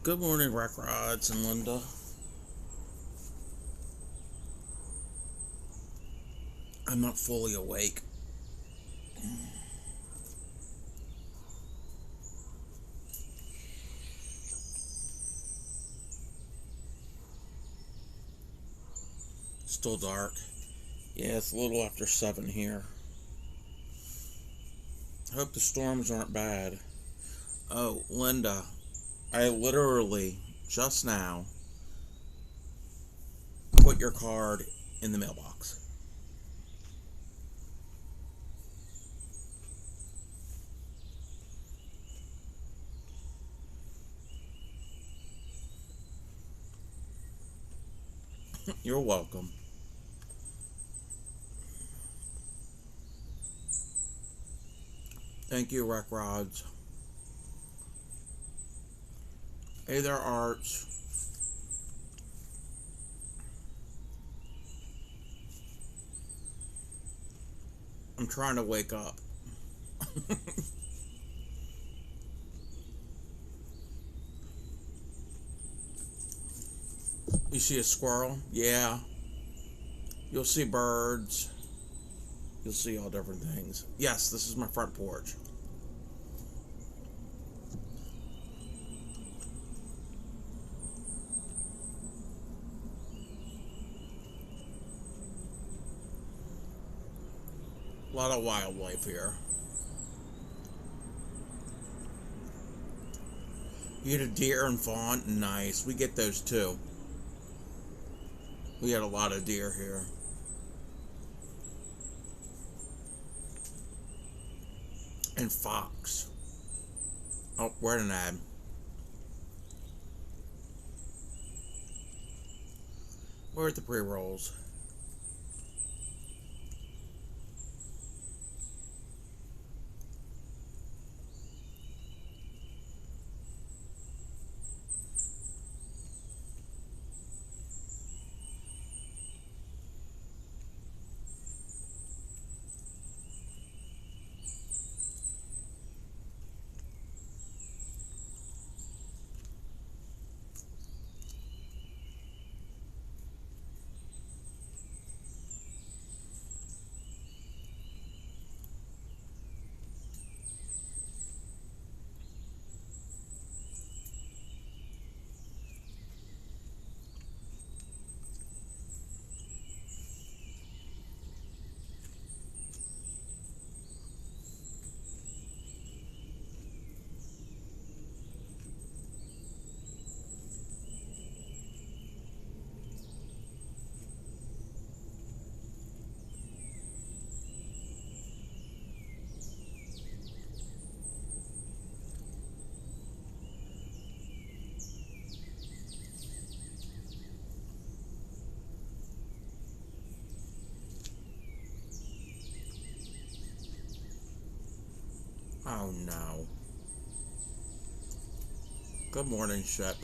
Good morning, Wreck Rods and Linda. I'm not fully awake. Still dark. Yeah, it's a little after 7 here. I hope the storms aren't bad. Oh, Linda, I literally, just now, put your card in the mailbox. You're welcome. Thank you, Wreck Rods. Hey there, Arch. I'm trying to wake up. You see a squirrel? Yeah. You'll see birds. You'll see all different things. Yes, this is my front porch. A lot of wildlife here. You get a deer and fawn? Nice. We get those too. We had a lot of deer here. And fox. Oh, we're in an ad. We're at the pre-rolls. Oh no. Good morning, Shep.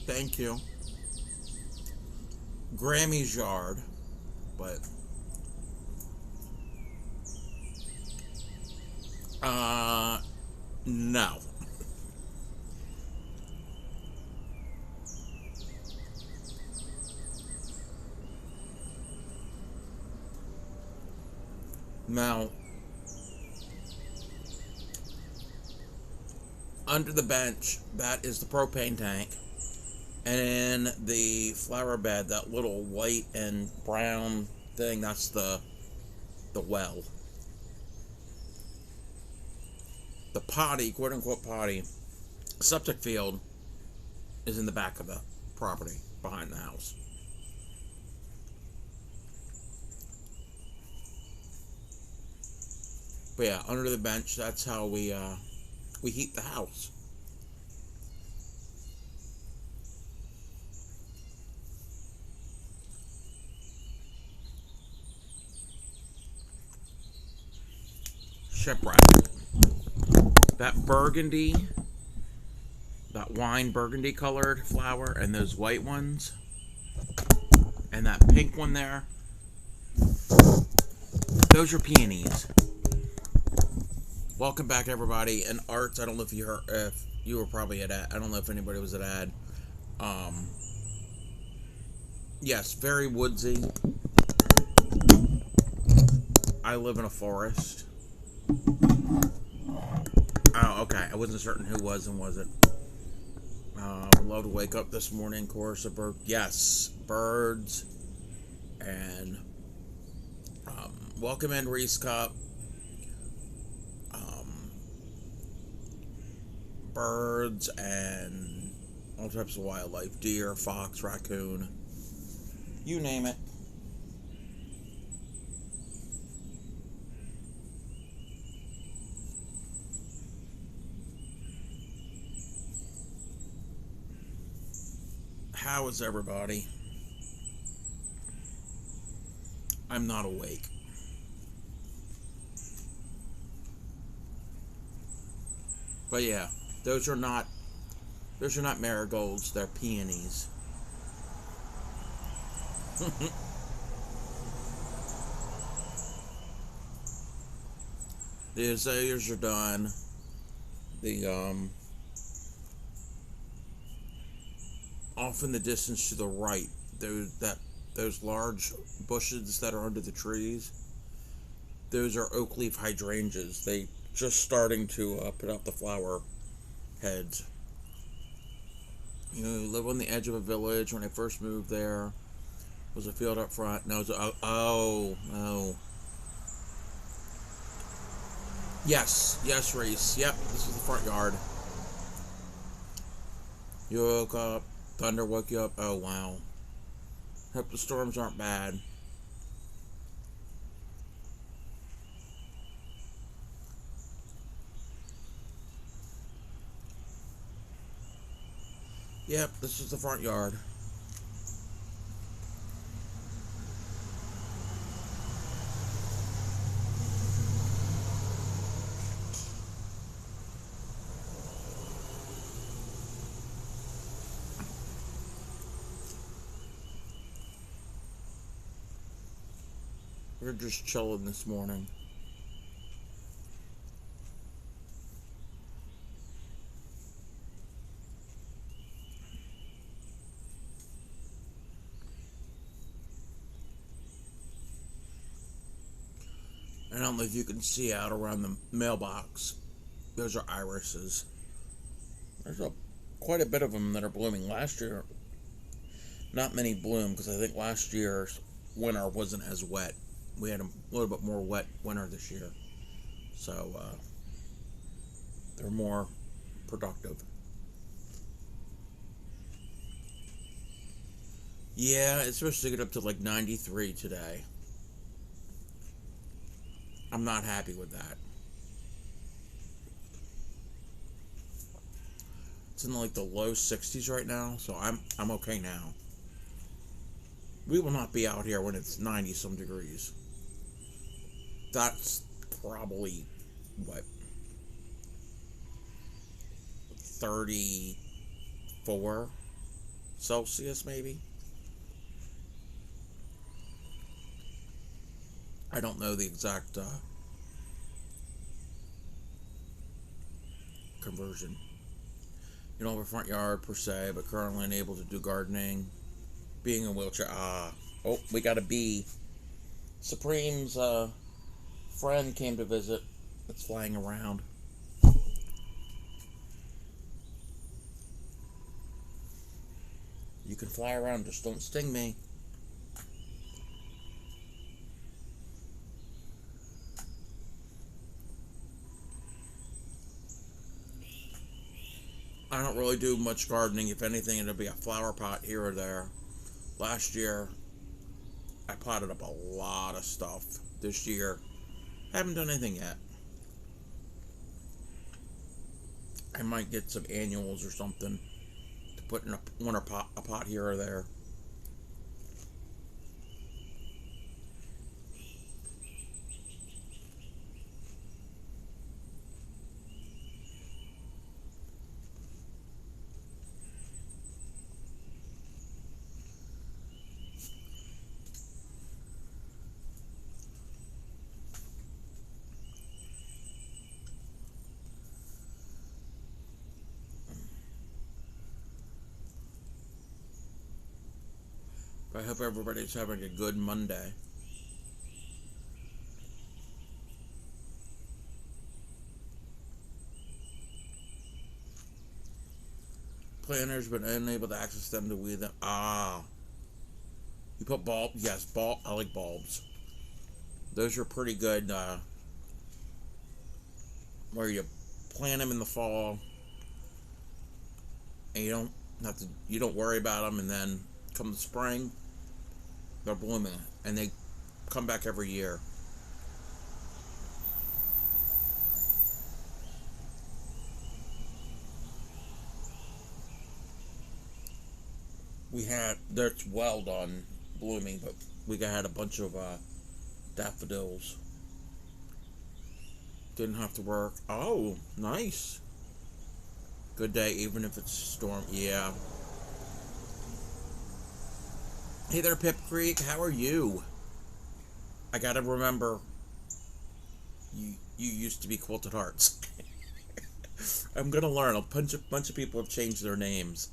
Thank you. Grammy's yard, but no. Now, under the bench, that is the propane tank. And in the flower bed, that little white and brown thing, that's the well. The potty, quote unquote potty, septic field is in the back of the property behind the house. But yeah, under the bench, that's how we heat the house. Shipwreck. That burgundy, that wine burgundy colored flower, and those white ones, and that pink one there, Those are peonies. Welcome back, everybody. And Arts, I don't know if you heard, if you were probably at ad. I don't know if anybody was at ad. Yes, very woodsy. I live in a forest. Oh, okay. I wasn't certain who was and wasn't. Would love to wake up this morning, chorus of birds. Yes, birds. And welcome in, Reese Cup. Birds and all types of wildlife. Deer, fox, raccoon. You name it. How is everybody? I'm not awake. But yeah, those are not marigolds, they're peonies. The azaleas are done. The off in the distance to the right, those large bushes that are under the trees, those are oak leaf hydrangeas. They just starting to put out the flower heads. You know, live on the edge of a village. When I first moved there, was a field up front. No, it was no. Yes, Reese. Yep, this is the front yard. You woke up. Thunder woke you up. Oh, wow. Hope the storms aren't bad. Yep, this is the front yard. We're just chilling this morning. I don't know if you can see out around the mailbox. Those are irises. There's quite a bit of them that are blooming. Last year, not many bloom because I think last year's winter wasn't as wet. We had a little bit more wet winter this year. So, they're more productive. Yeah, it's supposed to get up to like 93 today. I'm not happy with that. It's in like the low 60s right now, so I'm okay now. We will not be out here when it's 90 some degrees. That's probably what, 34 Celsius maybe. I don't know the exact conversion. You don't have a front yard per se, but currently unable to do gardening. Being in a wheelchair. Oh, we got a bee. Supreme's friend came to visit. It's flying around. You can fly around, just don't sting me. I don't really do much gardening. If anything, it'll be a flower pot here or there. Last year, I potted up a lot of stuff. This year, haven't done anything yet. I might get some annuals or something to put in a pot here or there. I hope everybody's having a good Monday. Planners, but unable to access them to weed them. Ah. You put bulb? Yes, bulb. I like bulbs. Those are pretty good, where you plant them in the fall, and you don't worry about them, and then come the spring, they're blooming, and they come back every year. That's well done blooming, but we had a bunch of daffodils. Didn't have to work. Oh, nice. Good day, even if it's a storm. Yeah. Hey there, Pip Creek. How are you? I gotta remember, you used to be Quilted Hearts. I'm gonna learn. A bunch of people have changed their names.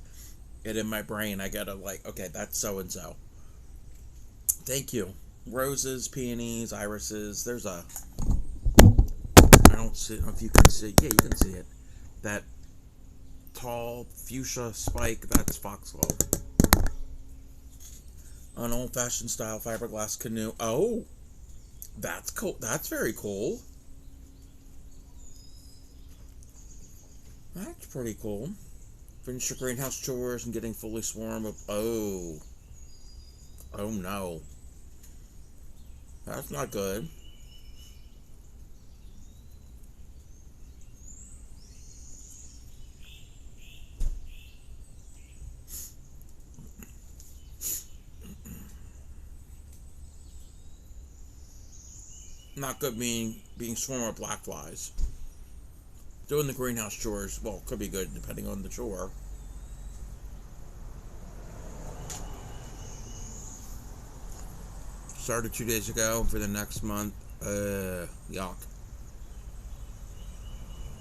And in my brain, I gotta okay, that's so-and-so. Thank you. Roses, peonies, irises. There's a... I don't see... if you can see... Yeah, you can see it. That tall fuchsia spike, that's foxglove. An old-fashioned style fiberglass canoe. Oh! That's cool. That's very cool. That's pretty cool. Finish your greenhouse chores and getting fully swarmed with... Oh. Oh no. That's not good. Not good being swarmed with black flies. Doing the greenhouse chores, well, could be good depending on the chore. Started 2 days ago for the next month. Yuck.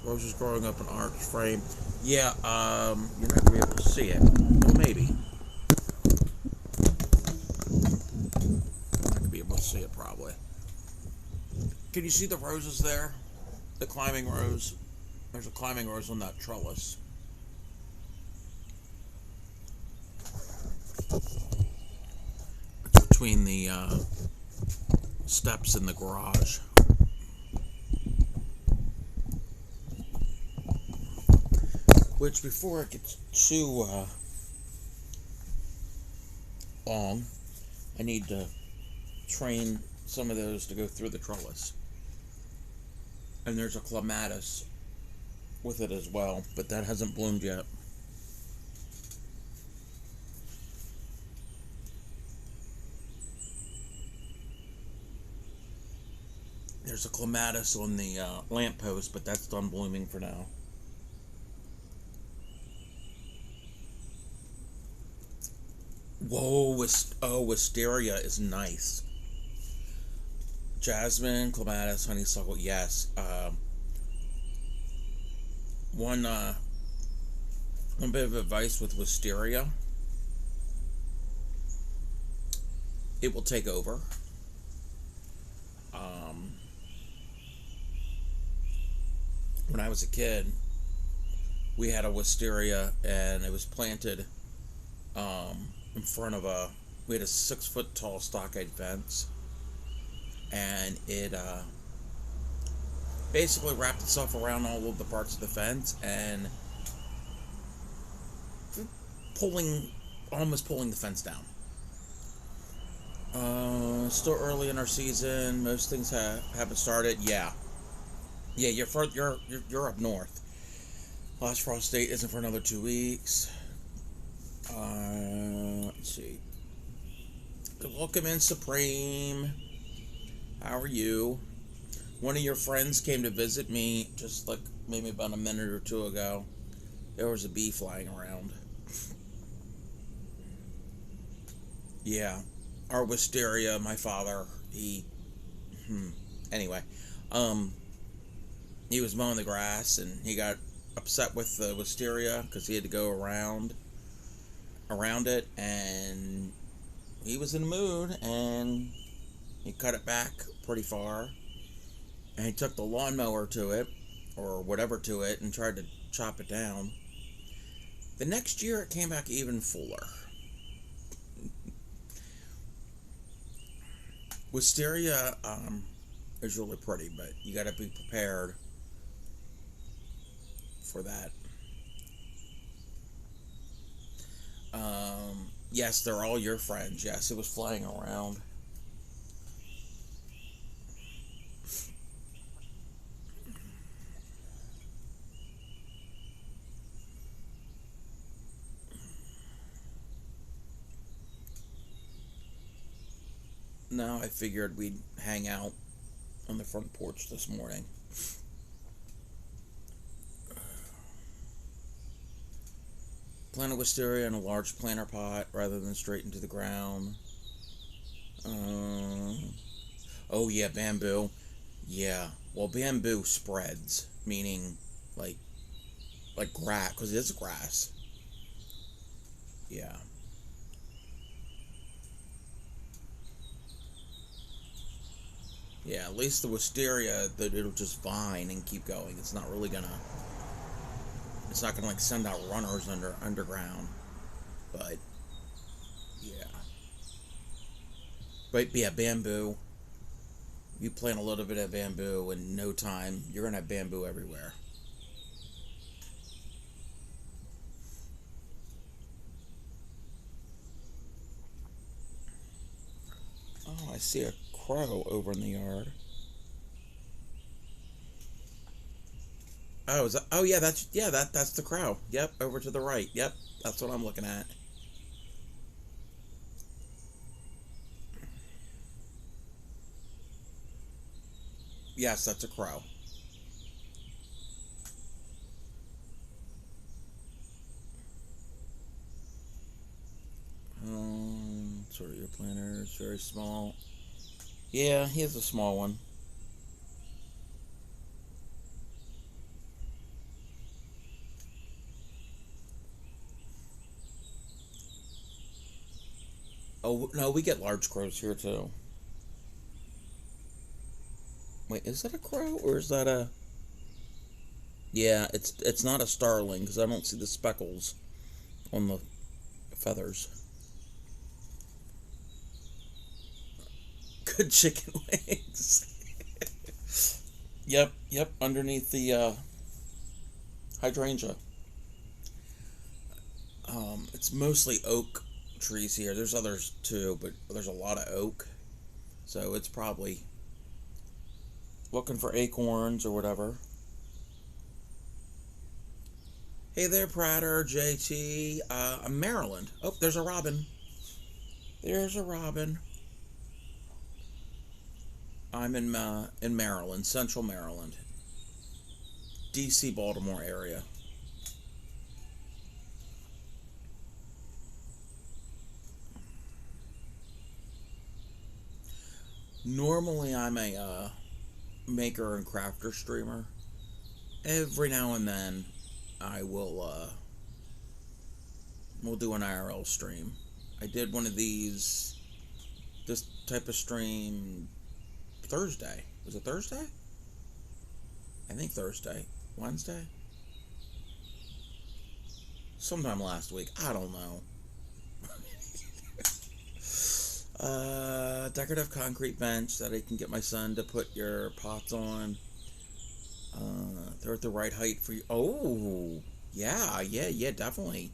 Roses growing up an arch frame. Yeah, you're not gonna be able to see it. Well, maybe. I could be able to see it probably. Can you see the roses there? The climbing rose. There's a climbing rose on that trellis. It's between the steps in the garage. Which, before it gets too long, I need to train some of those to go through the trellis. And there's a clematis with it as well, but that hasn't bloomed yet. There's a clematis on the lamppost, but that's done blooming for now. Whoa, wisteria is nice. Jasmine, clematis, honeysuckle, yes. One bit of advice with wisteria: it will take over. When I was a kid, we had a wisteria, and it was planted in front of we had a 6-foot tall stockade fence, and it basically wrapped itself around all of the parts of the fence and almost pulling the fence down. Still early in our season. Most things haven't started. Yeah, you're up north. Last frost date isn't for another 2 weeks. Let's see. Welcome in, Supreme. How are you? One of your friends came to visit me just maybe about a minute or two ago. There was a bee flying around. Yeah. Our wisteria, my father, anyway, he was mowing the grass, and he got upset with the wisteria because he had to go around it, and he was in the mood, and he cut it back pretty far, and he took the lawnmower to it, or whatever to it, and tried to chop it down. The next year, it came back even fuller. Wisteria is really pretty, but you got to be prepared for that. Yes, they're all your friends. Yes, it was flying around. Now I figured we'd hang out on the front porch this morning. Planted wisteria in a large planter pot rather than straight into the ground. Oh yeah, bamboo. Yeah, well, bamboo spreads, meaning like grass, because it is grass. Yeah. Yeah, at least the wisteria, that it'll just vine and keep going. It's not really gonna. It's not gonna like send out runners underground. But yeah. But yeah, bamboo. You plant a little bit of bamboo in no time, you're gonna have bamboo everywhere. Oh, I see a crow over in the yard. Oh, oh yeah, that's the crow. Yep, over to the right. Yep, that's what I'm looking at. Yes, that's a crow. Sort of your planter is very small. Yeah, he has a small one. Oh no, we get large crows here too. Wait, is that a crow or is that a? Yeah, it's not a starling because I don't see the speckles on the feathers. Good chicken wings. Yep, underneath the hydrangea. It's mostly oak trees here. There's others too, but there's a lot of oak, so it's probably looking for acorns or whatever. Hey there, Prater, JT. I'm Maryland. Oh, there's a robin. There's a robin. I'm in Maryland, Central Maryland, DC, Baltimore area. Normally, I'm a maker and crafter streamer. Every now and then, I will do an IRL stream. I did one of these, this type of stream, Thursday. Was it Thursday? I think Thursday. Wednesday? Sometime last week. I don't know. Decorative concrete bench that I can get my son to put your pots on. They're at the right height for you. Oh, yeah, definitely.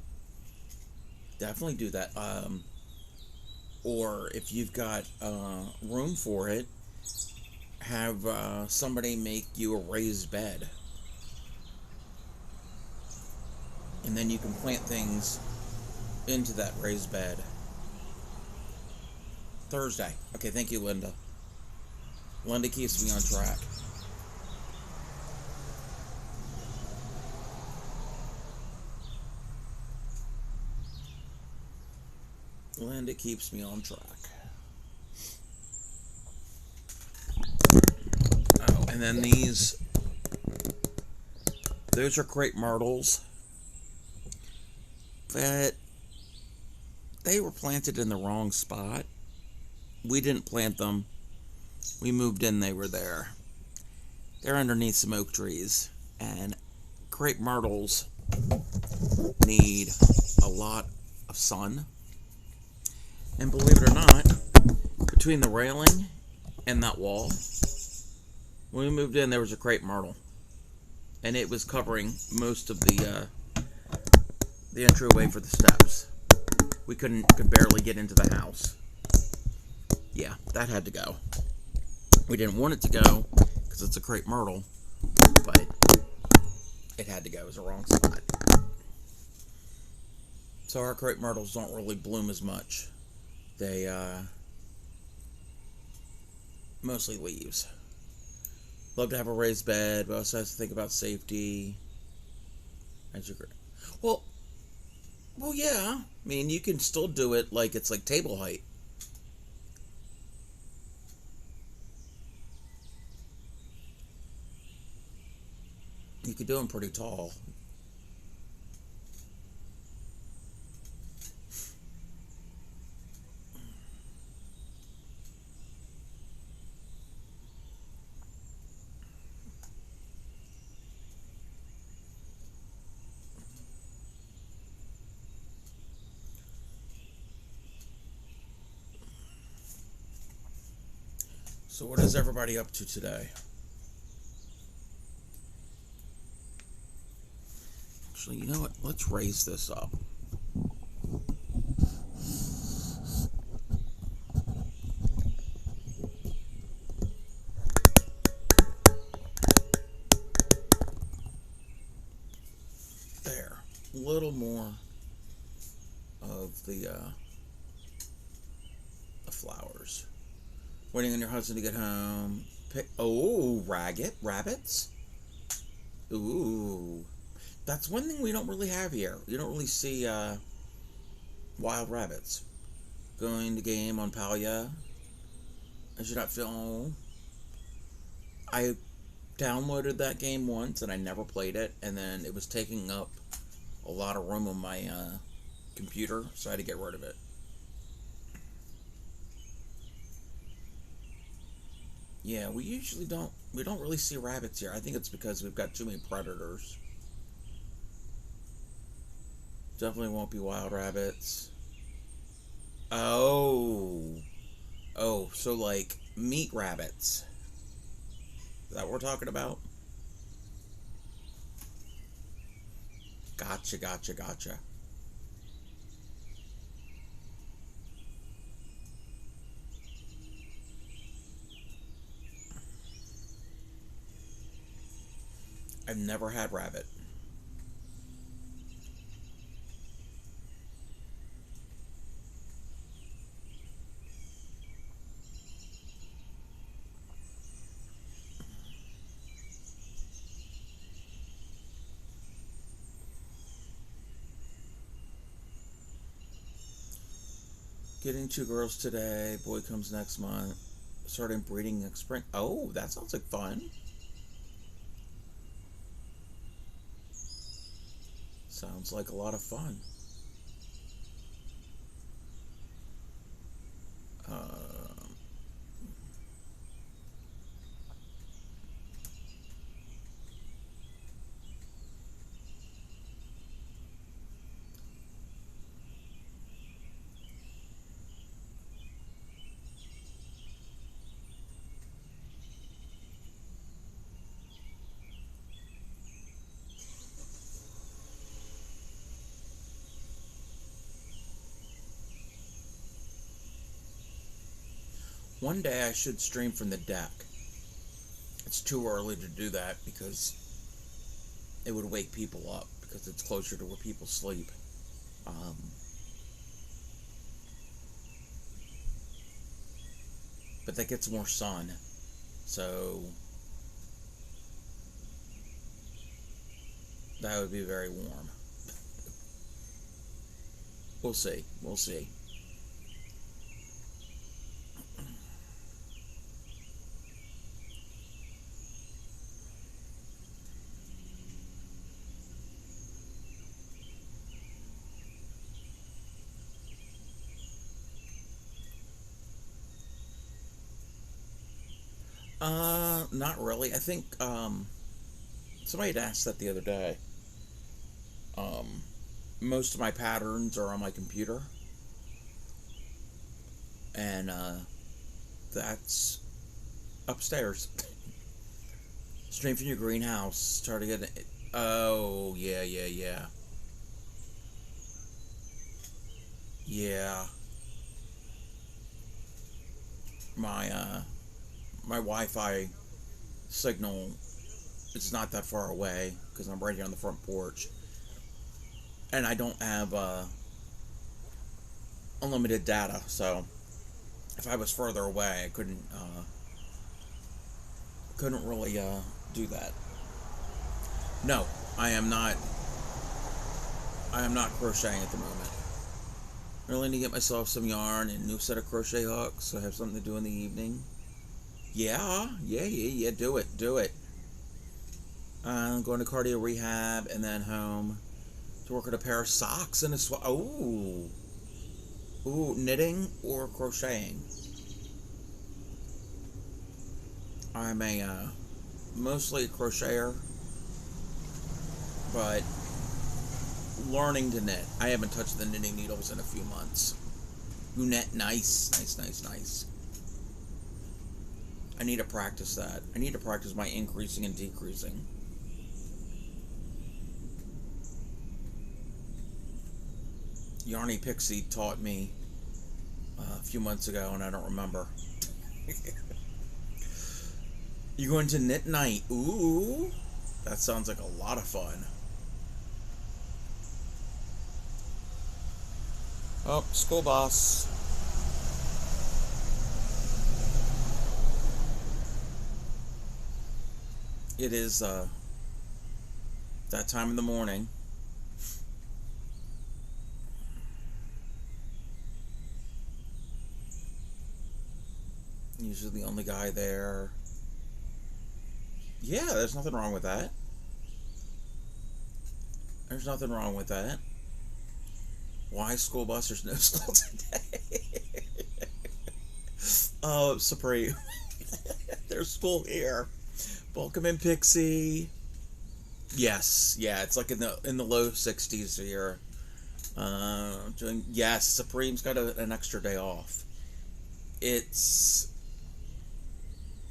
Definitely do that. Or if you've got room for it, have somebody make you a raised bed. And then you can plant things into that raised bed. Thursday. Okay, thank you, Linda. Linda keeps me on track. Linda keeps me on track. Oh, and then those are crepe myrtles. That they were planted in the wrong spot. We didn't plant them. We moved in, they were there. They're underneath some oak trees. And crepe myrtles need a lot of sun. And believe it or not, between the railing and that wall, when we moved in, there was a crepe myrtle. And it was covering most of the entryway for the steps. We could barely get into the house. Yeah, that had to go. We didn't want it to go because it's a crepe myrtle, but it had to go. It was the wrong spot. So our crepe myrtles don't really bloom as much. They mostly leaves. Love to have a raised bed, but also have to think about safety. Well, yeah. I mean, you can still do it like it's like table height. You could do them pretty tall. So what is everybody up to today? Actually, you know what? Let's raise this up. There. A little more of the flowers. Waiting on your husband to get home. Rabbits? Ooh. That's one thing we don't really have here. You don't really see wild rabbits. Going to game on Palia. I should not feel. I downloaded that game once and I never played it, and then it was taking up a lot of room on my computer, so I had to get rid of it. Yeah, we don't really see rabbits here. I think it's because we've got too many predators. Definitely won't be wild rabbits. Oh, so like meat rabbits. Is that what we're talking about? Gotcha. I've never had rabbit. Getting 2 girls today. Boy comes next month. Starting breeding next spring. Oh, that sounds like fun. Sounds like a lot of fun. One day I should stream from the deck. It's too early to do that because it would wake people up because it's closer to where people sleep. But that gets more sun, so that would be very warm. We'll see. Not really. I think, somebody had asked that the other day. Um, Most of my patterns are on my computer, and, that's upstairs. Stream from your greenhouse. Start to get it. Oh, yeah, yeah, yeah. Yeah. My, my Wi-Fi signal is not that far away because I'm right here on the front porch, and I don't have unlimited data. So if I was further away, I couldn't really do that. No, I am not. I am not crocheting at the moment. I really need to get myself some yarn and a new set of crochet hooks so I have something to do in the evening. Yeah, yeah, yeah, yeah. Do it, do it. I'm going to cardio rehab and then home to work on a pair of socks and a ooh, knitting or crocheting. I'm a mostly a crocheter, but learning to knit. I haven't touched the knitting needles in a few months. You knit nice, nice, nice, nice. I need to practice that. I need to practice my increasing and decreasing. Yarny Pixie taught me a few months ago, and I don't remember. You going to knit night? Ooh, that sounds like a lot of fun. Oh, school bus. It is that time in the morning. Usually the only guy there. Yeah, there's nothing wrong with that. There's nothing wrong with that. Why school bus? There's no school today. Oh, Supreme. There's school here. Welcome in, Pixie. Yes, yeah, it's like in the low 60s here. Yes, Supreme's got an extra day off. It's,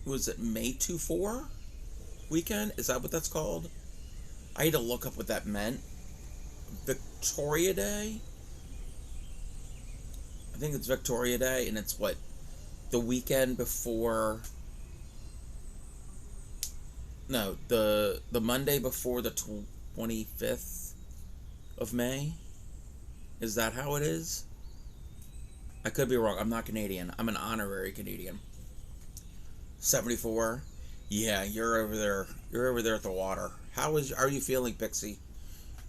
was it May 24 weekend? Is that what that's called? I had to look up what that meant. Victoria Day? I think it's Victoria Day, and it's what? The weekend before... No, the Monday before the 25th of May? Is that how it is? I could be wrong. I'm not Canadian. I'm an honorary Canadian. 74? Yeah, you're over there. You're over there at the water. How are you feeling, Pixie?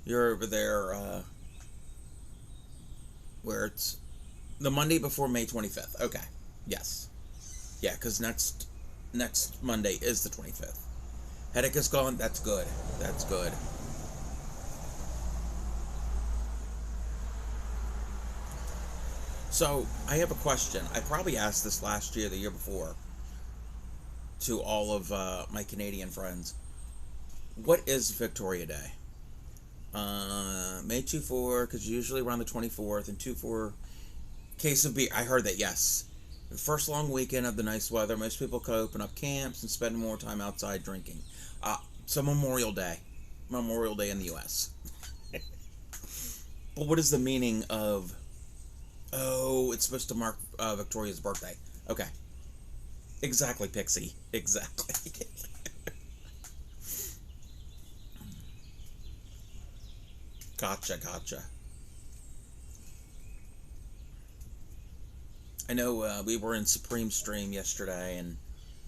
You're over there, where it's the Monday before May 25th. Okay. Yes. Yeah, because next Monday is the 25th. Headache is gone. That's good. That's good. So, I have a question. I probably asked this last year, the year before, to all of my Canadian friends. What is Victoria Day? May 24, because usually around the 24th, and 24 case of beer. I heard that, yes. The first long weekend of the nice weather, most people could open up camps and spend more time outside drinking. So Memorial Day. Memorial Day in the U.S. But what is the meaning of... Oh, it's supposed to mark Victoria's birthday. Okay. Exactly, Pixie. Exactly. Gotcha. I know we were in Supreme Stream yesterday,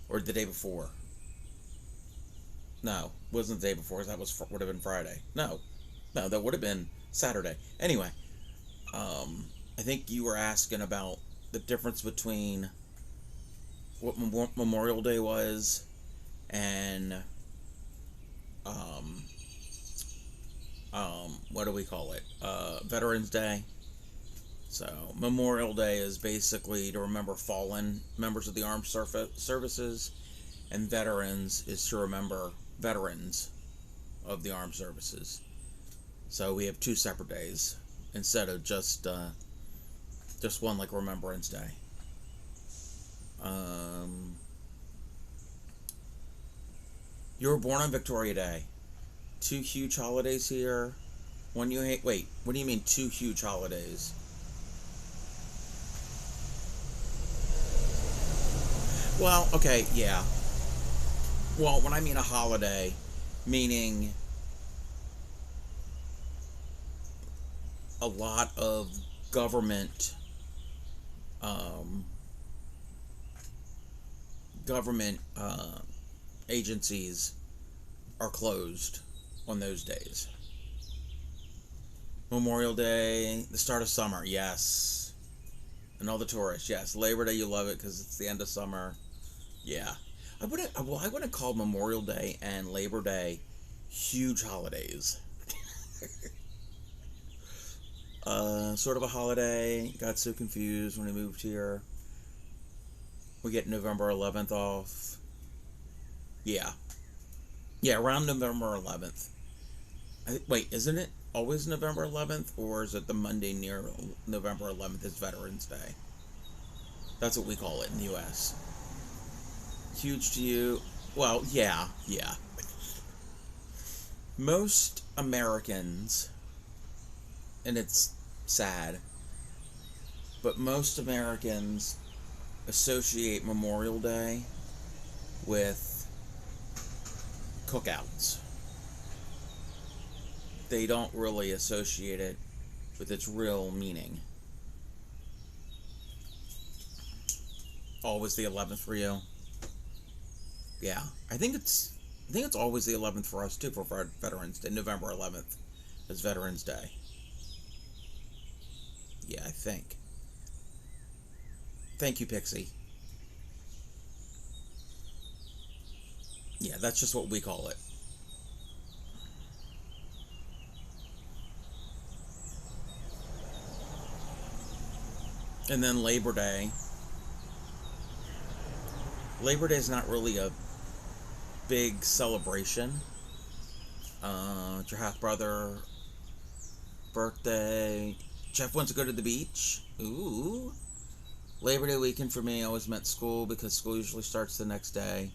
or the day before. No, wasn't the day before. That would have been Friday. No, that would have been Saturday. Anyway, I think you were asking about the difference between what Memorial Day was and what do we call it? Veterans Day. So Memorial Day is basically to remember fallen members of the armed services, and veterans is to remember veterans of the armed services. So we have 2 separate days instead of just one like Remembrance Day. You were born on Victoria Day. 2 huge holidays here. When you hate, wait, what do you mean 2 huge holidays? Well, okay, yeah. Well, when I mean a holiday, meaning a lot of government government agencies are closed on those days. Memorial Day, the start of summer, yes. And all the tourists, yes. Labor Day, you love it because it's the end of summer. Yeah. I wouldn't call Memorial Day and Labor Day huge holidays. Sort of a holiday. Got so confused when I moved here. We get November 11th off. Yeah. Yeah, around November 11th. Wait, isn't it always November 11th? Or is it the Monday near November 11th is Veterans Day? That's what we call it in the U.S. Huge to you? Well, yeah. Most Americans, and it's sad, but most Americans associate Memorial Day with cookouts. They don't really associate it with its real meaning. Always the 11th for you? Yeah, I think it's always the 11th for us too, for Veterans Day. November 11th is Veterans Day. Yeah, I think. Thank you, Pixie. Yeah, that's just what we call it. And then Labor Day. Labor Day is not really a big celebration. It's your half brother birthday. Jeff wants to go to the beach. Ooh. Labor Day weekend for me always meant school because school usually starts the next day.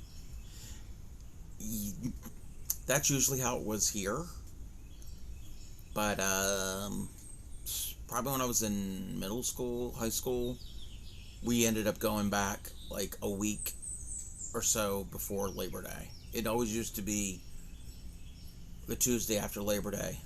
That's usually how it was here. But probably when I was in middle school, high school, we ended up going back like a week or so before Labor Day. It always used to be the Tuesday after Labor Day.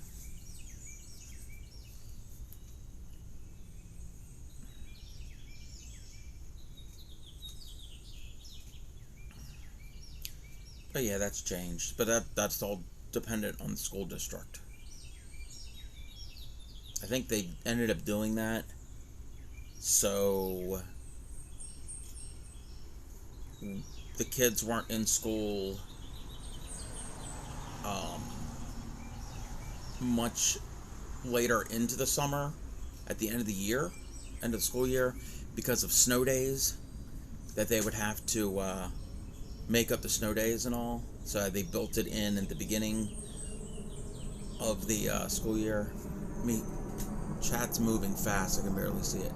But yeah, that's changed. But that's all dependent on the school district. I think they ended up doing that so the kids weren't in school much later into the summer, at the end of the year, end of the school year, because of snow days, that they would have to make up the snow days and all. So they built it in at the beginning of the school year. Chat's moving fast, I can barely see it.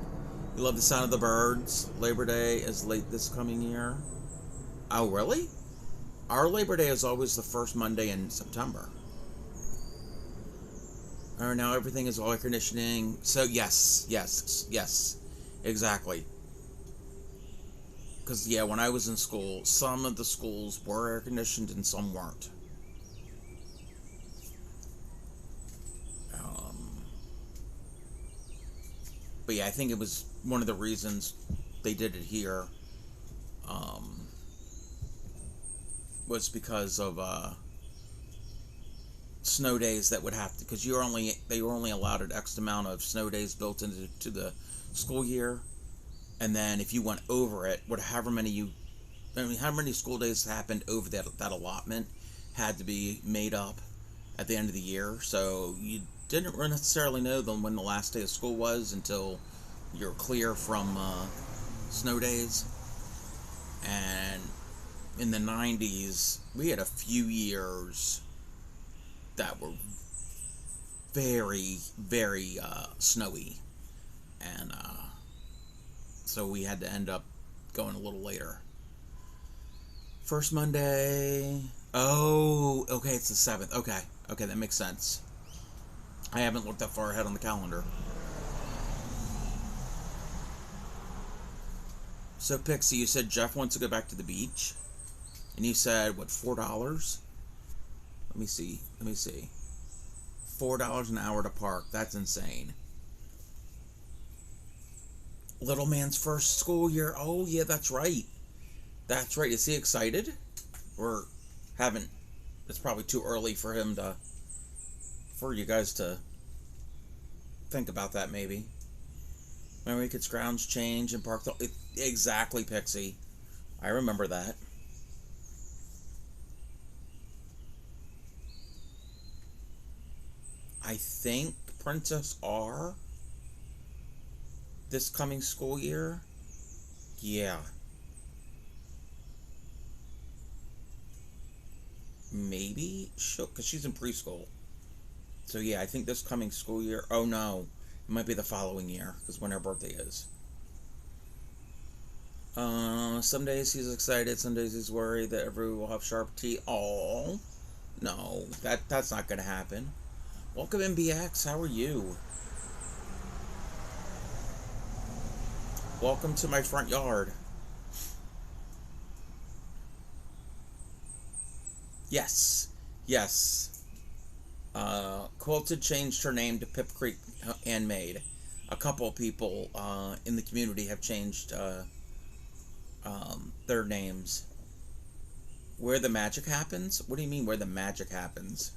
You love the sound of the birds. Labor Day is late this coming year. Oh, really? Our Labor Day is always the first Monday in September. Or now everything is all air conditioning. So yes, exactly. Because yeah, when I was in school, some of the schools were air conditioned and some weren't. But yeah, I think it was one of the reasons they did it here. Was because of snow days that would have to, because they were only allowed an X amount of snow days built into the school year, and then if you went over it, however many school days happened over that allotment had to be made up at the end of the year. So you didn't necessarily know when the last day of school was until you're clear from snow days. And in the 90s, we had a few years that were very, very snowy. And so we had to end up going a little later. First Monday. Oh, okay, it's the 7th. Okay, that makes sense. I haven't looked that far ahead on the calendar. So, Pixie, you said Jeff wants to go back to the beach? And you said, what, $4? Let me see. $4 an hour to park. That's insane. Little man's first school year. Oh, yeah, that's right. That's right. Is he excited? Or haven't? It's probably too early for him to... for you guys to think about that, maybe. Remember, he could scrounge change and park the... Exactly, Pixie. I remember that. I think Princess R this coming school year. Yeah. Maybe she'll, because she's in preschool. So yeah, I think this coming school year. Oh no, it might be the following year because when her birthday is. Some days he's excited, some days he's worried that everyone will have sharp teeth. Oh, no, that's not gonna happen. Welcome, MBX. How are you? Welcome to my front yard. Yes. Quilted changed her name to Pip Creek Handmade. A couple of people in the community have changed their names. Where the magic happens? What do you mean where the magic happens?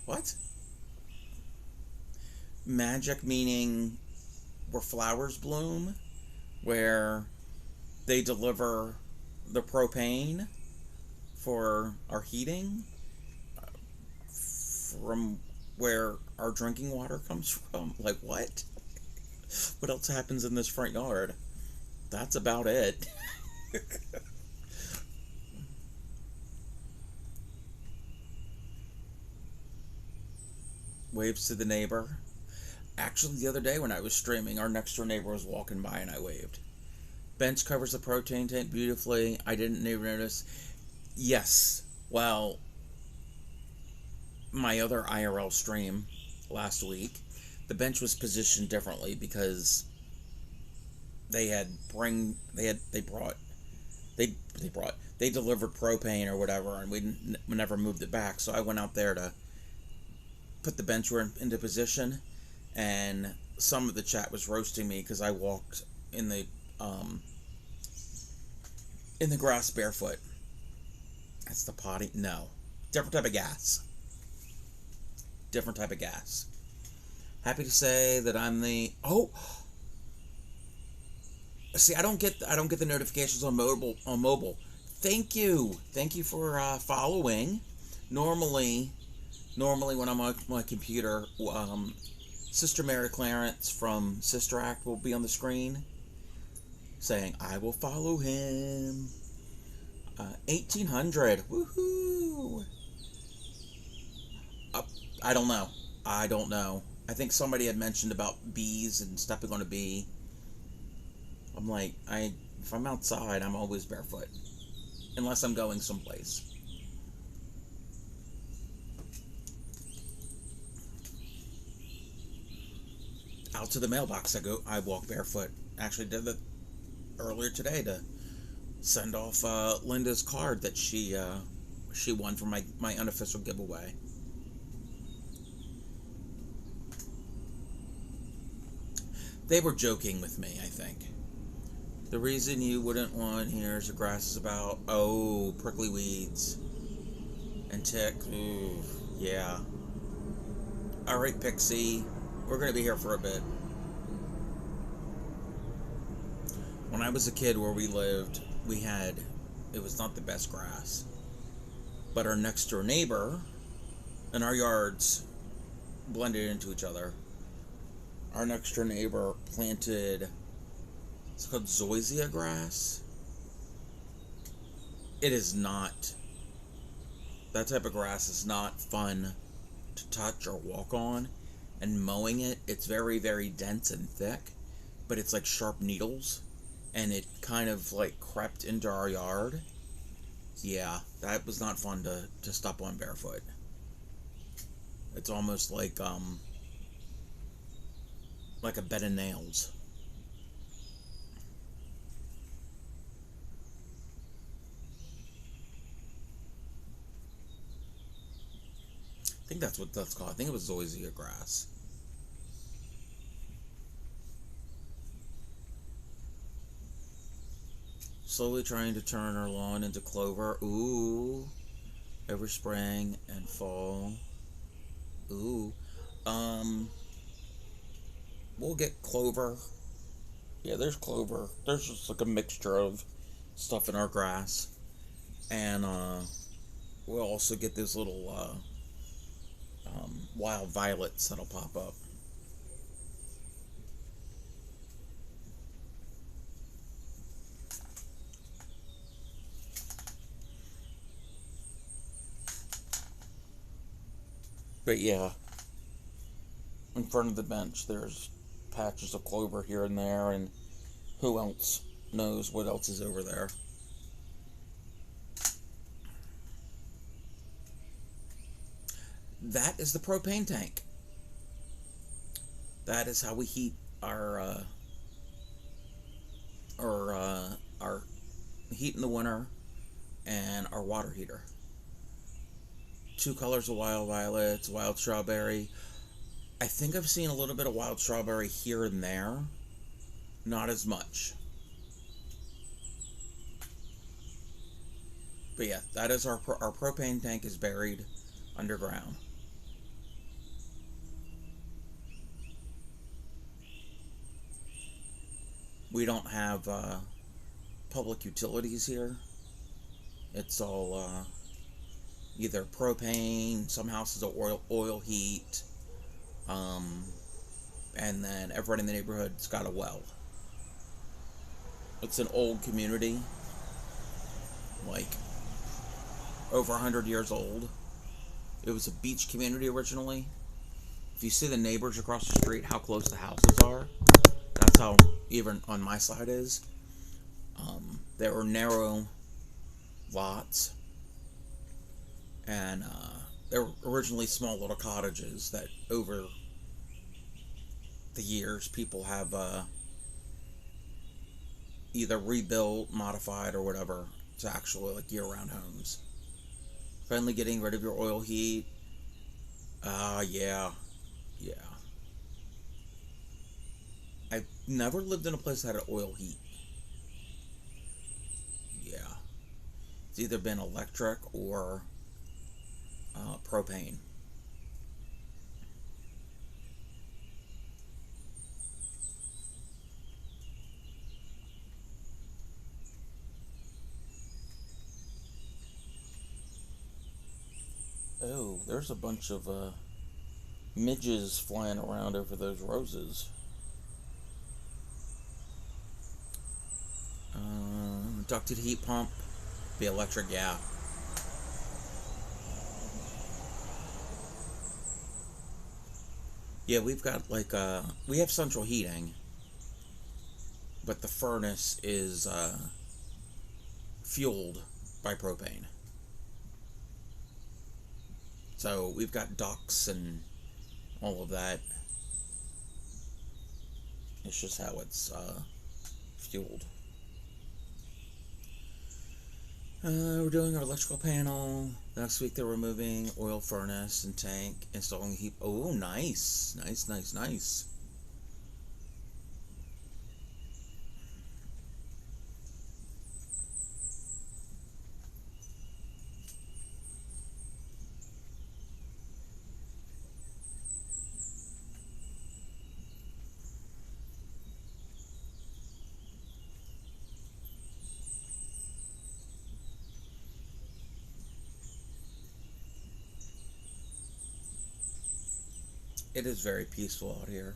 What? Magic meaning where flowers bloom? Where they deliver the propane for our heating? From where our drinking water comes from? Like what? What else happens in this front yard? That's about it. Waves to the neighbor. Actually, the other day when I was streaming, our next door neighbor was walking by and I waved. Bench covers the propane tank beautifully. I didn't even notice. Yes. Well, my other IRL stream last week, the bench was positioned differently because they delivered propane or whatever, and we never moved it back. So I went out there to put the bench into position, and some of the chat was roasting me because I walked in the grass barefoot. That's the potty. No, different type of gas. Happy to say that I'm the See, I don't get the notifications on mobile. Thank you for following. Normally when I'm on my computer, Sister Mary Clarence from Sister Act will be on the screen saying, I will follow him. 1800. Woohoo! I don't know. I think somebody had mentioned about bees and stepping on a bee. I'm like, if I'm outside, I'm always barefoot. Unless I'm going someplace. Out to the mailbox I walk barefoot. Actually did that earlier today to send off Linda's card that she won from my unofficial giveaway. They were joking with me, I think. The reason you wouldn't want here is the grass is about, prickly weeds and tick. Ooh, yeah. Alright, Pixie. We're going to be here for a bit. When I was a kid where we lived, it was not the best grass. But our next door neighbor and our yards blended into each other. Our next door neighbor planted, it's called zoysia grass. it is not, that type of grass is not fun to touch or walk on. And mowing it, it's very, very dense and thick, but it's like sharp needles, and it kind of like crept into our yard. Yeah, that was not fun to step on barefoot. It's almost like a bed of nails. I think that's what that's called. I think it was zoysia grass. Slowly trying to turn our lawn into clover. Ooh. Over spring and fall. Ooh. Um, we'll get clover. Yeah, there's clover. There's just like a mixture of stuff in our grass. And we'll also get those little wild violets that'll pop up. But yeah, in front of the bench, there's patches of clover here and there, and who else knows what else is over there? That is the propane tank. That is how we heat our heat in the winter and our water heater. Two colors of wild violets, wild strawberry. I think I've seen a little bit of wild strawberry here and there, not as much. But yeah, that is our propane tank is buried underground. We don't have public utilities here. It's all either propane, some houses are oil heat, and then everyone in the neighborhood's got a well. It's an old community, like over 100 years old. It was a beach community originally. If you see the neighbors across the street, how close the houses are, that's how even on my side is. There were narrow lots, and they were originally small little cottages that over the years people have either rebuilt, modified, or whatever to actually like year-round homes. Finally getting rid of your oil heat. Yeah. Yeah. I've never lived in a place that had oil heat. Yeah. It's either been electric or propane. Oh, there's a bunch of midges flying around over those roses. Ducted heat pump. The electric, yeah. Yeah, we've got like we have central heating, but the furnace is fueled by propane. So we've got ducts and all of that. It's just how it's fueled. We're doing our electrical panel. Next week they're removing oil furnace and tank, installing heat. Oh, nice. Nice, nice, nice. It is very peaceful out here.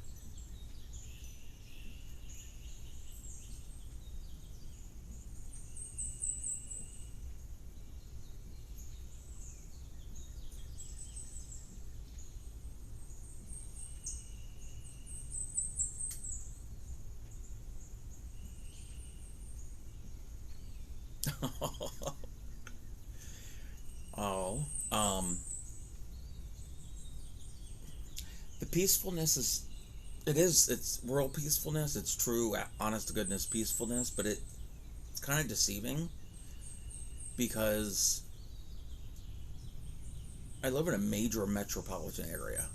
Oh, the peacefulness is, it's real peacefulness. It's true, honest to goodness peacefulness, but it's kind of deceiving because I live in a major metropolitan area.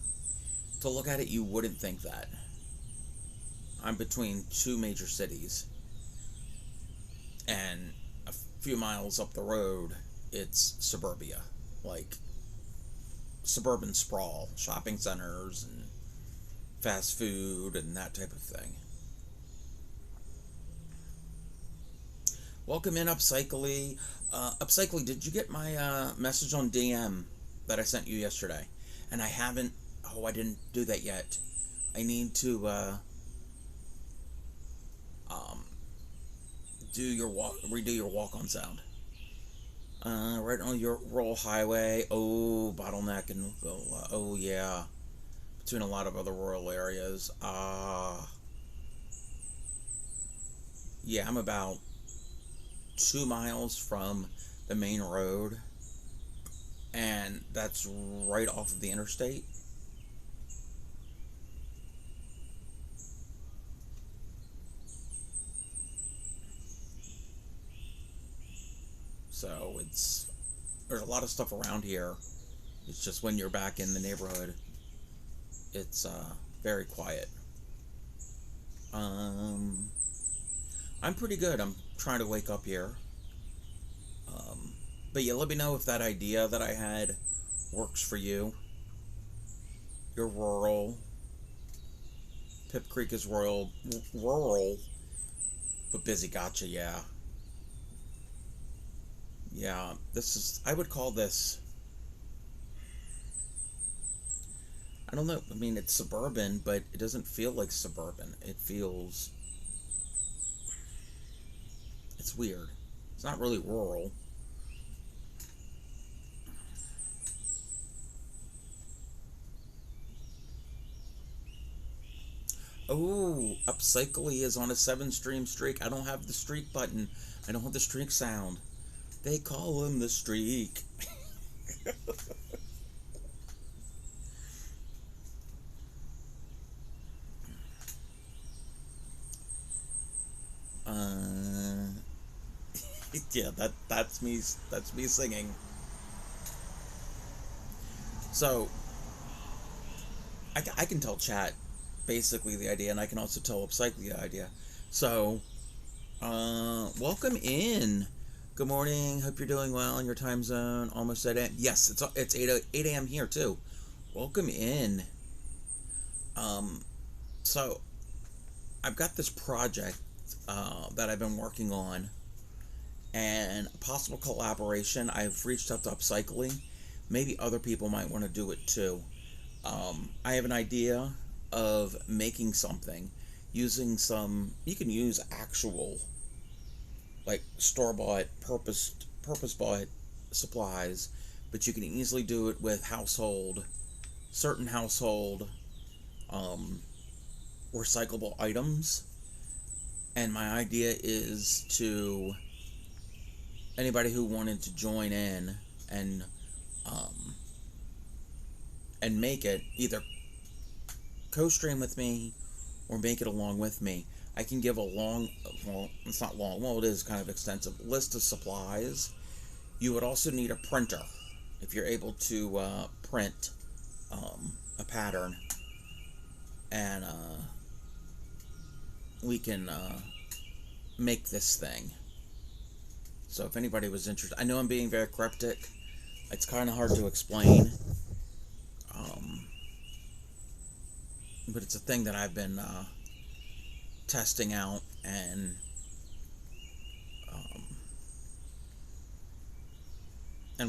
To look at it, you wouldn't think that. I'm between two major cities, and a few miles up the road, it's suburbia, like suburban sprawl, shopping centers, and fast food, and that type of thing. Welcome in, Upcycly. Upcycly, did you get my message on DM that I sent you yesterday? And I haven't. Oh, I didn't do that yet. I need to do your redo your walk-on sound. Right on your rural highway. Oh, bottleneck and oh yeah, between a lot of other rural areas. Yeah, I'm about 2 miles from the main road, and that's right off of the interstate. So there's a lot of stuff around here. It's just when you're back in the neighborhood, it's very quiet. I'm pretty good. I'm trying to wake up here. But yeah, let me know if that idea that I had works for you. You're rural. Pip Creek is rural, but busy. Gotcha. Yeah. Yeah. I would call this. I don't know. I mean, it's suburban, but it doesn't feel like suburban. It's weird. It's not really rural. Oh, Upcycly is on a 7-stream streak. I don't have the streak button. I don't have the streak sound. They call him the streak. Yeah, that's me. That's me singing. So I can tell chat basically the idea, and I can also tell Upcycly the idea. So welcome in. Good morning. Hope you're doing well in your time zone. Almost 8 a.m. Yes, it's 8 a.m. here too. Welcome in. So I've got this project that I've been working on, and a possible collaboration. I've reached out to Upcycling. Maybe other people might want to do it too. I have an idea of making something using you can use actual, like, store-bought, purpose-bought supplies, but you can easily do it with certain household recyclable items. And my idea is to anybody who wanted to join in and make it, either co-stream with me or make it along with me. I can give it's not long, well, it is kind of extensive list of supplies. You would also need a printer if you're able to print a pattern, and we can make this thing. So if anybody was interested, I know I'm being very cryptic. It's kind of hard to explain, but it's a thing that I've been testing out and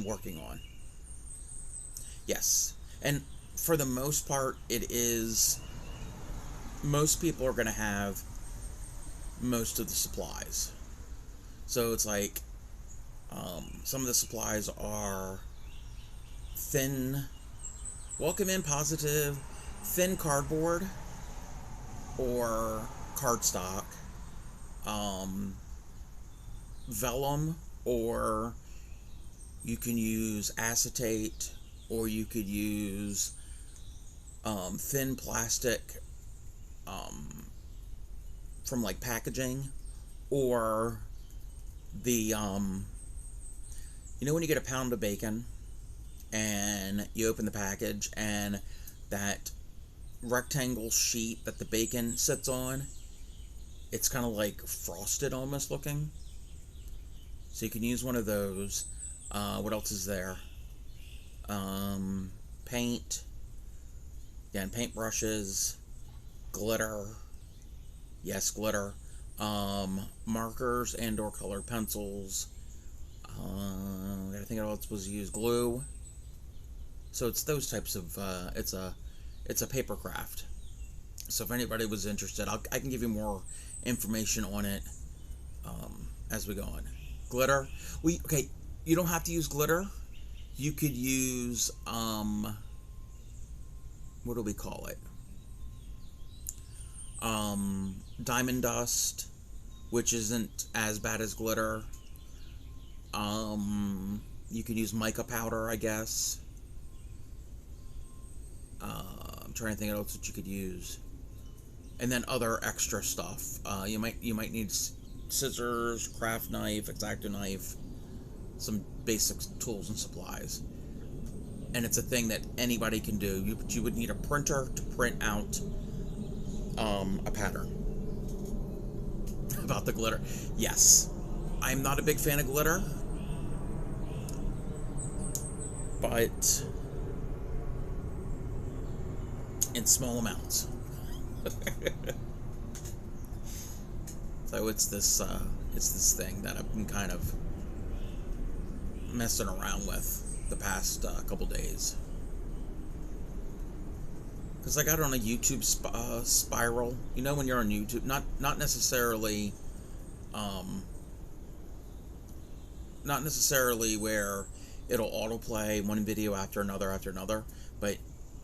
working on. Yes, and for the most part, most people are going to have most of the supplies. So it's like some of the supplies are thin, welcome in positive, thin cardboard or cardstock, vellum or you can use acetate, or you could use thin plastic from like packaging, or the you know when you get a pound of bacon and you open the package and that rectangle sheet that the bacon sits on, it's kind of like frosted almost looking. So you can use one of those. What else is there? Paint. Again, paint brushes, glitter. Yes, glitter. Markers and or colored pencils. I think else was used glue. So it's those types of. It's a paper craft. So if anybody was interested, I can give you more information on it as we go on. Glitter. Okay. You don't have to use glitter. You could use what do we call it? Diamond dust, which isn't as bad as glitter. You can use mica powder, I guess. I'm trying to think of else that you could use, and then other extra stuff. You might need scissors, craft knife, X-Acto knife, some basic tools and supplies. And it's a thing that anybody can do. You would need a printer to print out a pattern. About the glitter. Yes. I'm not a big fan of glitter. But in small amounts. So it's this thing that I've been kind of messing around with the past couple days, because I got it on a YouTube spiral. You know, when you're on YouTube, not necessarily where it'll autoplay one video after another, but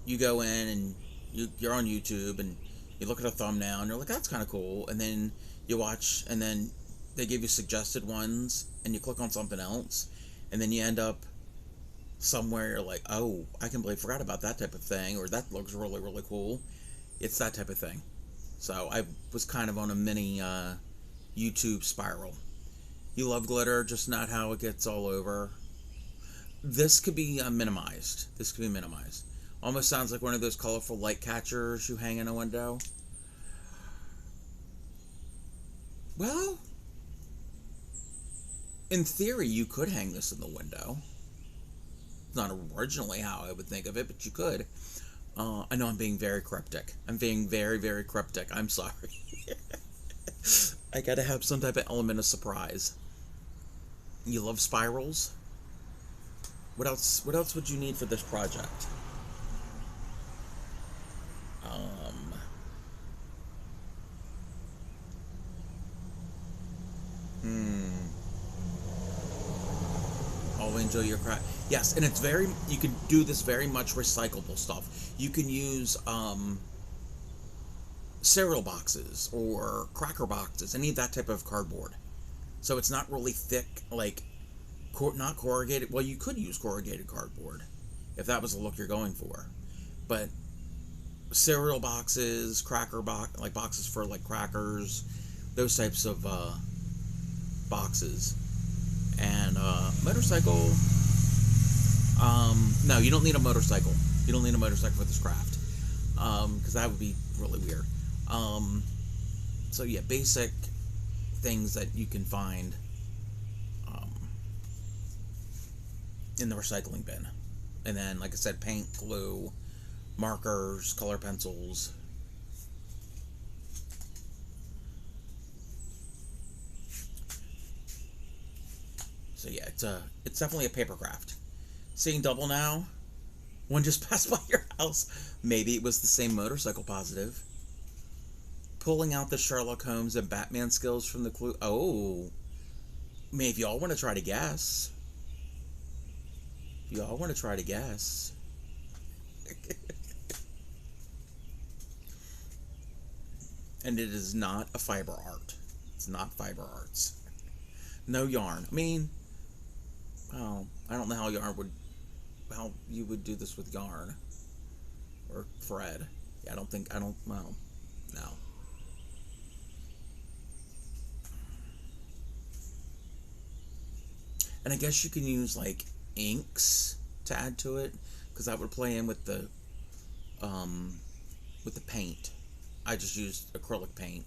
you go in and you're on YouTube and you look at a thumbnail and you're like, that's kind of cool, and then you watch, and then they give you suggested ones and you click on something else, and then you end up somewhere you're like, oh, I completely forgot about that type of thing, or that looks really, really cool. It's that type of thing. So I was kind of on a mini YouTube spiral. You love glitter, just not how it gets all over. This could be minimized. Almost sounds like one of those colorful light catchers you hang in a window. Well, in theory, you could hang this in the window. It's not originally how I would think of it, but you could. I know I'm being very cryptic. I'm being very, very cryptic. I'm sorry. I gotta have some type of element of surprise. You love spirals? What else would you need for this project? Oh, enjoy your craft. Yes, and it's you can do this very much recyclable stuff. You can use cereal boxes or cracker boxes, any of that type of cardboard. So it's not really thick, like not corrugated. Well, you could use corrugated cardboard if that was the look you're going for, but cereal boxes, like boxes for like crackers, those types of boxes. And motorcycle. No, you don't need a motorcycle. You don't need a motorcycle for this craft, because that would be really weird. So yeah, basic things that you can find in the recycling bin, and then, like I said, paint, glue, markers, color pencils. So yeah, it's definitely a paper craft. Seeing double now. One just passed by your house. Maybe it was the same motorcycle positive. Pulling out the Sherlock Holmes and Batman skills from the clue. Oh, maybe y'all want to try to guess. Y'all want to try to guess. And it is not a fiber art. It's not fiber arts. No yarn. I mean, Well, I don't know how you would do this with yarn or thread. Yeah, I don't, well, no. And I guess you can use like inks to add to it, because that would play in um, with the paint. I just used acrylic paint.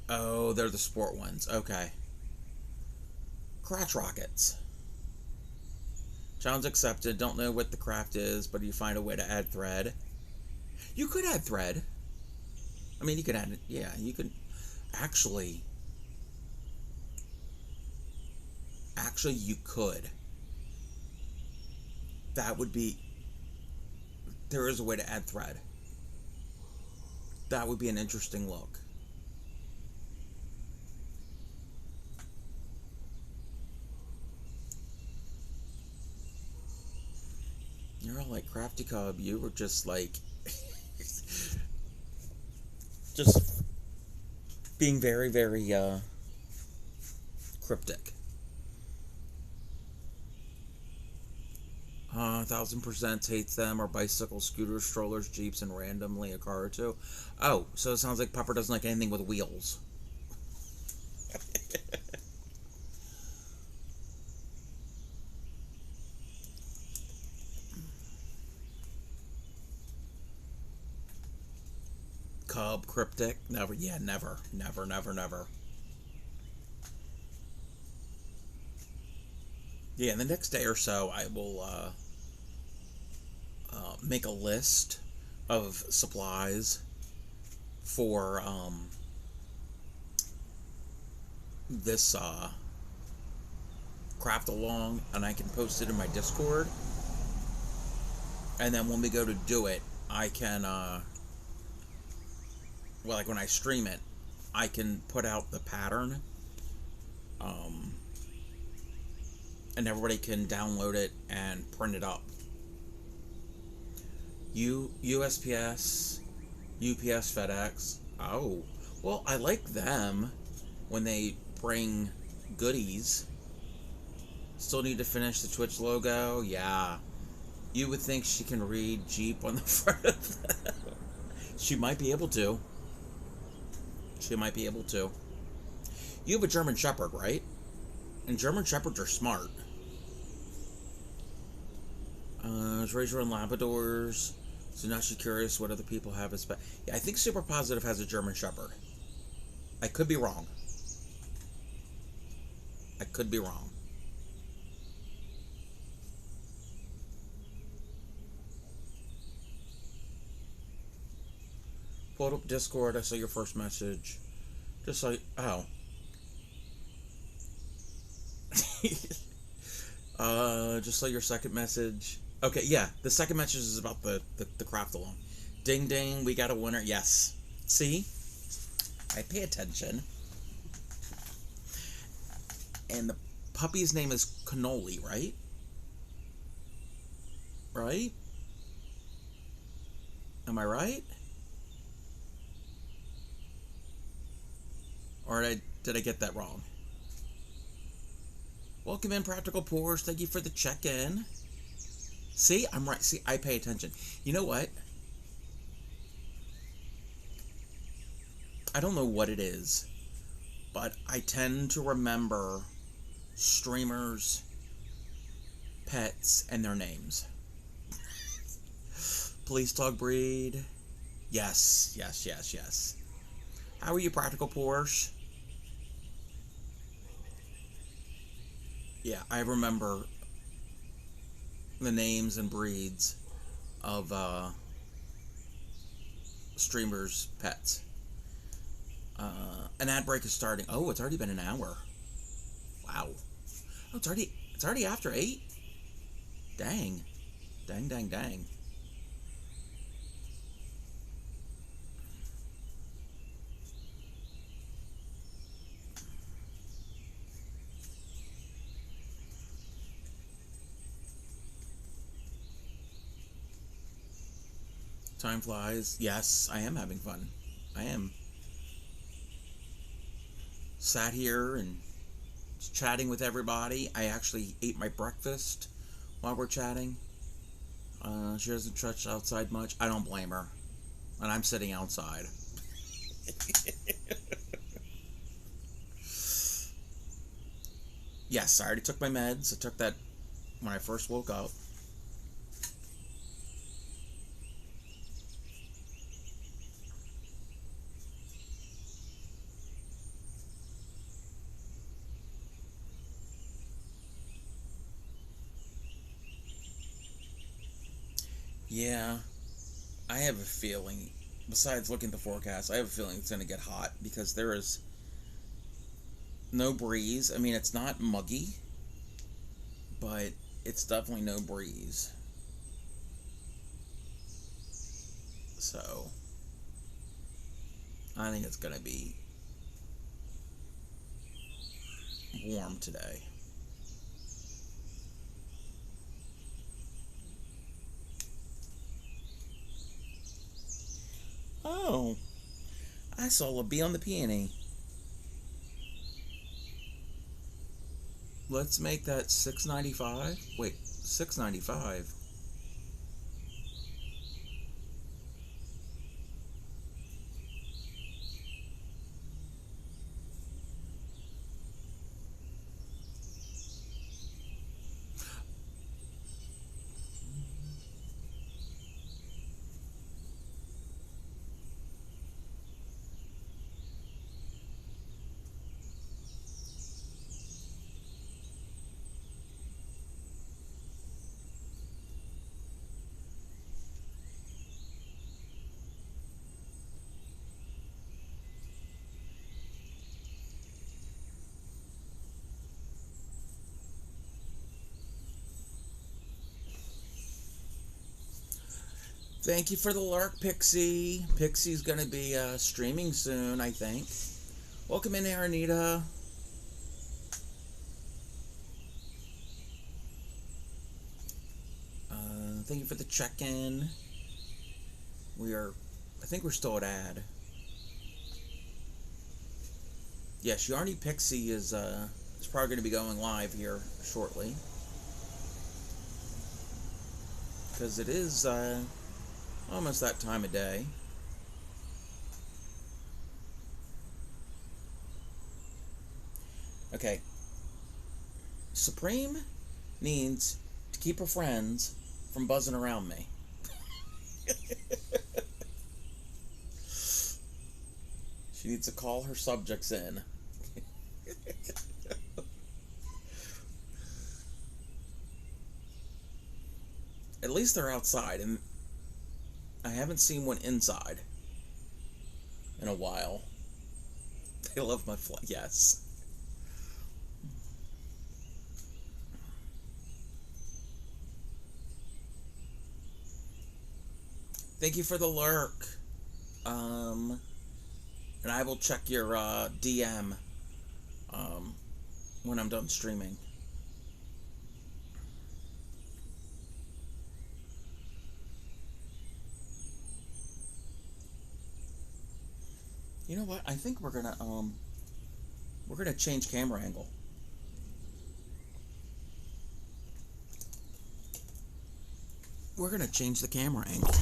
Oh, they're the sport ones. Okay. Crotch rockets. Challenge accepted. Don't know what the craft is, but you find a way to add thread. You could add thread. I mean, you could add it. Yeah, you could. Actually, you could. That would be. There is a way to add thread. That would be an interesting look. You're all like Crafty Cub. You were just like. just being very, very cryptic. 1,000% hates them, or bicycles, scooters, strollers, jeeps, and randomly a car or two. Oh, so it sounds like Pepper doesn't like anything with wheels. Cub, cryptic, never. Yeah, never, never, never, never. Yeah, in the next day or so, I will make a list of supplies for this craft along, and I can post it in my Discord. And then when we go to do it, I can, well, like when I stream it, I can put out the pattern, and everybody can download it and print it up. USPS, UPS, FedEx. Oh, well, I like them when they bring goodies. Still need to finish the Twitch logo. Yeah. You would think she can read Jeep on the front of that. She might be able to. She might be able to. You have a German Shepherd, right? And German Shepherds are smart. Raise your own Labradors. So now she's curious what other people have as pet. Yeah, I think Super Positive has a German Shepherd. I could be wrong. I could be wrong. Pulled up Discord. I saw your first message. Just like, oh. Just saw your second message. Okay, yeah, the second message is about the craft along. Ding ding, we got a winner. Yes. See? I pay attention. And the puppy's name is Cannoli, right? Right? Am I right? Or did I get that wrong? Welcome in, Practical Pours. Thank you for the check-in. See, I'm right. See, I pay attention. You know what? I don't know what it is, but I tend to remember streamers, pets, and their names. Police dog breed. Yes, yes, yes, yes. How are you, Practical Porsche? Yeah, I remember the names and breeds of streamers' pets. An ad break is starting. Oh, it's already been an hour. Wow. Oh, it's already after 8? Dang. Dang, dang, dang. Time flies. Yes, I am having fun. I am. Sat here and chatting with everybody. I actually ate my breakfast while we're chatting. She doesn't trudge outside much. I don't blame her. And I'm sitting outside. Yes, I already took my meds. I took that when I first woke up. Yeah, I have a feeling, besides looking at the forecast, I have a feeling it's going to get hot because there is no breeze. I mean, it's not muggy, but it's definitely no breeze. So, I think it's going to be warm today. Oh, I saw a bee on the peony. Let's make that $6.95. Wait, $6.95. Thank you for the lurk, Pixie. Pixie's going to be streaming soon, I think. Welcome in here, Anita. Thank you for the check-in. I think we're still at ad. Yes, Yarny Pixie is probably going to be going live here shortly. Because it is almost that time of day. Okay. Supreme needs to keep her friends from buzzing around me. She needs to call her subjects in. At least they're outside, and I haven't seen one inside in a while. They love my fly. Yes. Thank you for the lurk. And I will check your DM when I'm done streaming. You know what? I think we're gonna change camera angle. We're gonna change the camera angle.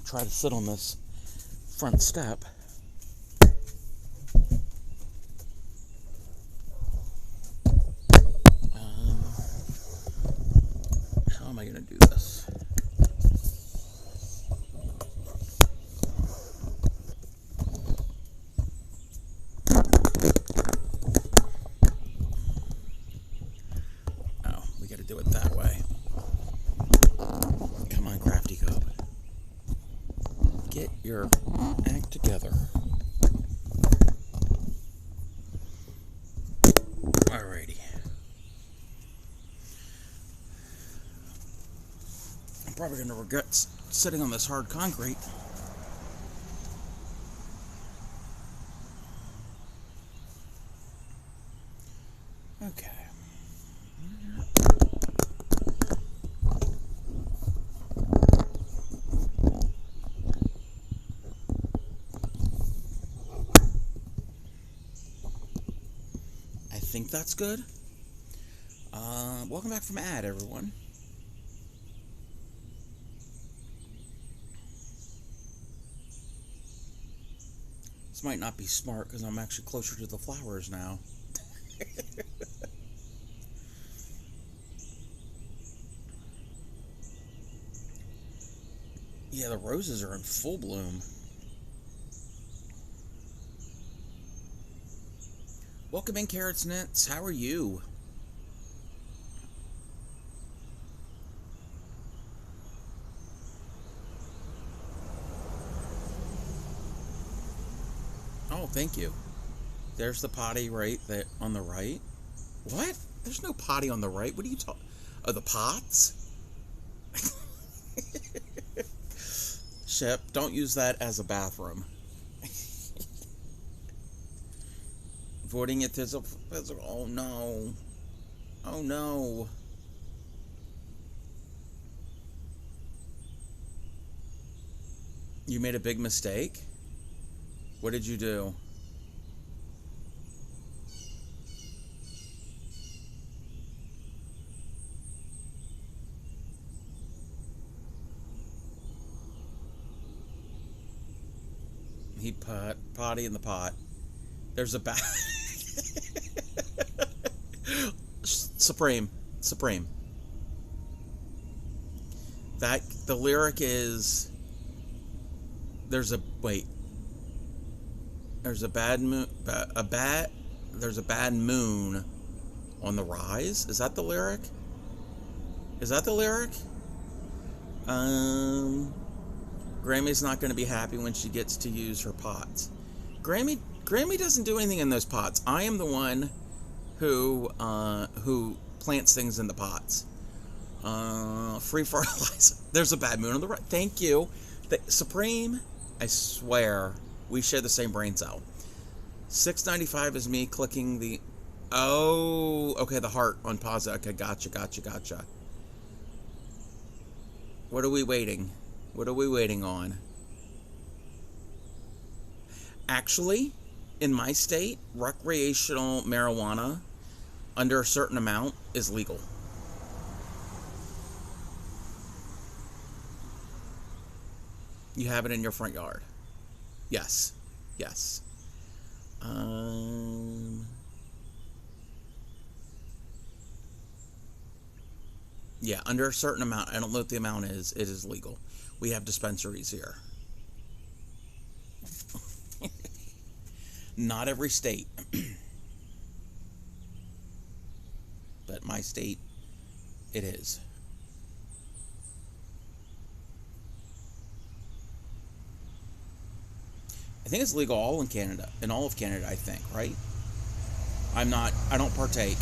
Try to sit on this front step. How am I going to do this? Oh, we got to do it that way. Come on, Crafty Cub. Get your act together. Alrighty. Probably going to regret sitting on this hard concrete. Okay. I think that's good. Welcome back from ad, everyone. This might not be smart because I'm actually closer to the flowers now. Yeah, the roses are in full bloom. Welcome in, Carrots Nits. How are you? Oh, thank you. There's the potty right there on the right. What? There's no potty on the right. What are you talking? Oh, the pots? Shep, don't use that as a bathroom. Voiding it as a physical. Oh no. Oh no. You made a big mistake? What did you do? He potty in the pot. There's a Supreme. That the lyric is there's a bad moon there's a bad moon on the rise. Is that the lyric? Grammy's not going to be happy when she gets to use her pots. Grammy doesn't do anything in those pots. I am the one who plants things in the pots. Free fertilizer. There's a bad moon on the right. Thank you. Supreme, I swear, we share the same brain cell. $6.95 is me clicking the... Oh, okay, the heart on pause. Okay, gotcha. What are we waiting? What are we waiting on? Actually, in my state, recreational marijuana under a certain amount is legal. You have it in your front yard. Yes. Yeah, under a certain amount. I don't know what the amount is. It is legal. We have dispensaries here. Not every state. But my state, it is. I think it's legal all in Canada. In all of Canada, I think, right? I don't partake.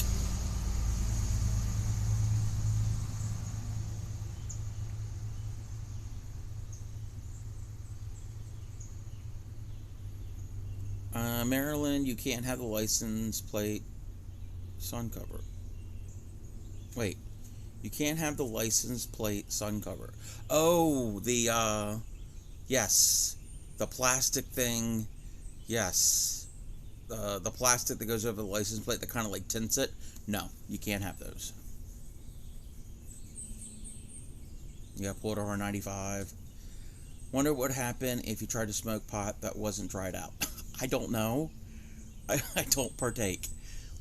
Maryland, you can't have the license plate sun cover. Wait, you can't have the license plate sun cover. Oh, yes, the plastic thing. Yes, the plastic that goes over the license plate that kind of like tints it. No, you can't have those. Yeah, pulled over 95. Wonder what would happen if you tried to smoke pot that wasn't dried out. I don't know. I don't partake.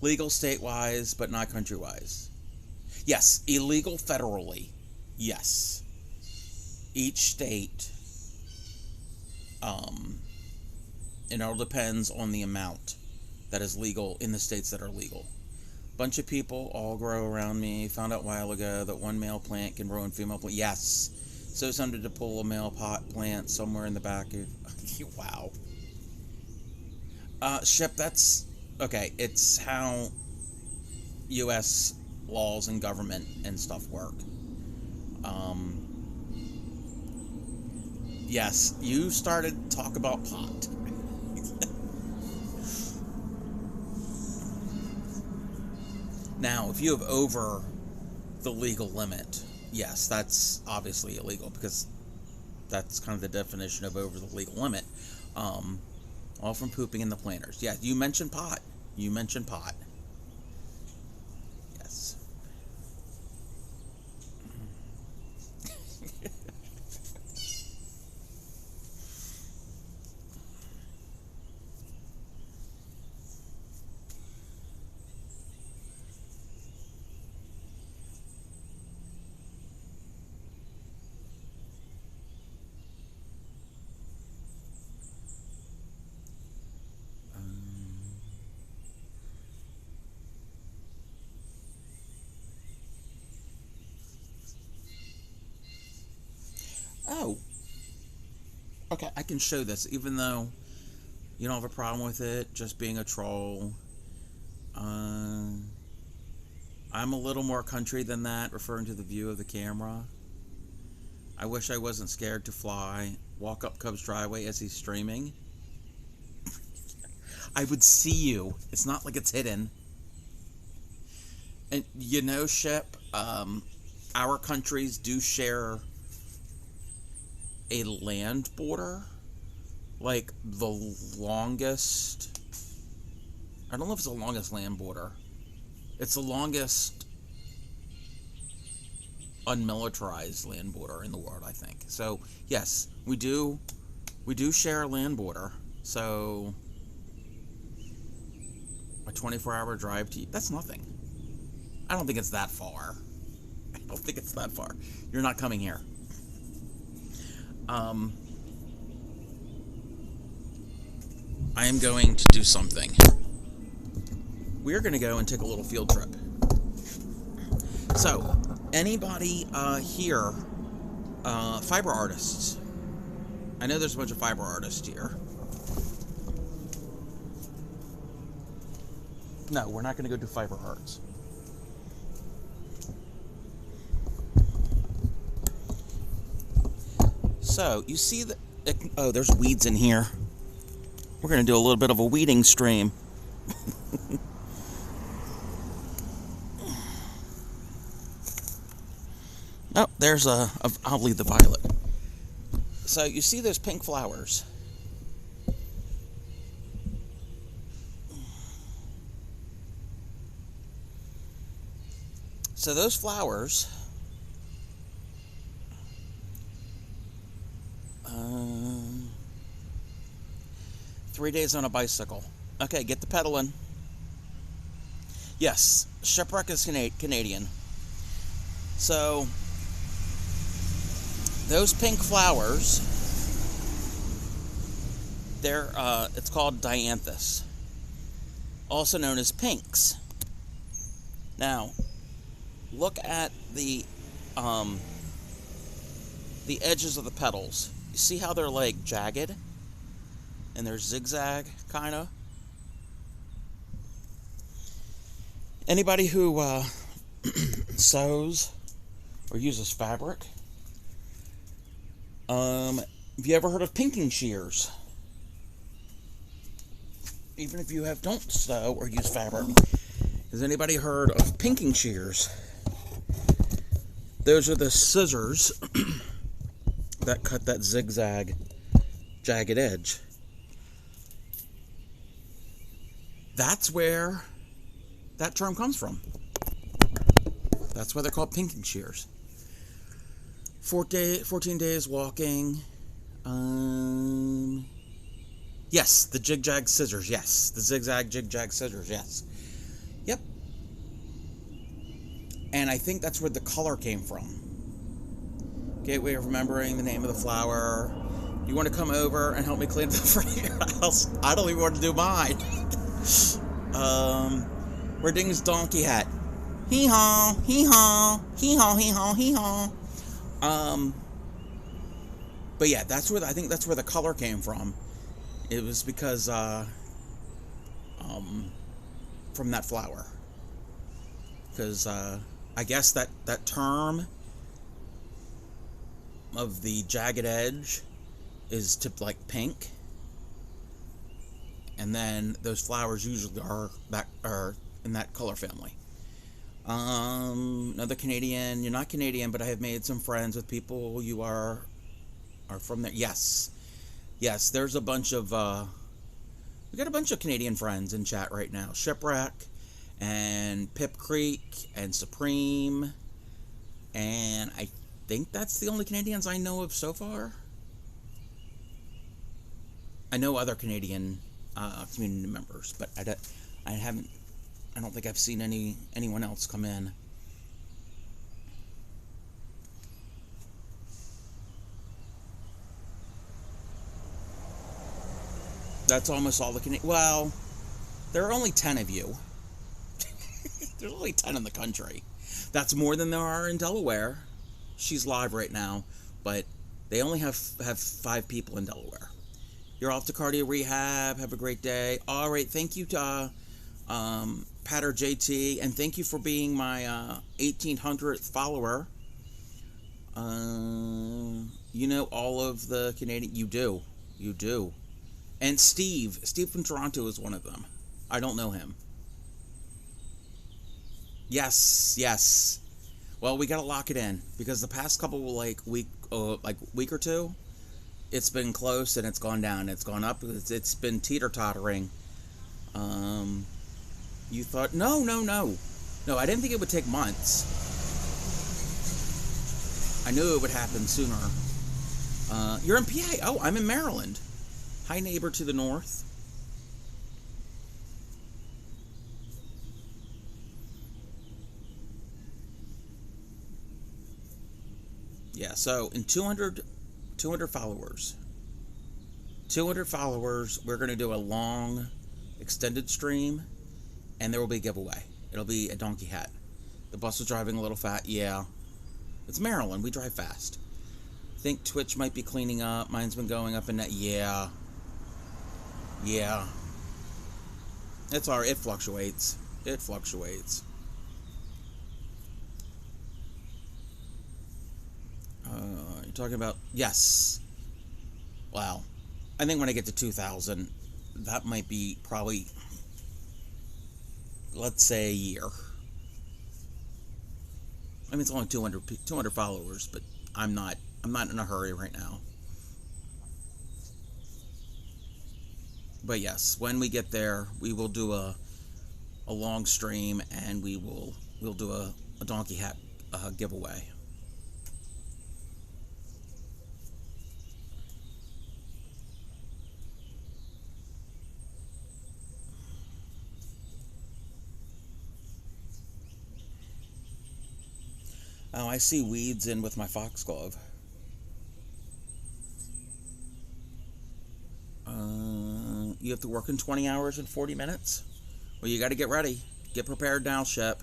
Legal state-wise, but not country-wise. Yes, illegal federally. Yes. Each state, it all depends on the amount that is legal in the states that are legal. Bunch of people all grow around me. Found out a while ago that one male plant can grow in female plant. Yes. So somebody to pull a male pot plant somewhere in the back of... Wow. Shep, that's... Okay, it's how U.S. laws and government and stuff work. Yes, you started to talk about pot. Now, if you have over the legal limit, yes, that's obviously illegal, because that's kind of the definition of over the legal limit. All from pooping in the planters. Yeah, you mentioned pot. You mentioned pot. Yes. Oh, okay, I can show this, even though you don't have a problem with it just being a troll. I'm a little more country than that, referring to the view of the camera. I wish I wasn't scared to fly. Walk up Cub's driveway as he's streaming. I would see you. It's not like it's hidden. And you know, Shep, our countries do share a land border. Like the longest, I don't know if it's the longest land border. It's the longest unmilitarized land border in the world, I think. So yes, we do share a land border. So a 24-hour drive to, that's nothing. I don't think it's that far. I don't think it's that far. You're not coming here. I am going to do something. We're going to go and take a little field trip. So, anybody here, fiber artists? I know there's a bunch of fiber artists here. No, we're not going to go do fiber arts. So, you see that... Oh, there's weeds in here. We're going to do a little bit of a weeding stream. Oh, there's I'll leave the violet. So, you see those pink flowers? So, those flowers... 3 days on a bicycle. Okay, get the pedaling. Yes, Shipwreck is Canadian. So, those pink flowers, they're, it's called dianthus, also known as pinks. Now, look at the edges of the petals. You see how they're like jagged? And they're zigzag, kind of. Anybody who sews or uses fabric, have you ever heard of pinking shears? Even if you don't sew or use fabric, has anybody heard of pinking shears? Those are the scissors that cut that zigzag, jagged edge. That's where that term comes from. That's why they're called pinking shears. 14 days walking. Yes, the jig-jag scissors, yes. The zigzag, jig-jag scissors, yes. Yep. And I think that's where the color came from. Gateway of remembering the name of the flower. You want to come over and help me clean the front of your house? I don't even want to do mine. Where Ding's donkey hat? Hee-haw, hee-haw, hee-haw, hee-haw, hee-haw. But yeah, I think that's where the color came from. It was because, from that flower. Because, I guess that term of the jagged edge is tipped like pink. And then those flowers usually are in that color family. Another Canadian. You're not Canadian, but I have made some friends with people you are from there. Yes. Yes, there's a bunch of we got a bunch of Canadian friends in chat right now. Shipwreck and Pip Creek and Supreme, and I think that's the only Canadians I know of so far. I know other Canadian community members, but I don't think I've seen anyone else come in. That's almost all the Canadian. Well, there are only 10 of you. There's only 10 in the country. That's more than there are in Delaware. She's live right now, but they only have 5 people in Delaware. You're off to cardio rehab. Have a great day. All right, thank you to Patter JT, and thank you for being my 1800th follower. You know all of the Canadian. You do. And Steve from Toronto is one of them. I don't know him. Yes. Well, we gotta lock it in because the past couple week or two, it's been close and it's gone down. It's gone up. It's been teeter-tottering. You thought no. I didn't think it would take months. I knew it would happen sooner. You're in PA. Oh, I'm in Maryland. Hi, neighbor to the north. Yeah, so in 200 followers, we're going to do a long, extended stream, and there will be a giveaway. It'll be a donkey hat. The bus is driving a little fast. Yeah. It's Maryland. We drive fast. Think Twitch might be cleaning up. Mine's been going up in that. Yeah. It's all right. It fluctuates. You're talking about... Yes. Wow. I think when I get to 2,000, that might be probably, let's say, a year. I mean, it's only 200 followers, but I'm not in a hurry right now. But yes, when we get there, we will do a long stream, and we'll do a donkey hat giveaway. Oh, I see weeds in with my foxglove. You have to work in 20 hours and 40 minutes? Well, you got to get ready. Get prepared now, Shep.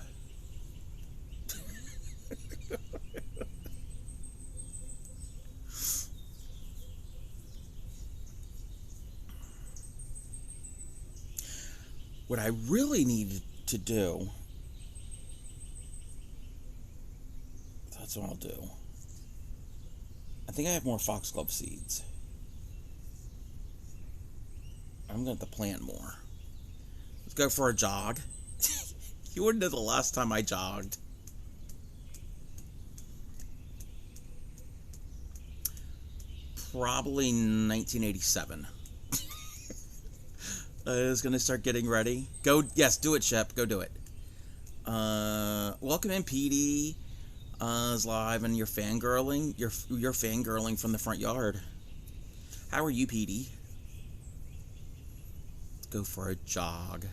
What I really needed to do... That's what I'll do. I think I have more foxglove seeds. I'm going to have to plant more. Let's go for a jog. You wouldn't know the last time I jogged. Probably 1987. I was going to start getting ready. Yes, do it, Shep. Go do it. Welcome in, PD. Is live, and you're fangirling. You're fangirling from the front yard. How are you, PD? Let's go for a jog.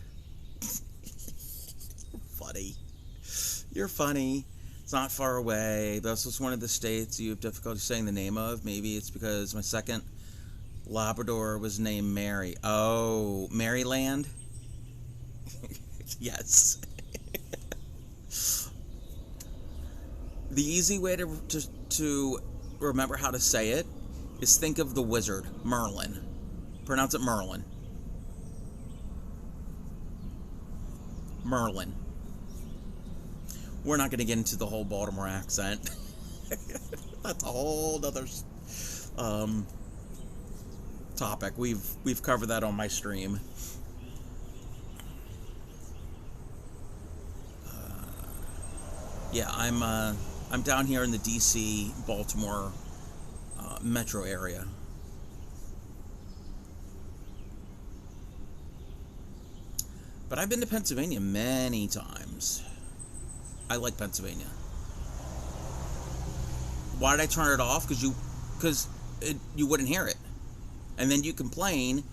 Funny. You're funny. It's not far away. This was one of the states you have difficulty saying the name of. Maybe it's because my second Labrador was named Mary. Oh, Maryland? Yes. The easy way to remember how to say it is think of the wizard, Merlin. Pronounce it Merlin. Merlin. We're not going to get into the whole Baltimore accent. That's a whole other... topic. We've covered that on my stream. Yeah, I'm down here in the DC, Baltimore metro area. But I've been to Pennsylvania many times. I like Pennsylvania. Why did I turn it off? Because you wouldn't hear it. And then you complain,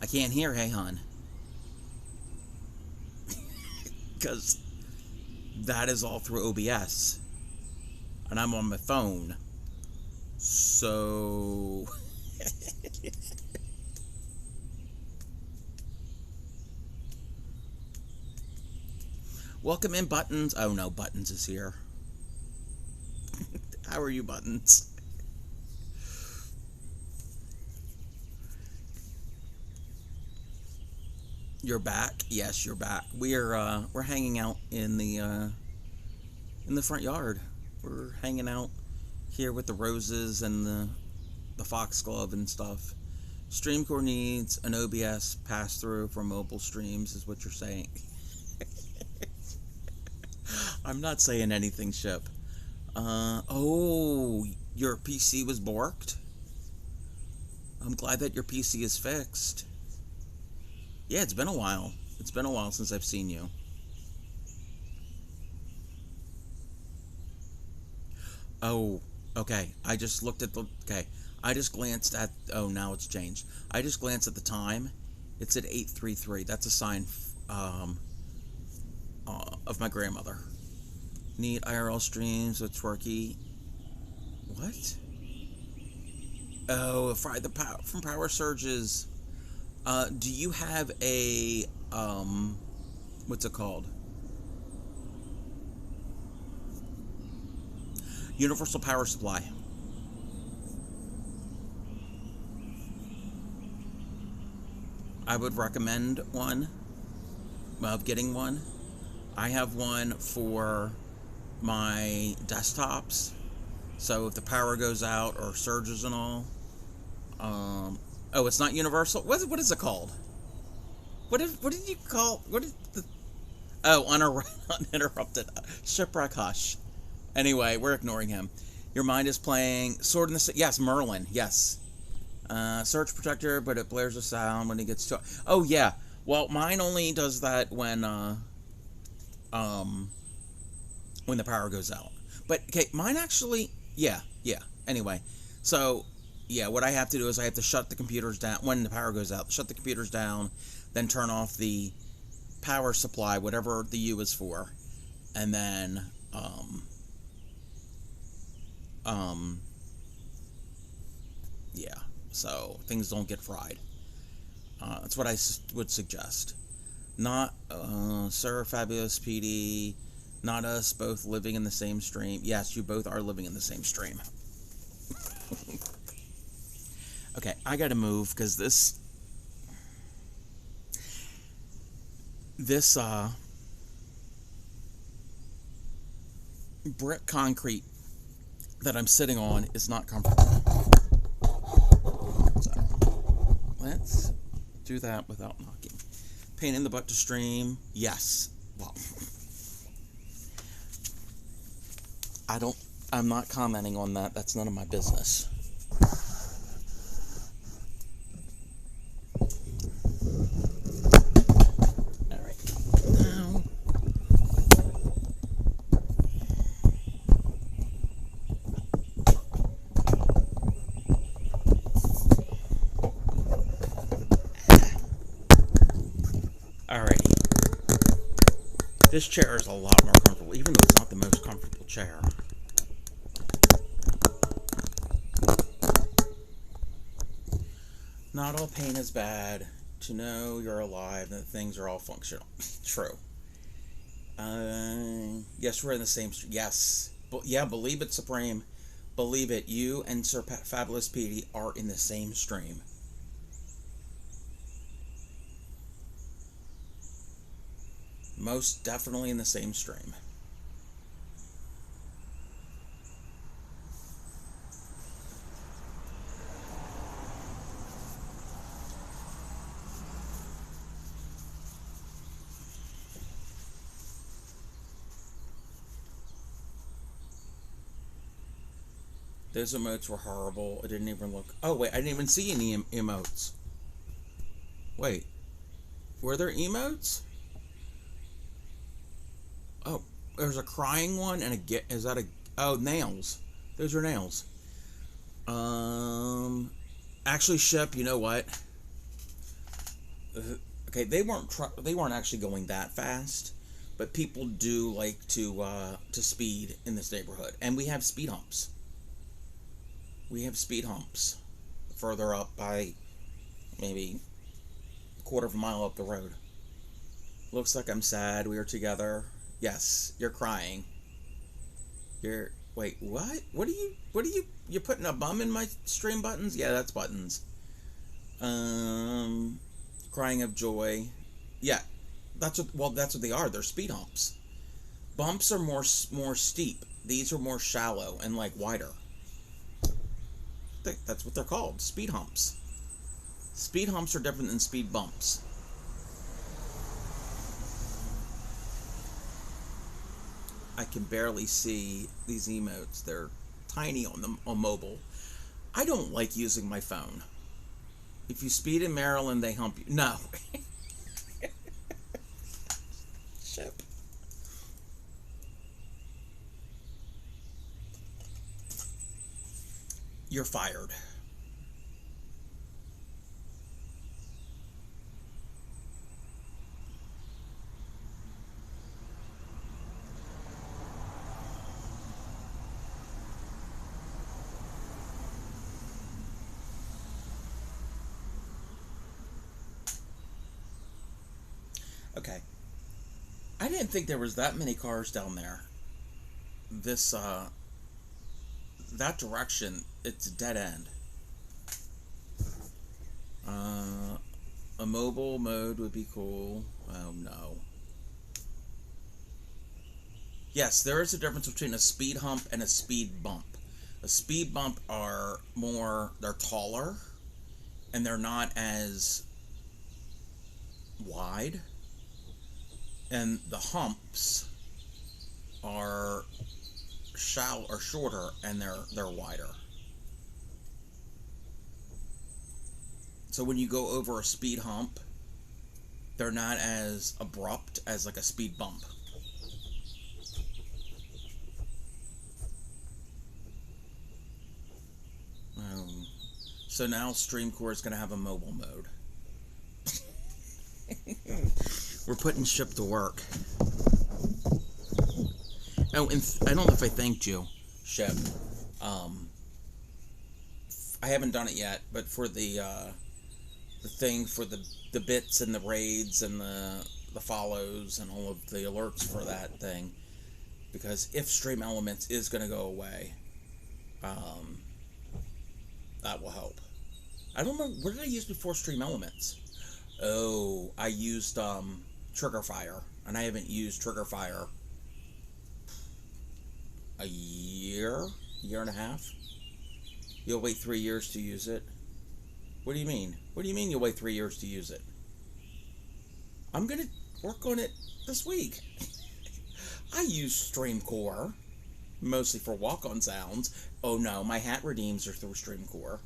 I can't hear, hey hon. Because that is all through OBS. And I'm on my phone. So... Welcome in, Buttons. Oh no, Buttons is here. How are you, Buttons? You're back? Yes, you're back. We're hanging out in the front yard. We're hanging out here with the roses and the foxglove and stuff. StreamCore needs an OBS pass-through for mobile streams, is what you're saying. I'm not saying anything, Ship. Oh, your PC was borked? I'm glad that your PC is fixed. Yeah, it's been a while. It's been a while since I've seen you. Oh, okay. I just looked at the... Okay. I just glanced at... Oh, now it's changed. I just glanced at the time. It's at 8:33. That's a sign of my grandmother. Need IRL streams with Twerky. What? Oh, from Power Surges. Do you have a what's it called? Universal power supply. I would recommend one. Of getting one. I have one for my desktops, so if the power goes out or surges and all. Oh, it's not universal. What is it called? What did you call? What is the? Oh, uninterrupted shipwreck hush. Anyway, we're ignoring him. Your mind is playing Sword in the Yes, Merlin. Yes. Surge protector, but it blares a sound when he gets to. Oh yeah. Well, mine only does that when the power goes out. But okay, mine actually. Yeah. Anyway, so. Yeah, what I have to do is I have to shut the computers down when the power goes out. Shut the computers down, then turn off the power supply, whatever the U is for, and then yeah. So things don't get fried. That's what I would suggest. Not Sir Fabulous PD. Not us both living in the same stream. Yes, you both are living in the same stream. Okay, I gotta move because this brick concrete that I'm sitting on is not comfortable. So let's do that without knocking. Pain in the butt to stream. Yes. Well, I'm not commenting on that. That's none of my business. This chair is a lot more comfortable, even though it's not the most comfortable chair. Not all pain is bad. To know you're alive and that things are all functional. True. Yes, we're in the same street. Yes. Yeah, believe it, Supreme. Believe it. You and Sir Fabulous PD are in the same stream. Most definitely in the same stream. Those emotes were horrible. I didn't even look. Oh, wait, I didn't even see any emotes. Wait, were there emotes? Oh, there's a crying one and is that a, oh, nails. Those are nails. Actually, Ship, you know what? Okay, they weren't actually going that fast, but people do like to speed in this neighborhood, and we have speed humps. We have speed humps further up by maybe a quarter of a mile up the road. Looks like I'm sad we are together. Yes, you're crying. Wait, what? You putting a bum in my stream buttons? Yeah, that's buttons. Crying of joy. Yeah, that's what they are. They're speed humps. Bumps are more steep. These are more shallow and like wider. That's what they're called, speed humps. Speed humps are different than speed bumps. I can barely see these emotes. They're tiny on mobile. I don't like using my phone. If you speed in Maryland, they hump you. No. Ship. You're fired. Okay. I didn't think there was that many cars down there. This, that direction, it's a dead end. A mobile mode would be cool. Oh no. Yes, there is a difference between a speed hump and a speed bump. A speed bump they're taller, and they're not as wide. And the humps are shallow or shorter, and they're wider. So when you go over a speed hump, they're not as abrupt as like a speed bump. So now StreamCore is going to have a mobile mode. We're putting Ship to work. Oh, and I don't know if I thanked you, Ship. I haven't done it yet, but for the thing for the bits and the raids and the follows and all of the alerts for that thing, because if Stream Elements is going to go away, that will help. I don't know, what did I use before Stream Elements? Oh, I used Triggerfire, and I haven't used Triggerfire a year and a half. You'll wait 3 years to use it. What do you mean? What do you mean you'll wait 3 years to use it? I'm gonna work on it this week. I use StreamCore mostly for walk-on sounds. Oh no, my hat redeems are through StreamCore.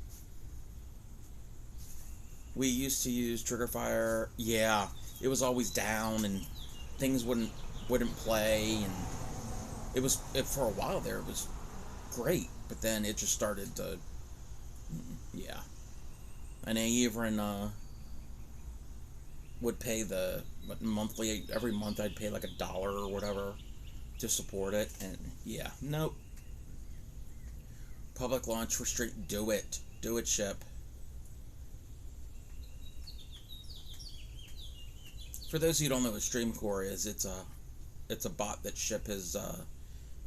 We used to use Triggerfire. Yeah, it was always down and things wouldn't play, and for a while there it was great, but then it just started to, yeah. And I even would pay the monthly, every month I'd pay like $1 or whatever to support it, and yeah, nope. Public launch for Street, do it, Ship. For those of you who don't know what StreamCore is, it's a bot that Ship has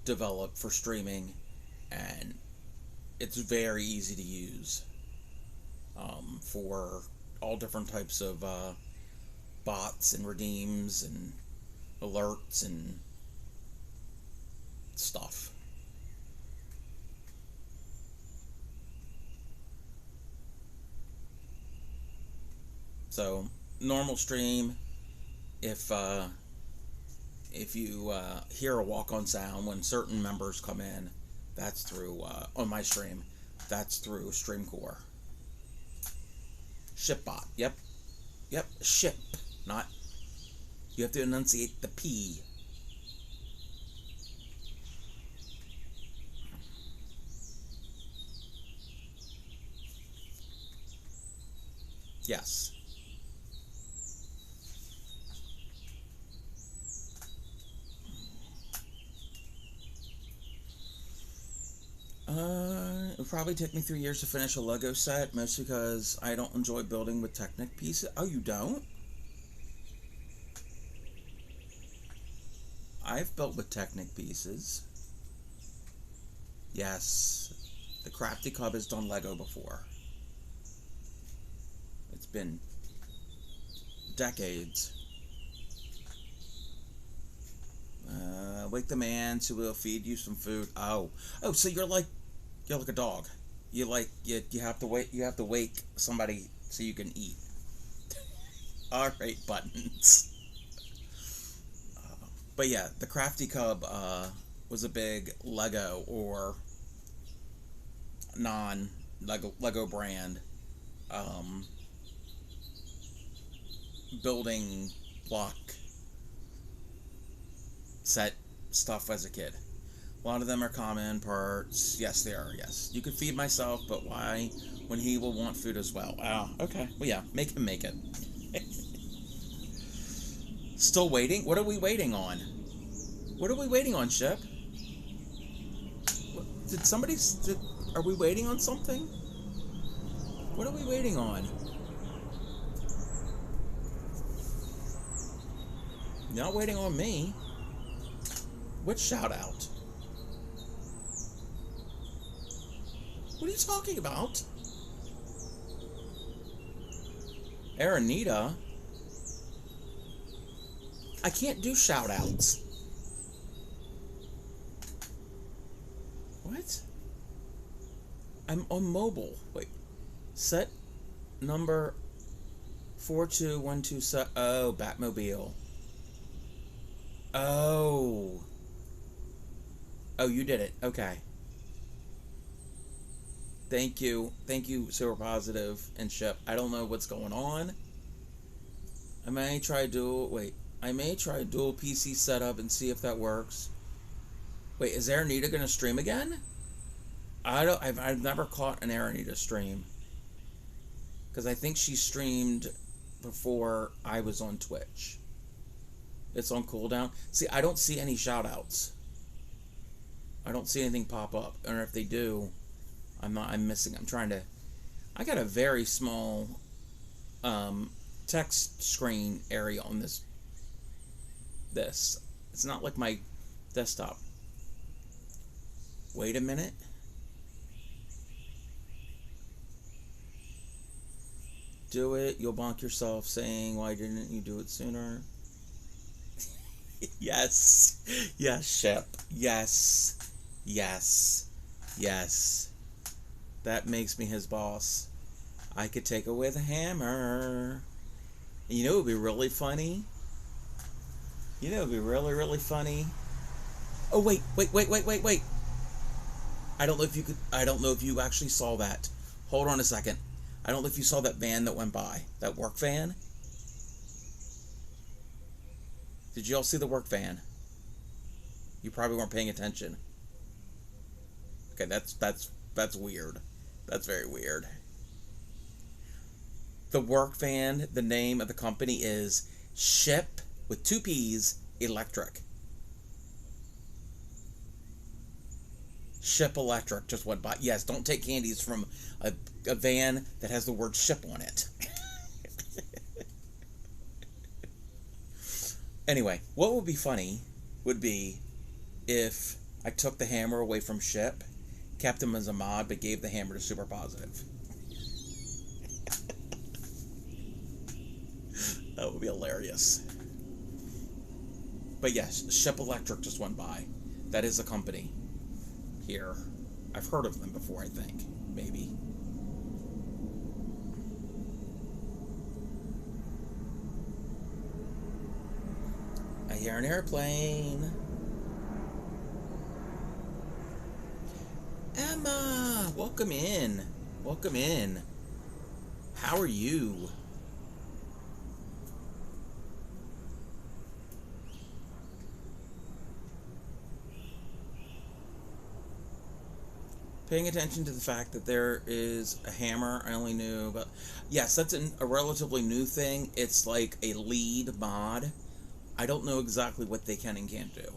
developed for streaming, and it's very easy to use for all different types of bots and redeems and alerts and stuff. So normal stream, if you hear a walk-on sound when certain members come in, That's through, on my stream, that's through Streamcore. Shipbot. Yep. Yep. Ship. Not. You have to enunciate the P. Yes. It would probably take me 3 years to finish a Lego set, mostly because I don't enjoy building with Technic pieces. Oh, you don't? I've built with Technic pieces. Yes. The Crafty Club has done Lego before. It's been decades. Wake the man so we'll feed you some food. Oh, so you're like a dog. You have to wake somebody so you can eat. All right, buttons. But yeah, the Crafty Cub was a big Lego or non-Lego brand building block set stuff as a kid. A lot of them are common parts. Yes, they are. Yes, you could feed myself, but why when he will want food as well? Oh, okay. Well, yeah, make him make it. Still waiting? What are we waiting on? What are we waiting on, Ship? Are we waiting on something? What are we waiting on? You're not waiting on me. Which shout out? What are you talking about? Aranita? I can't do shout outs. What? I'm on mobile. Wait. Set number 42127. Oh, Batmobile. Oh. Oh, you did it. Okay. Thank you. Thank you, Super Positive and Ship. I don't know what's going on. I may try dual PC setup and see if that works. Wait, is Aranita gonna stream again? I've never caught an Aranita stream. Because I think she streamed before I was on Twitch. It's on cooldown. See, I don't see any shoutouts. I don't see anything pop up. Or if they do, I'm missing. I got a very small text screen area on this. It's not like my desktop. Wait a minute. Do it. You'll bonk yourself saying, why didn't you do it sooner? Yes. Yes, Shep. Yes. Yes. Yes. That makes me his boss. I could take away the hammer. You know it would be really funny? You know it would be really, really funny? Oh, wait. I don't know if you actually saw that. Hold on a second. I don't know if you saw that van that went by. That work van. Did you all see the work van? You probably weren't paying attention. Okay, that's weird. That's very weird. The work van, the name of the company is Ship with 2 P's Electric. Ship Electric just went by. Yes, don't take candies from a van that has the word ship on it. Anyway, what would be funny would be if I took the hammer away from Ship, kept him as a mod, but gave the hammer to Super Positive. That would be hilarious. But yes, Ship Electric just went by. That is a company here. I've heard of them before, I think. Maybe. I hear an airplane. welcome in. Welcome in. How are you? Paying attention to the fact that there is a hammer. I only knew about... Yes, that's a relatively new thing. It's like a lead mod. I don't know exactly what they can and can't do.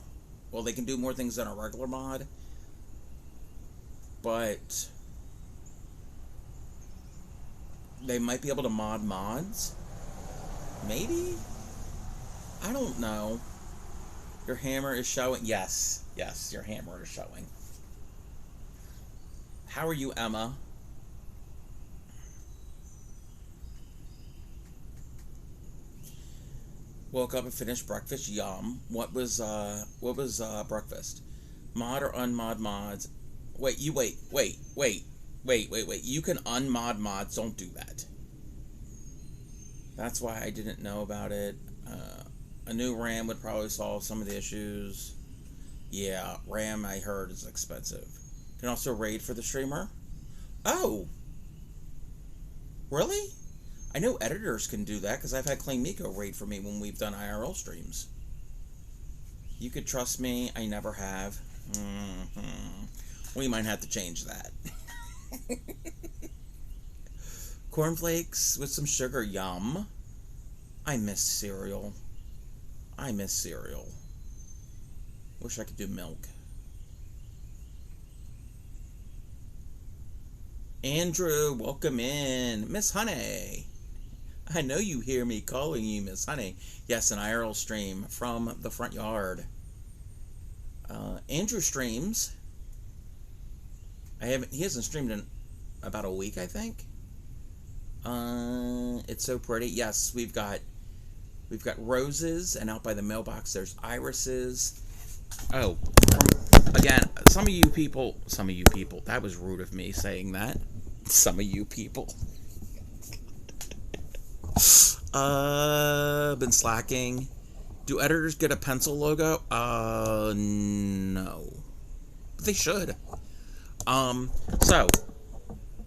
Well, they can do more things than a regular mod. But... they might be able to mod mods? Maybe? I don't know. Your hammer is showing. Yes. Yes, your hammer is showing. How are you, Emma? Woke up and finished breakfast. Yum. What was breakfast? Mod or unmod mods? Wait. You can unmod mods. Don't do that. That's why I didn't know about it. A new RAM would probably solve some of the issues. Yeah, RAM I heard is expensive. Can also raid for the streamer. Oh! Really? I know editors can do that because I've had Clay Miko raid for me when we've done IRL streams. You could trust me, I never have. We might have to change that. Cornflakes with some sugar, yum. I miss cereal. I miss cereal. Wish I could do milk. Andrew, welcome in. Miss Honey. I know you hear me calling you Miss Honey. Yes, an IRL stream from the front yard. Andrew streams. He hasn't streamed in about a week, I think. It's so pretty. Yes, we've got roses, and out by the mailbox there's irises. Oh, again, some of you people, that was rude of me saying that. Some of you people. Been slacking. Do editors get a pencil logo? No. But they should. So,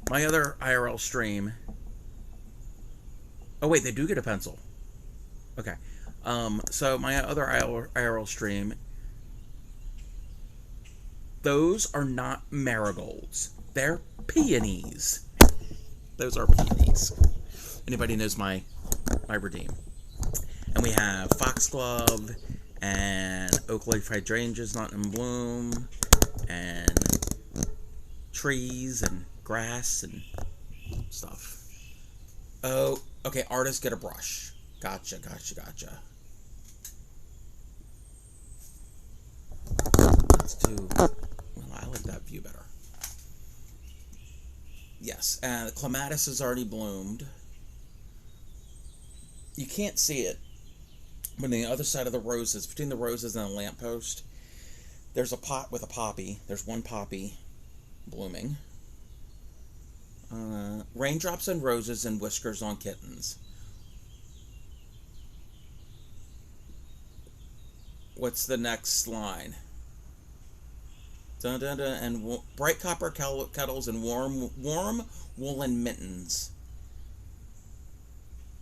my other IRL stream. Oh wait, they do get a pencil. Okay. So my other IRL stream, those are not marigolds. They're peonies. Those are peonies. Anybody knows my redeem. And we have foxglove and oak leaf hydrangeas not in bloom and trees and grass and stuff. Oh, okay, artists get a brush. Gotcha. Let's do... well, I like that view better. Yes, and the clematis has already bloomed. You can't see it, but on the other side of the roses, between the roses and the lamppost, there's a pot with a poppy. There's one poppy blooming. Raindrops on roses and whiskers on kittens. What's the next line? Dun, dun, dun, and bright copper kettles and warm woolen mittens.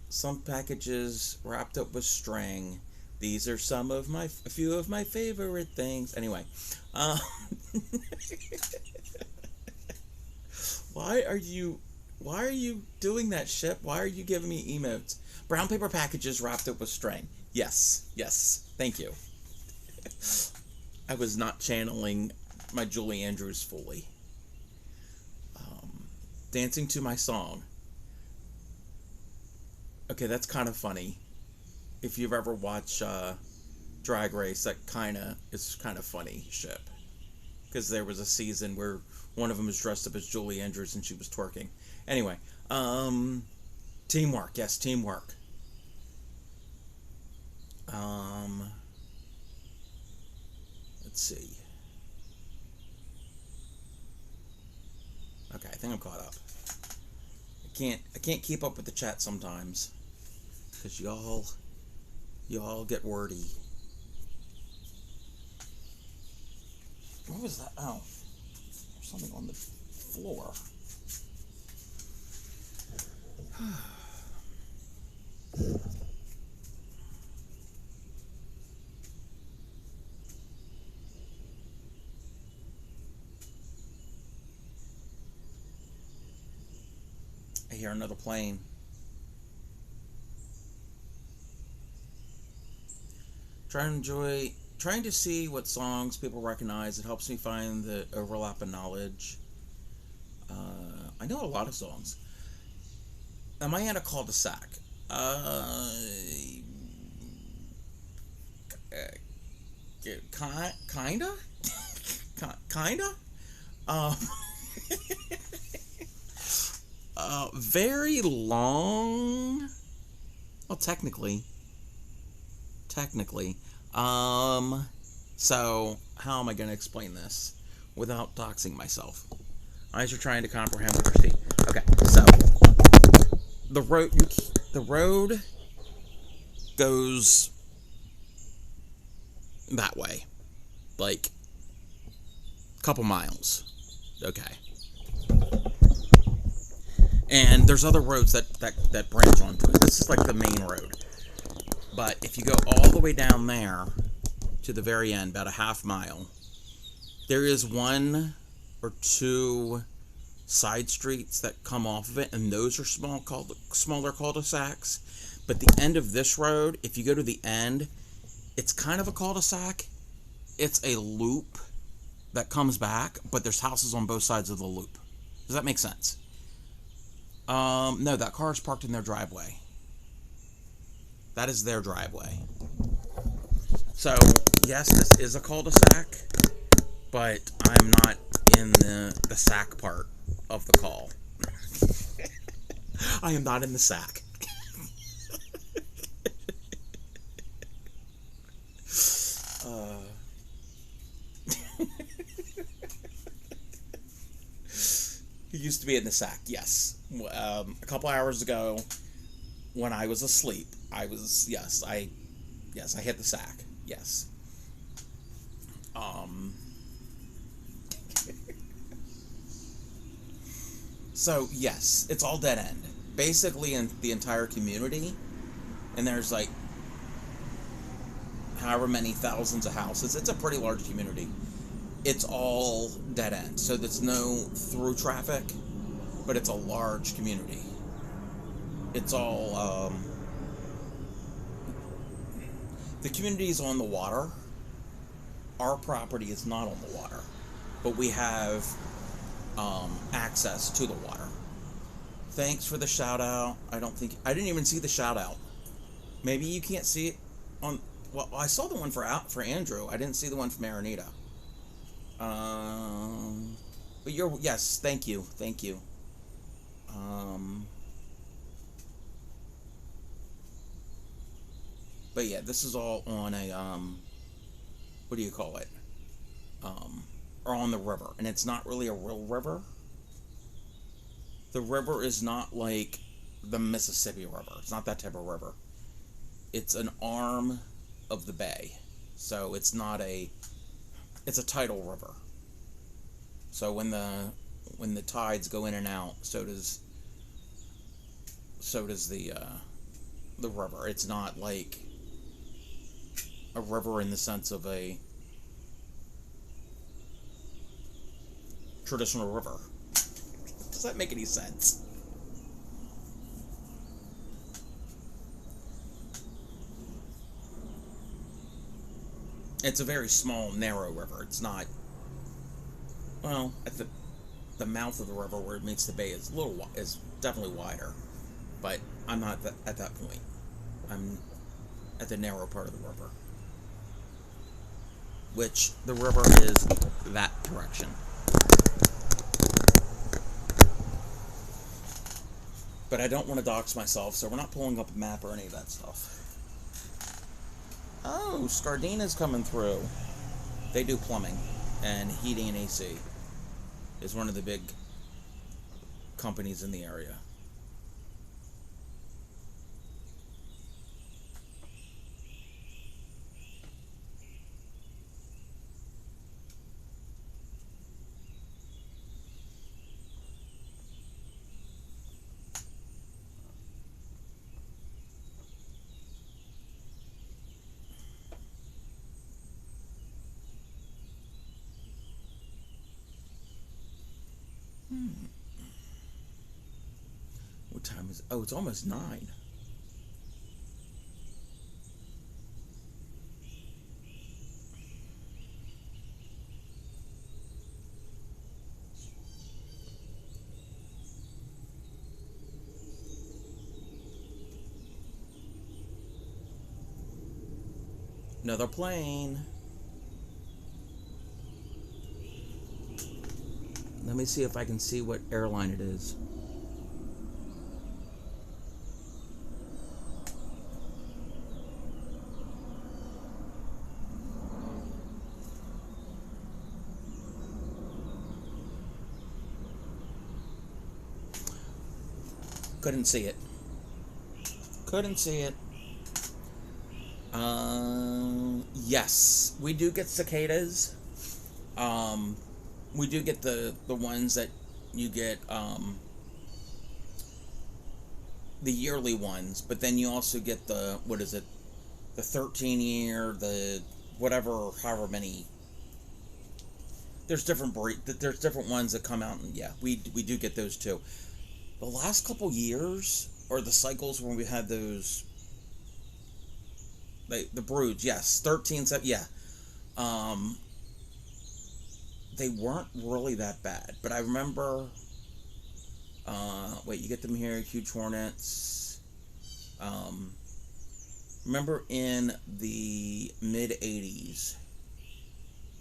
Some packages wrapped up with string. These are a few of my favorite things. Anyway, why are you doing that, Ship? Why are you giving me emotes? Brown paper packages wrapped up with string. Yes. Thank you. I was not channeling my Julie Andrews fully. Dancing to my song. Okay, that's kind of funny. If you've ever watched Drag Race, it's kind of funny, Ship. Because there was a season where one of them was dressed up as Julie Andrews and she was twerking. Anyway, teamwork. Yes, teamwork. Let's see. Okay, I think I'm caught up. I can't keep up with the chat sometimes because y'all get wordy. What was that? Oh, there's something on the floor. I hear another plane. Trying to see what songs people recognize. It helps me find the overlap of knowledge. I know a lot of songs. Am I in a cul-de-sac? Kinda? Kinda? Um, very long. Well, technically. So how am I going to explain this without doxing myself? Eyes are trying to comprehend what they're seeing. Okay, so the road goes that way, like a couple miles. Okay. And there's other roads that branch onto it. This is like the main road. But if you go all the way down there to the very end, about a half mile, there is one or two side streets that come off of it, and those are smaller cul-de-sacs. But the end of this road, if you go to the end, it's kind of a cul-de-sac. It's a loop that comes back, but there's houses on both sides of the loop. Does that make sense? No, that car is parked in their driveway. That is their driveway. So, yes, this is a cul-de-sac, but I'm not in the sack part of the call. I am not in the sack. He used to be in the sack, yes. A couple hours ago, when I was asleep, I hit the sack, yes. So, yes, it's all dead end. Basically, in the entire community, and there's like however many thousands of houses. It's a pretty large community. It's all dead end, so there's no through traffic, but it's a large community. It's all, the community is on the water. Our property is not on the water, but we have access to the water. Thanks for the shout out. I didn't even see the shout out. Maybe you can't see it on. Well, I saw the one for Andrew. I didn't see the one from Aranita. But yes. Thank you. But yeah, this is all on a what do you call it? Or on the river, and it's not really a real river. The river is not like the Mississippi River. It's not that type of river. It's an arm of the bay, so it's a tidal river. So when the tides go in and out, so does the river. It's not like a river in the sense of a traditional river. Does that make any sense? It's a very small, narrow river. It's not, well, at the mouth of the river where it meets the bay is definitely wider, but I'm not at that point. I'm at the narrow part of the river, which the river is that direction. But I don't want to dox myself, so we're not pulling up a map or any of that stuff. Oh, Scardina's coming through. They do plumbing and heating and AC. Is one of the big companies in the area. time is... Oh, it's almost 9. Another plane. Let me see if I can see what airline it is. Couldn't see it. Couldn't see it. Yes, we do get cicadas. We do get the ones that you get, the yearly ones, but then you also get the, what is it, the 13-year, the whatever, however many. There's different ones that come out, and yeah, we do get those too. The last couple years, or the cycles when we had those, like the broods, yes, 13, yeah, they weren't really that bad, but I remember, wait, you get them here, huge hornets, remember in the mid-80s,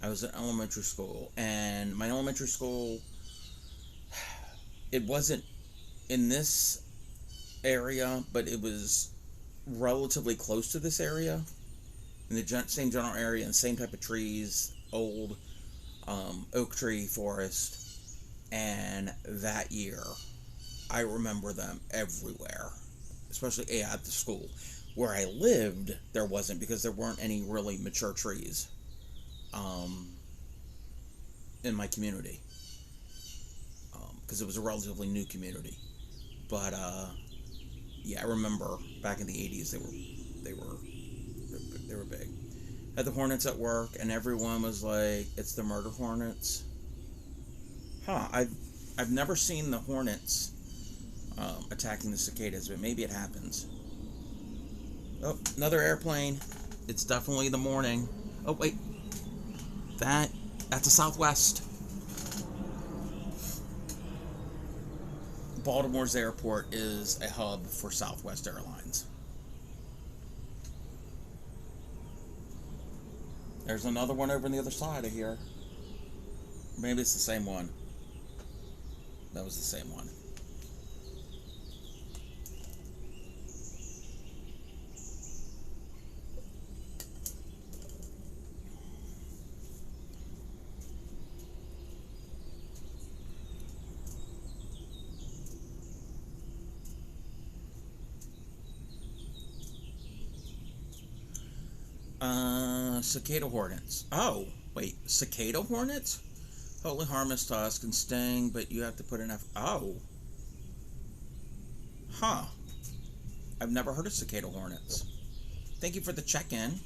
I was in elementary school, and my elementary school, it wasn't in this area, but it was relatively close to this area, in the same general area, and same type of trees, old oak tree forest, and that year, I remember them everywhere, especially at the school. Where I lived, there wasn't, because there weren't any really mature trees in my community, because it was a relatively new community. But yeah, I remember back in the 80s they were big. Had the hornets at work, and everyone was like, "It's the murder hornets." Huh? I've never seen the hornets attacking the cicadas, but maybe it happens. Oh, another airplane. It's definitely the morning. Oh wait, that's a Southwest. Baltimore's airport is a hub for Southwest Airlines. There's another one over on the other side of here. Maybe it's the same one. That was the same one. Cicada hornets. Oh, wait, cicada hornets? Totally harmless to us, can sting, but you have to put enough. Oh. Huh. I've never heard of cicada hornets. Thank you for the check-in.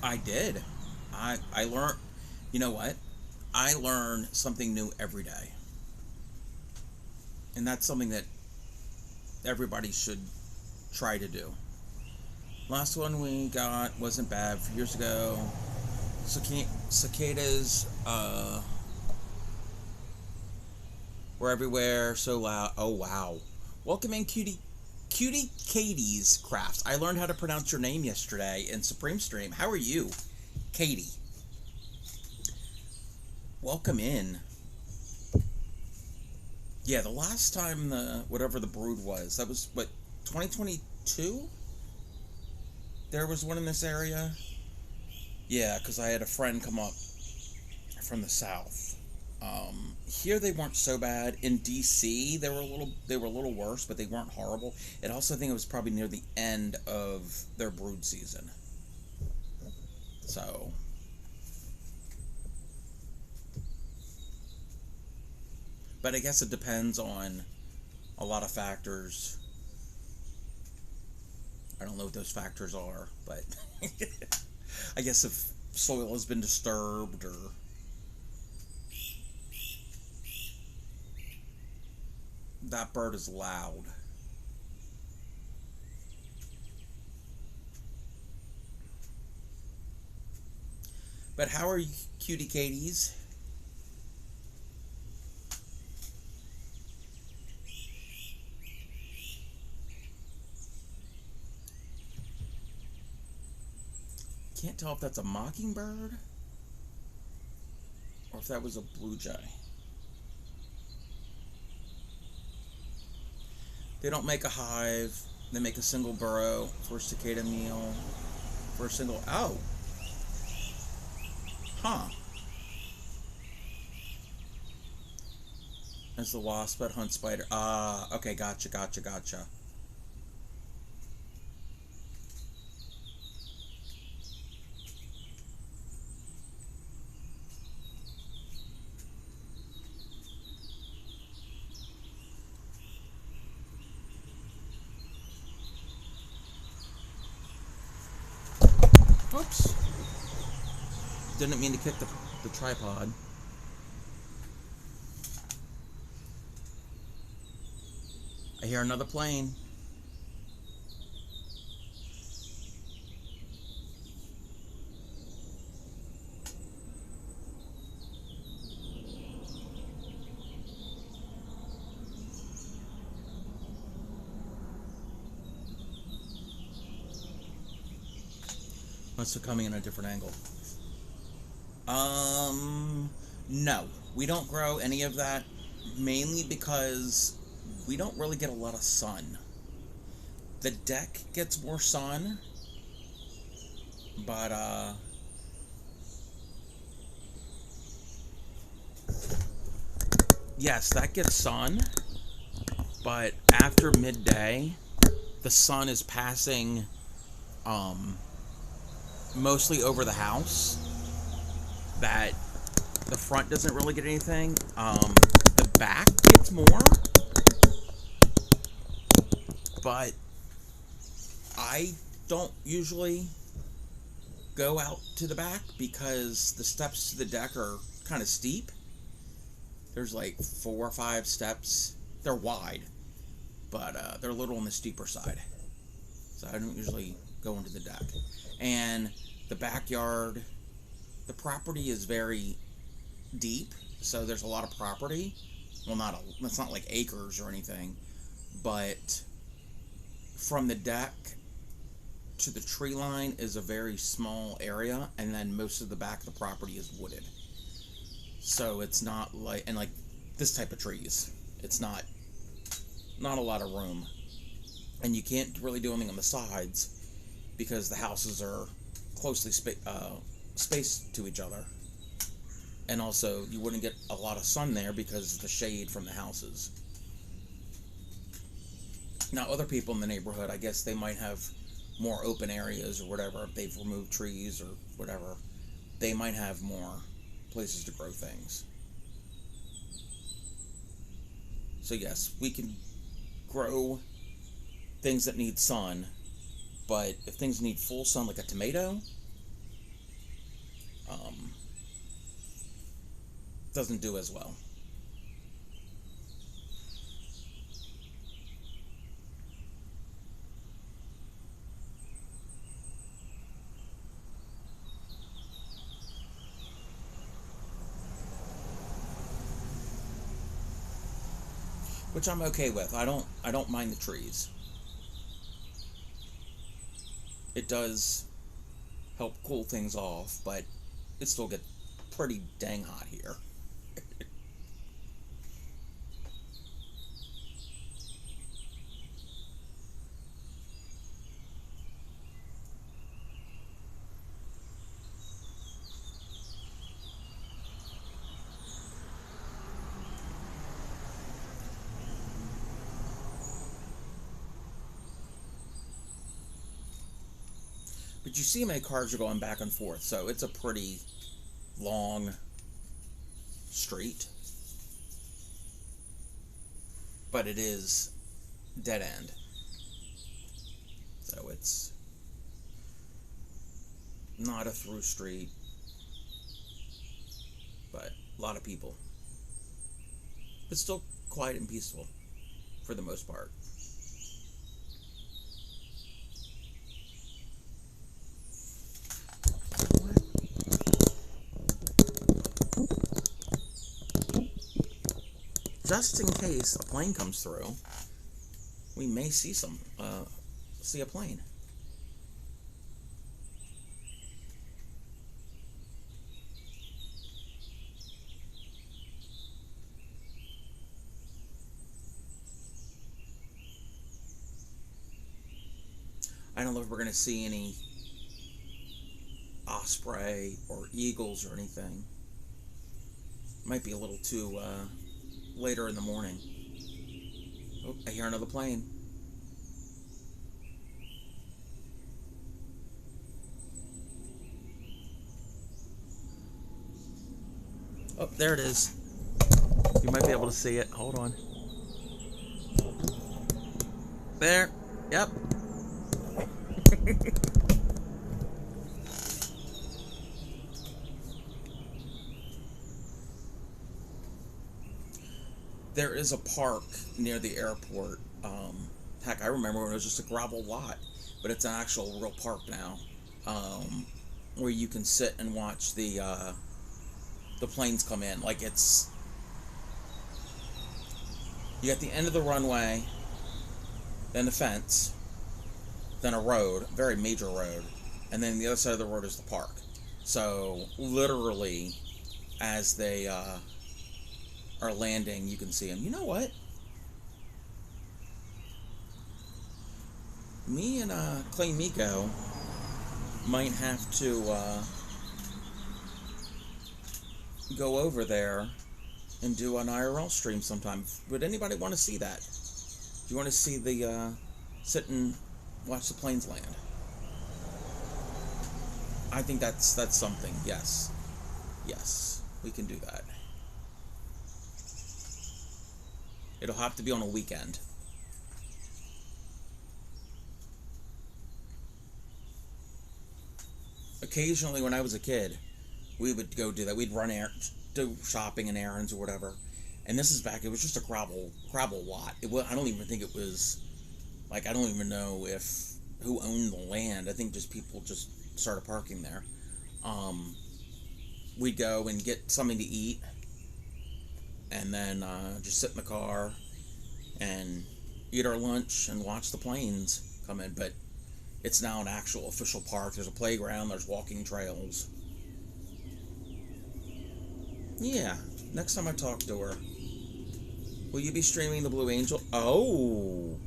I did. I learned, you know what? I learn something new every day. And that's something that everybody should try to do. Last one we got wasn't bad. A few years ago, cicadas were everywhere, so loud. Oh, wow. Welcome in, Cutie Katie's Crafts. I learned how to pronounce your name yesterday in Supreme Stream. How are you, Katie? Welcome in. Yeah, the last time whatever the brood was, that was, what, 2022? There was one in this area? Yeah, because I had a friend come up from the south. Here they weren't so bad. In DC, they were a little worse, but they weren't horrible. And also, I think it was probably near the end of their brood season. So, but I guess it depends on a lot of factors. I don't know what those factors are, but I guess if soil has been disturbed or that bird is loud. But how are you, cutie Katies? Can't tell if that's a mockingbird or if that was a blue jay. They don't make a hive. They make a single burrow for a cicada meal. For a single... Oh! Huh. As the wasp that hunts spider. Ah, okay, gotcha. Oops. Didn't mean to kick the tripod. I hear another plane. Must have coming in a different angle. No. We don't grow any of that, mainly because we don't really get a lot of sun. The deck gets more sun, but, yes, that gets sun, but after midday, the sun is passing, mostly over the house, that the front doesn't really get anything. The back gets more, but I don't usually go out to the back because the steps to the deck are kind of steep. There's like 4 or 5 steps. They're wide, but they're a little on the steeper side. So I don't usually go into the deck. And the backyard, the property is very deep, so there's a lot of property. Well, it's not like acres or anything, but from the deck to the tree line is a very small area, and then most of the back of the property is wooded. So it's not like, and like this type of trees, it's not a lot of room, and you can't really do anything on the sides because the houses are closely spaced to each other. And also, you wouldn't get a lot of sun there because of the shade from the houses. Now, other people in the neighborhood, I guess they might have more open areas or whatever. If they've removed trees or whatever, they might have more places to grow things. So yes, we can grow things that need sun, but if things need full sun, like a tomato, doesn't do as well. Which I'm okay with. I don't mind the trees. It does help cool things off, but it still gets pretty dang hot here. But you see how many cars are going back and forth, so it's a pretty long street. but it is dead end. So it's not a through street, but a lot of people. But still quiet and peaceful for the most part. Just in case a plane comes through, we may see a plane. I don't know if we're going to see any osprey or eagles or anything. Might be a little too later in the morning. Oh, I hear another plane. Oh, there it is. You might be able to see it. Hold on. There. Yep. There is a park near the airport. Heck, I remember when it was just a gravel lot, but it's an actual real park now, where you can sit and watch the planes come in. Like you got the end of the runway, then the fence, then a road, a very major road, and then the other side of the road is the park. So literally, as they are landing, you can see them. You know what? Me and Clay Miko might have to go over there and do an IRL stream sometime. Would anybody want to see that? Do you want to see the sit and watch the planes land? I think that's something. Yes, we can do that. It'll have to be on a weekend. Occasionally, when I was a kid, we would go do that. We'd run do shopping and errands or whatever. And this is back. It was just a gravel lot. I don't even think it was like, I don't even know who owned the land. I think just people just started parking there. We'd go and get something to eat, and then just sit in the car and eat our lunch and watch the planes come in. But it's now an actual official park. There's a playground. There's walking trails. Yeah, next time I talk to her. Will you be streaming the Blue Angel? Oh.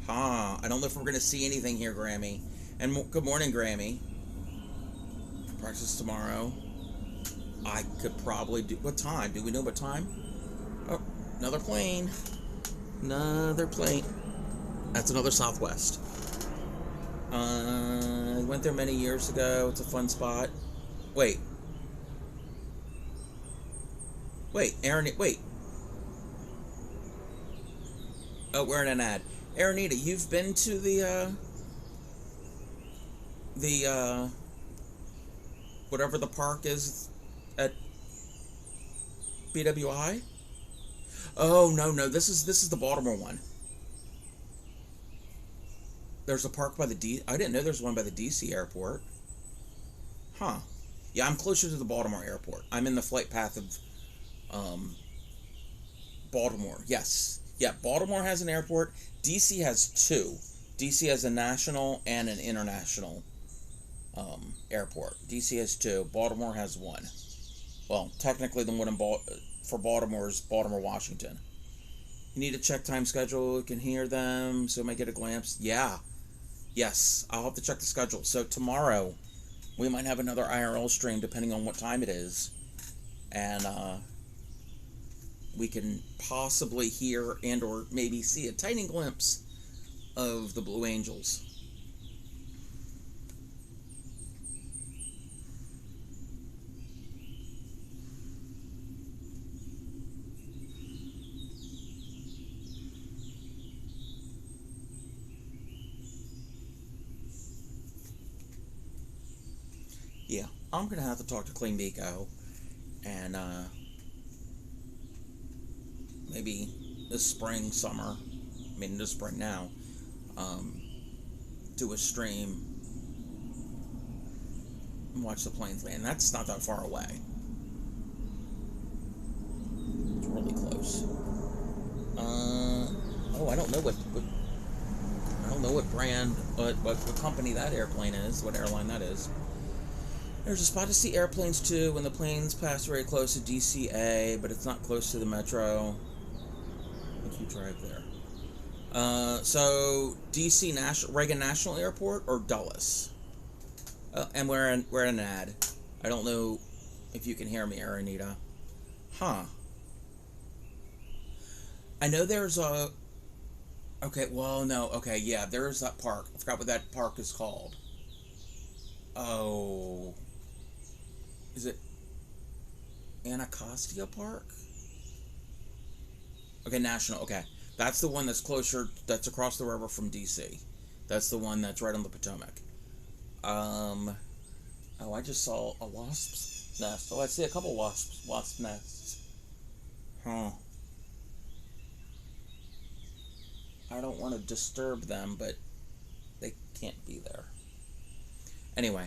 I don't know if we're going to see anything here, Grammy. And good morning, Grammy. Practice tomorrow. I could probably do... What time? Do we know what time? Oh, another plane. Another plane. That's another Southwest. I went there many years ago. It's a fun spot. Wait, Aaron, wait. Oh, we're in an ad. Aaronita, you've been to the whatever the park is at BWI? Oh, no, this is the Baltimore one. There's a park by the I didn't know there's one by the DC airport. Huh. Yeah, I'm closer to the Baltimore airport. I'm in the flight path of Baltimore. Yes. Yeah, Baltimore has an airport. DC has two. DC has a national and an international airport. DC has two. Baltimore has one. Well, technically the one for Baltimore is Baltimore, Washington. You need to check time schedule. You can hear them, so you might get a glimpse. Yeah. Yes, I'll have to check the schedule. So tomorrow, we might have another IRL stream depending on what time it is. And we can possibly hear and or maybe see a tiny glimpse of the Blue Angels. Yeah, I'm gonna have to talk to Clean Beco and maybe this spring, summer, I mean this spring now, um, do a stream and watch the planes land. That's not that far away. It's really close. Oh, I don't know what I don't know what brand, what company that airplane is, what airline that is. There's a spot to see airplanes too when the planes pass very close to DCA, but it's not close to the metro. If you drive there. So DC Reagan National Airport or Dulles? And we're in an ad. I don't know if you can hear me, Aranita. Huh. I know there's a. Okay, well, no. Okay, yeah, there's that park. I forgot what that park is called. Oh. Is it Anacostia Park? Okay, National. Okay. That's the one that's closer, that's across the river from DC. That's the one that's right on the Potomac. Oh, I just saw a wasp's nest. Oh, I see a couple wasp nests. Huh. I don't want to disturb them, but they can't be there. Anyway.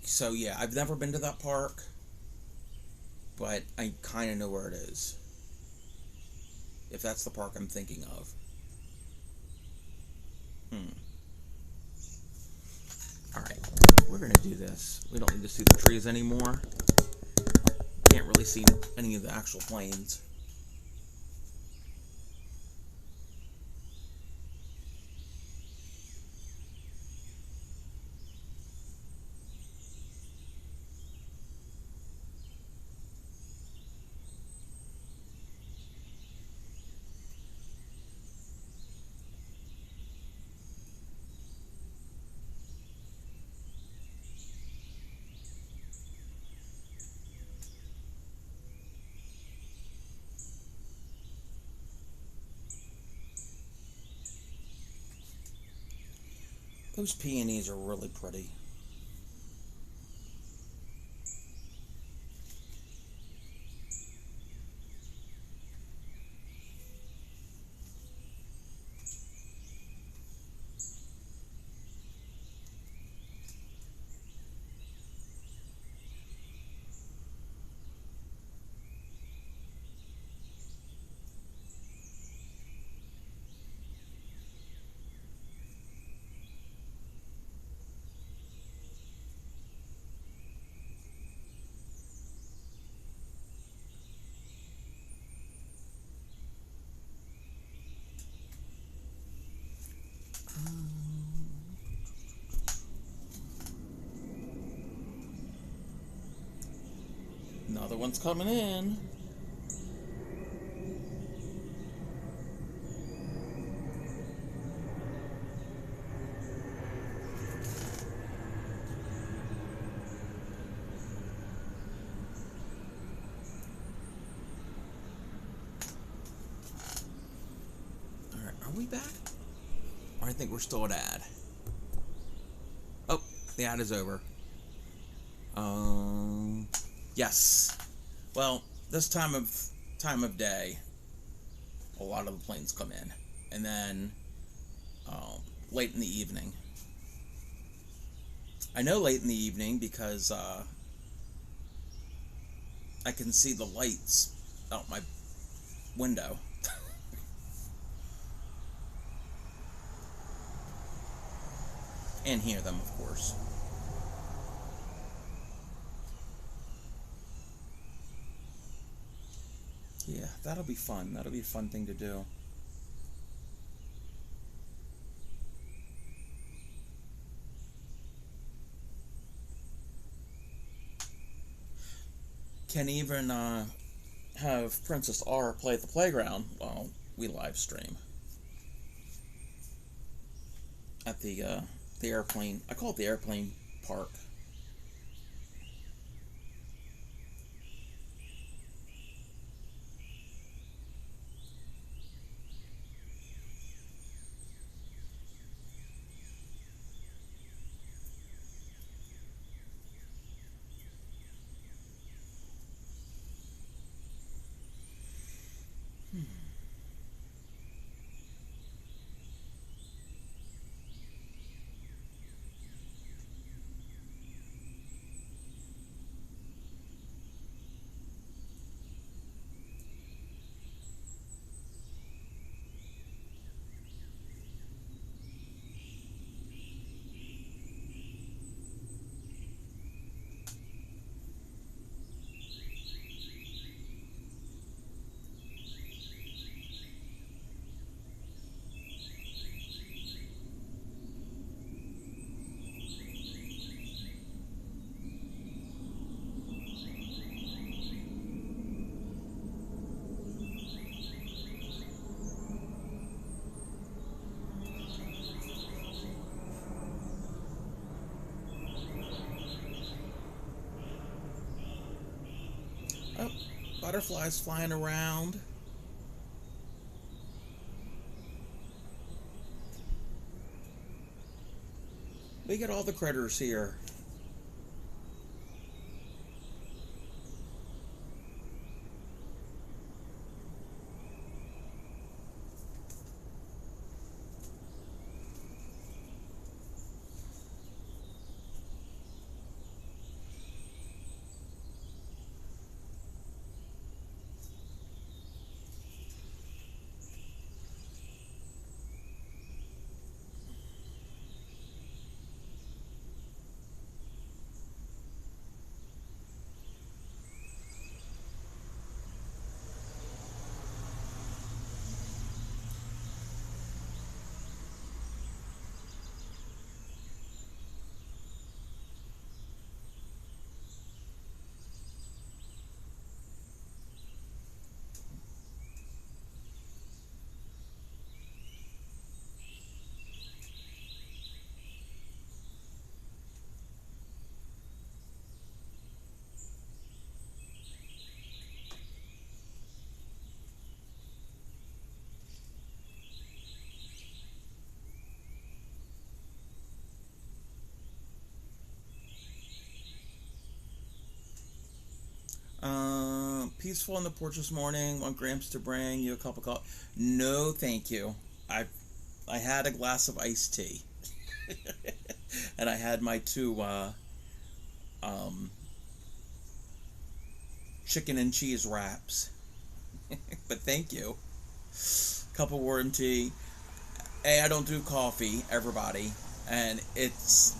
So, yeah, I've never been to that park, but I kind of know where it is. If that's the park I'm thinking of. Alright, we're going to do this. We don't need to see the trees anymore. Can't really see any of the actual planes. Those peonies are really pretty. Another one's coming in. Alright, are we back? Or I think we're still at ad. Oh, the ad is over. Yes. Well, this time of day, a lot of the planes come in, and then late in the evening. I know late in the evening because I can see the lights out my window. And hear them, of course. Yeah, that'll be fun. That'll be a fun thing to do. Can even have Princess R play at the playground while we live stream. At the airplane. I call it the airplane park. butterflies flying around. We get all the critters here. Peaceful on the porch this morning. Want Gramps to bring you a cup of coffee? No, thank you. I had a glass of iced tea, and I had my two chicken and cheese wraps. But thank you. Cup of warm tea. Hey, I don't do coffee, everybody, and it's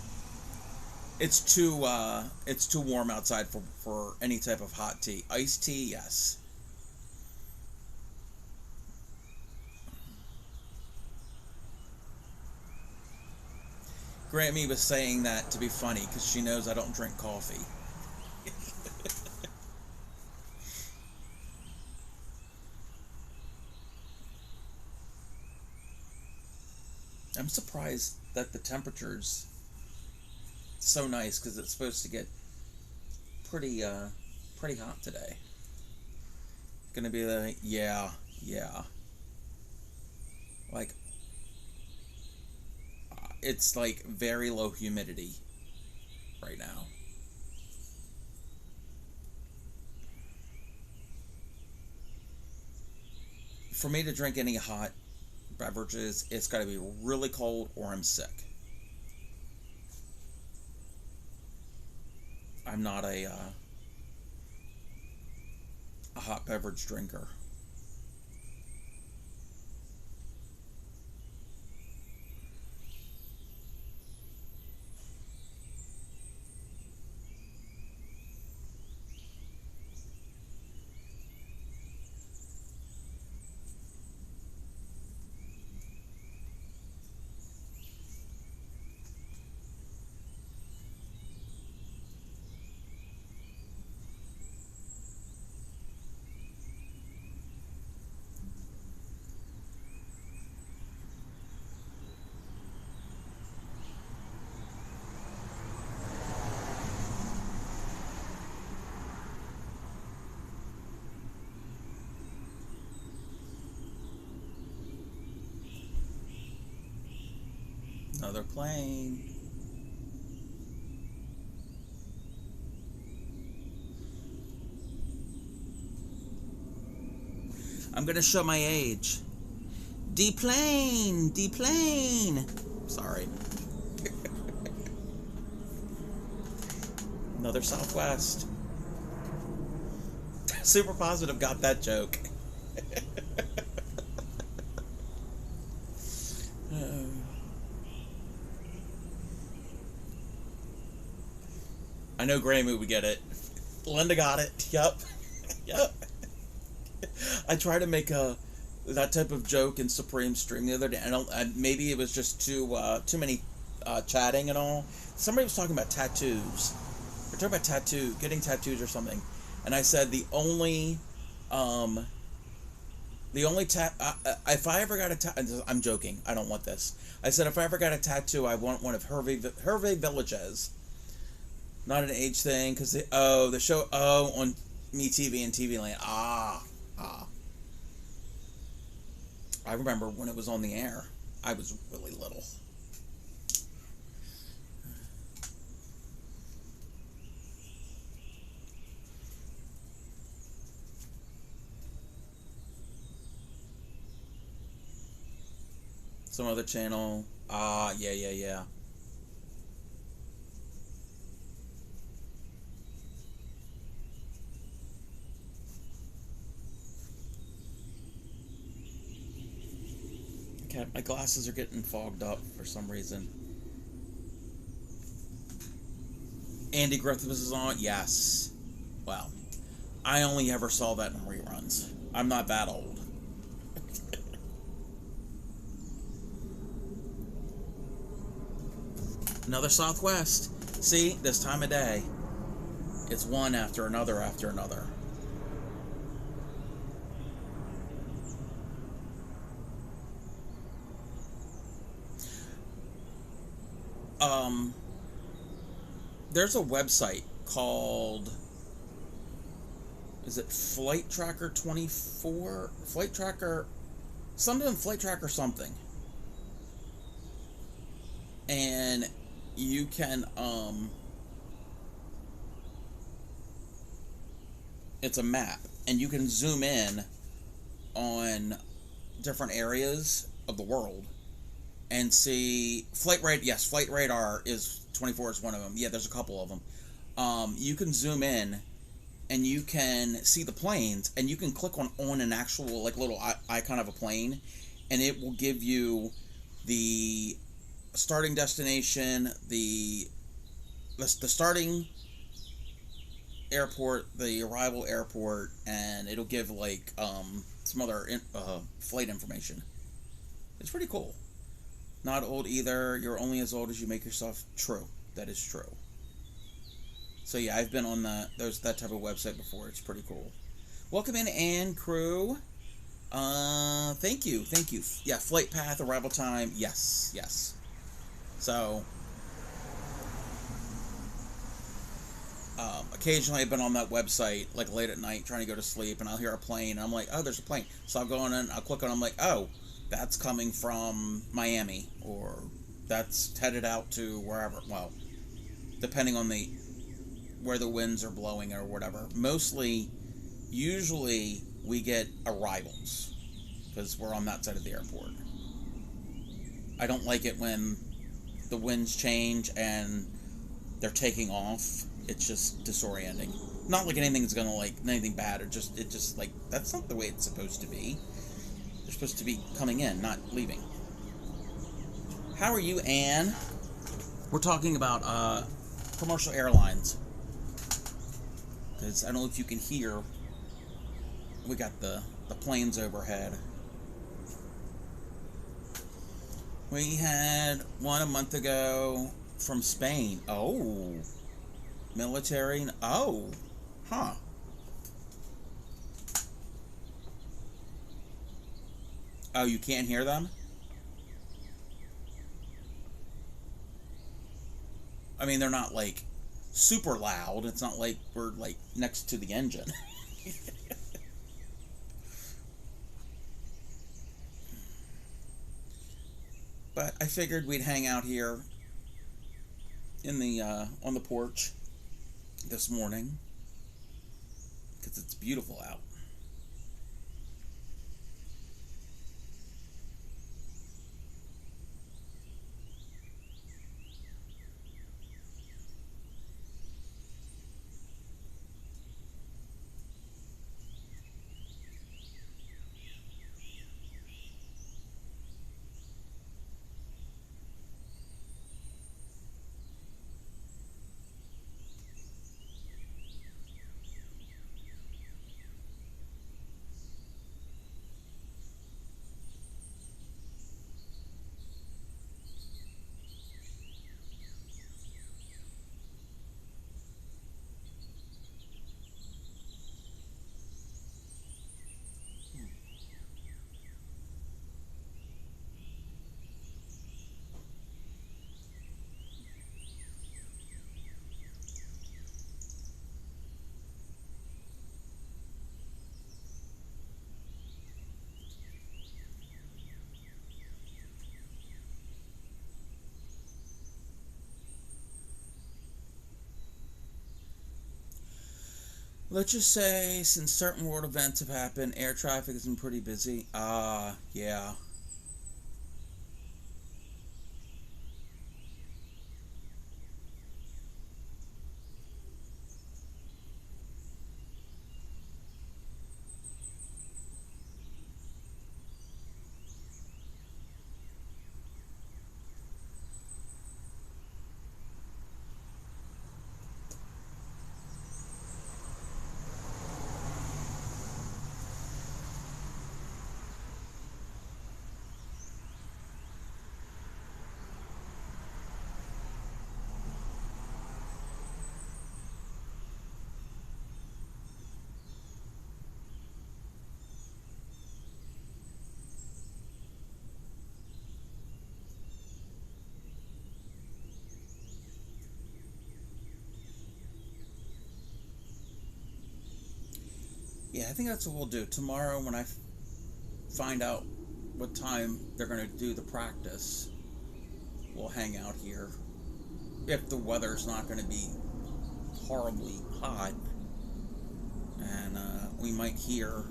too warm outside for any type of hot tea. Iced tea, yes. Grammy was saying that to be funny because she knows I don't drink coffee. I'm surprised that the temperature's so nice because it's supposed to get pretty hot today. Gonna be like, yeah, like it's like very low humidity right now. For me to drink any hot beverages, it's got to be really cold or I'm sick. I'm not a hot beverage drinker. Another plane. I'm gonna show my age. Deplane, deplane. Sorry. Another Southwest. Super Positive got that joke. I know Grammy would get it. Linda got it. Yep. Yep. I tried to make that type of joke in Supreme Stream the other day. Maybe it was just too many chatting and all. Somebody was talking about tattoos. We're talking about getting tattoos or something. And I said the only if I ever got a tattoo, I'm joking. I don't want this. I said if I ever got a tattoo, I want one of Hervé Villages. Not an age thing, because the show on Me TV and TV Land. Ah. I remember when it was on the air. I was really little. Some other channel. Yeah. Okay, my glasses are getting fogged up for some reason. Andy Griffith is on? Yes. Well, I only ever saw that in reruns. I'm not that old. Another Southwest. See, this time of day, it's one after another after another. Um, there's a website called, is it Flight Tracker 24? Flight Tracker, Flight Tracker something. And you can, it's a map, and you can zoom in on different areas of the world and see Flight Radar is 24 is one of them. Yeah, there's a couple of them. You can zoom in and you can see the planes, and you can click on an actual like little icon of a plane, and it will give you the starting destination, the starting airport, the arrival airport, and it'll give like some other flight information. It's pretty cool. Not old either. You're only as old as you make yourself. True. That is true. So yeah, I've been on that type of website before. It's pretty cool. Welcome in, Ann Crew. Thank you. Yeah, flight path, arrival time. Yes. So, occasionally I've been on that website like late at night trying to go to sleep, and I'll hear a plane, and I'm like, oh, there's a plane. So I'll go on and I'll click on it, I'm like, oh, that's coming from Miami, or that's headed out to wherever. Well, depending on where the winds are blowing or whatever. Usually we get arrivals because we're on that side of the airport. I don't like it when the winds change and they're taking off. It's just disorienting. Not like anything's gonna like anything bad, or it just like that's not the way it's supposed to be. They're supposed to be coming in, not leaving. How are you, Anne? We're talking about commercial airlines. Because I don't know if you can hear, we got the planes overhead. We had one a month ago from Spain. Oh, military. Oh, huh. Oh, you can't hear them? I mean, they're not like super loud. It's not like we're like next to the engine. But I figured we'd hang out here in the on the porch this morning because it's beautiful out. Let's just say, since certain world events have happened, air traffic has been pretty busy. Yeah. Yeah, I think that's what we'll do. Tomorrow, when I find out what time they're going to do the practice, we'll hang out here. If the weather's not going to be horribly hot, and we might hear,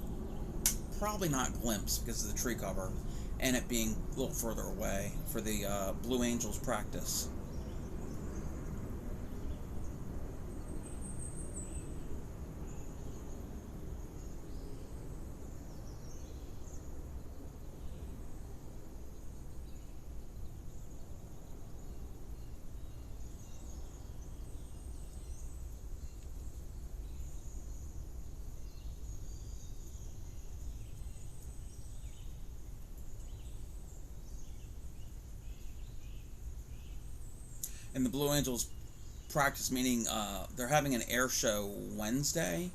probably not glimpse because of the tree cover, and it being a little further away for the Blue Angels practice. And the Blue Angels practice, meaning they're having an air show Wednesday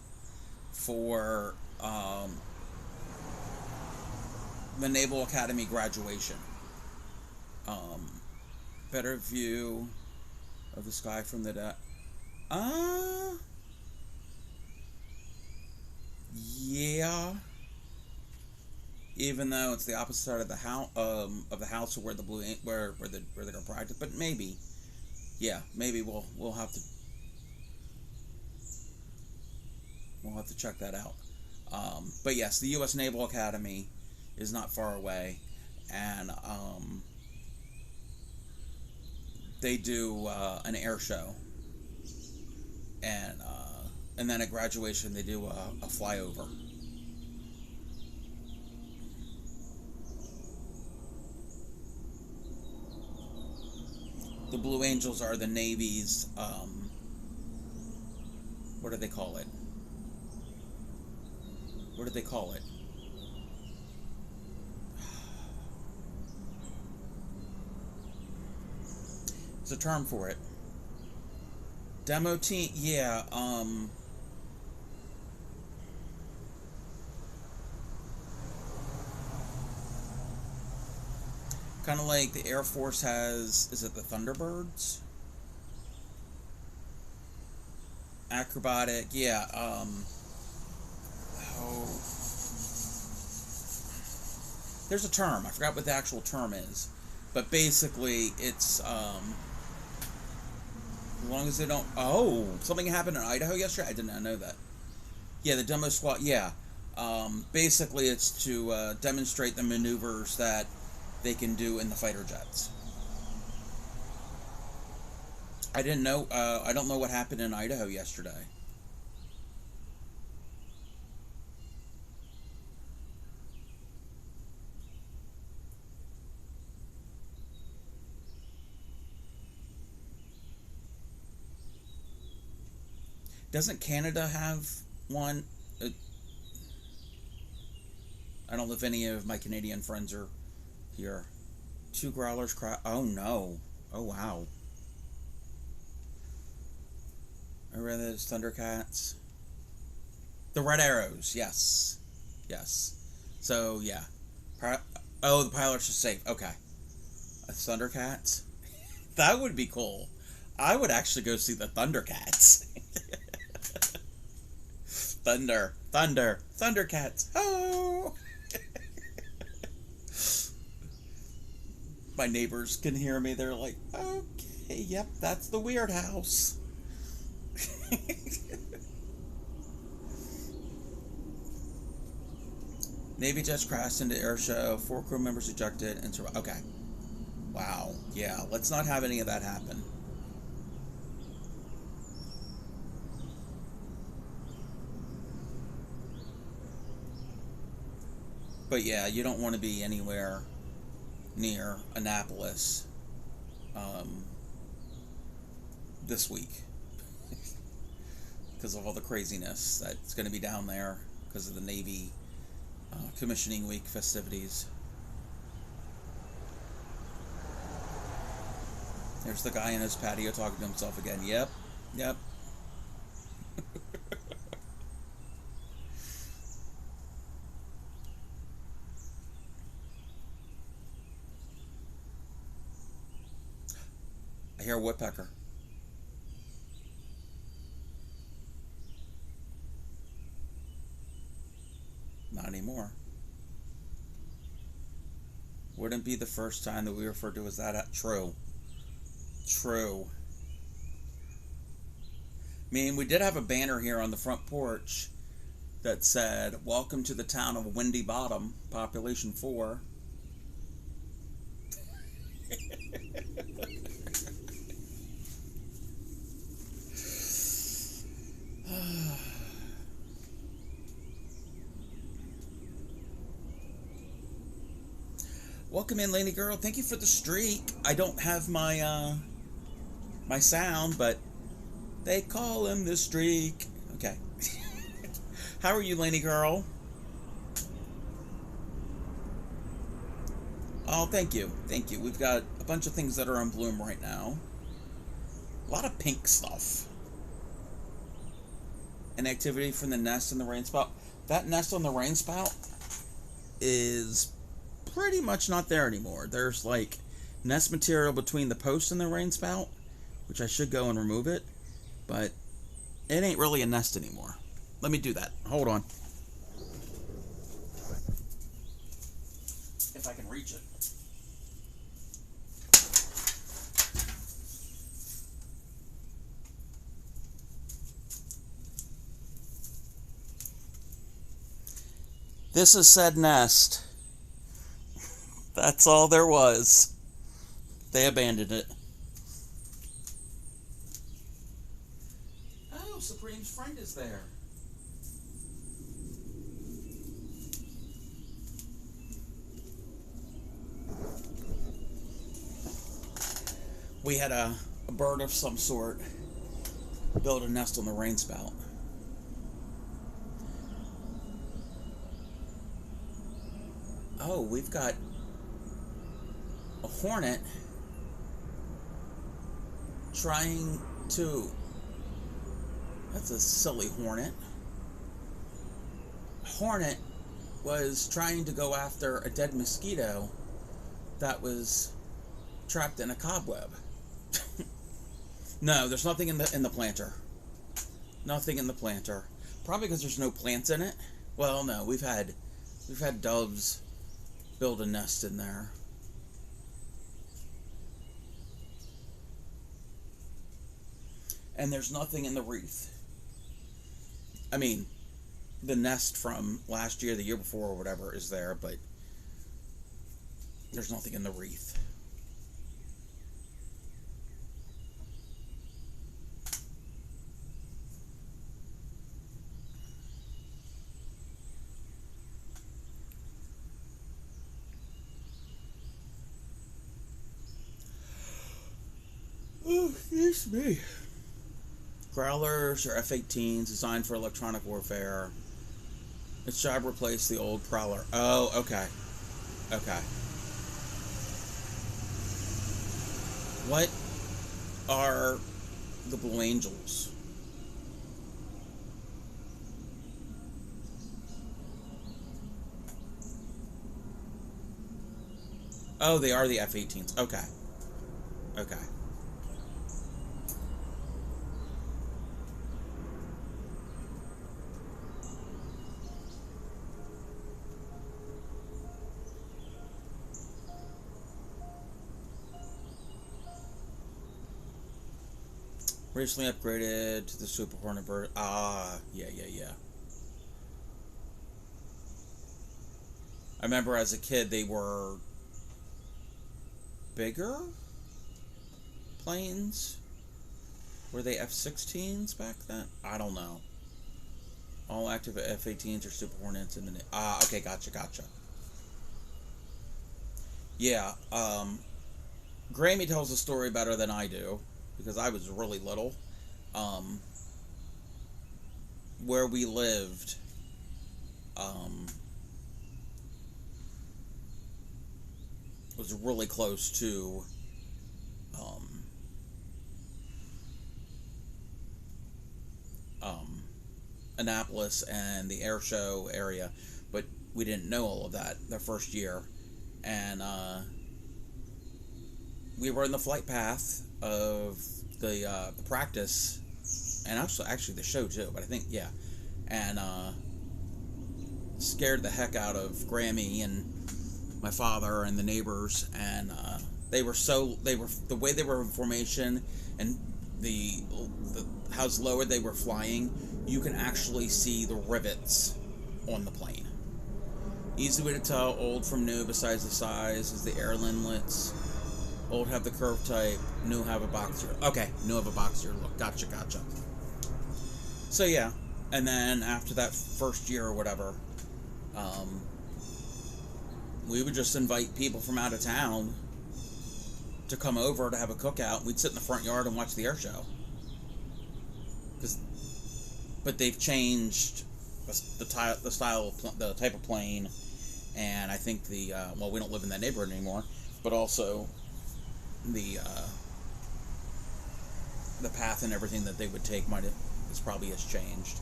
for the Naval Academy graduation. Um, Better view of the sky from the deck. Uh, yeah. Even though it's the opposite side of the house where the where they're gonna practice, but maybe, yeah, maybe we'll have to check that out. But yes, the U.S. Naval Academy is not far away, and they do an air show, and then at graduation they do a flyover. The Blue Angels are the Navy's, what do they call it? What do they call it? There's a term for it. Demo team, yeah. Kind of like the Air Force has, is it the Thunderbirds? Acrobatic, yeah. Oh, there's a term. I forgot what the actual term is, but basically, it's as long as they don't. Oh, something happened in Idaho yesterday. I did not know that. Yeah, the demo squad. Yeah, basically, it's to demonstrate the maneuvers that they can do in the fighter jets. I didn't know. I don't know what happened in Idaho yesterday. Doesn't Canada have one? I don't know if any of my Canadian friends are here. Two growlers cry. Oh no. Oh wow. I read those Thundercats. The Red Arrows. Yes. Yes. So yeah. Oh, the pilots are safe. Okay. Thundercats. That would be cool. I would actually go see the Thundercats. Thundercats. Oh! My neighbors can hear me. They're like, okay, yep, that's the weird house. Navy jets crashed into air show. 4 crew members ejected and survived. Okay. Wow. Yeah, let's not have any of that happen. But yeah, you don't want to be anywhere near Annapolis this week because of all the craziness that's going to be down there because of the Navy commissioning week festivities. There's the guy in his patio talking to himself again. Yep. I hear a woodpecker. Not anymore. Wouldn't be the first time that we refer to as that. True. I mean, we did have a banner here on the front porch that said, "Welcome to the town of Windy Bottom, population 4." Welcome in, Lady Girl. Thank you for the streak. I don't have my my sound, but they call him the streak. Okay. How are you, Lady Girl? Oh, thank you. We've got a bunch of things that are in bloom right now. A lot of pink stuff. An activity from the nest in the rain spout. That nest on the rain spout is pretty much not there anymore. There's like nest material between the post and the rain spout, which I should go and remove it, but it ain't really a nest anymore. Let me do that. Hold on. If I can reach it. This is said nest. That's all there was. They abandoned it. Oh, Supreme's friend is there. We had a bird of some sort build a nest on the rain spout. Oh, we've got a hornet trying to... That's a silly hornet. Hornet was trying to go after a dead mosquito that was trapped in a cobweb. No, there's nothing in the planter. Nothing in the planter. Probably because there's no plants in it. Well, no, we've had doves build a nest in there. And there's nothing in the wreath. I mean, the nest from last year, the year before, or whatever is there, but there's nothing in the wreath. Oh, excuse me. Growlers are F-18s designed for electronic warfare. Its job replaced the old Prowler. Oh, okay. Okay. What are the Blue Angels? Oh, they are the F-18s. Okay. Okay. Recently upgraded to the Super Hornet bird. Ah, yeah. I remember as a kid they were bigger planes. Were they F-16s back then? I don't know. All active F-18s are Super Hornets in the... okay, gotcha. Yeah, Grammy tells the story better than I do, because I was really little. Where we lived, was really close to, Annapolis and the air show area, but we didn't know all of that the first year, and we were in the flight path of the practice, and actually the show too. But I think and scared the heck out of Grammy and my father and the neighbors, and the way they were in formation and the how lower they were flying, you can actually see the rivets on the plane. Easy way to tell old from new, besides the size, is the air inlets. Old have the curved type, new have a boxier. Okay, new have a boxier look. Gotcha. So yeah, and then after that first year or whatever, we would just invite people from out of town to come over to have a cookout. We'd sit in the front yard and watch the air show. But they've changed the type of plane, and I think we don't live in that neighborhood anymore, but also the path and everything that they would take probably has changed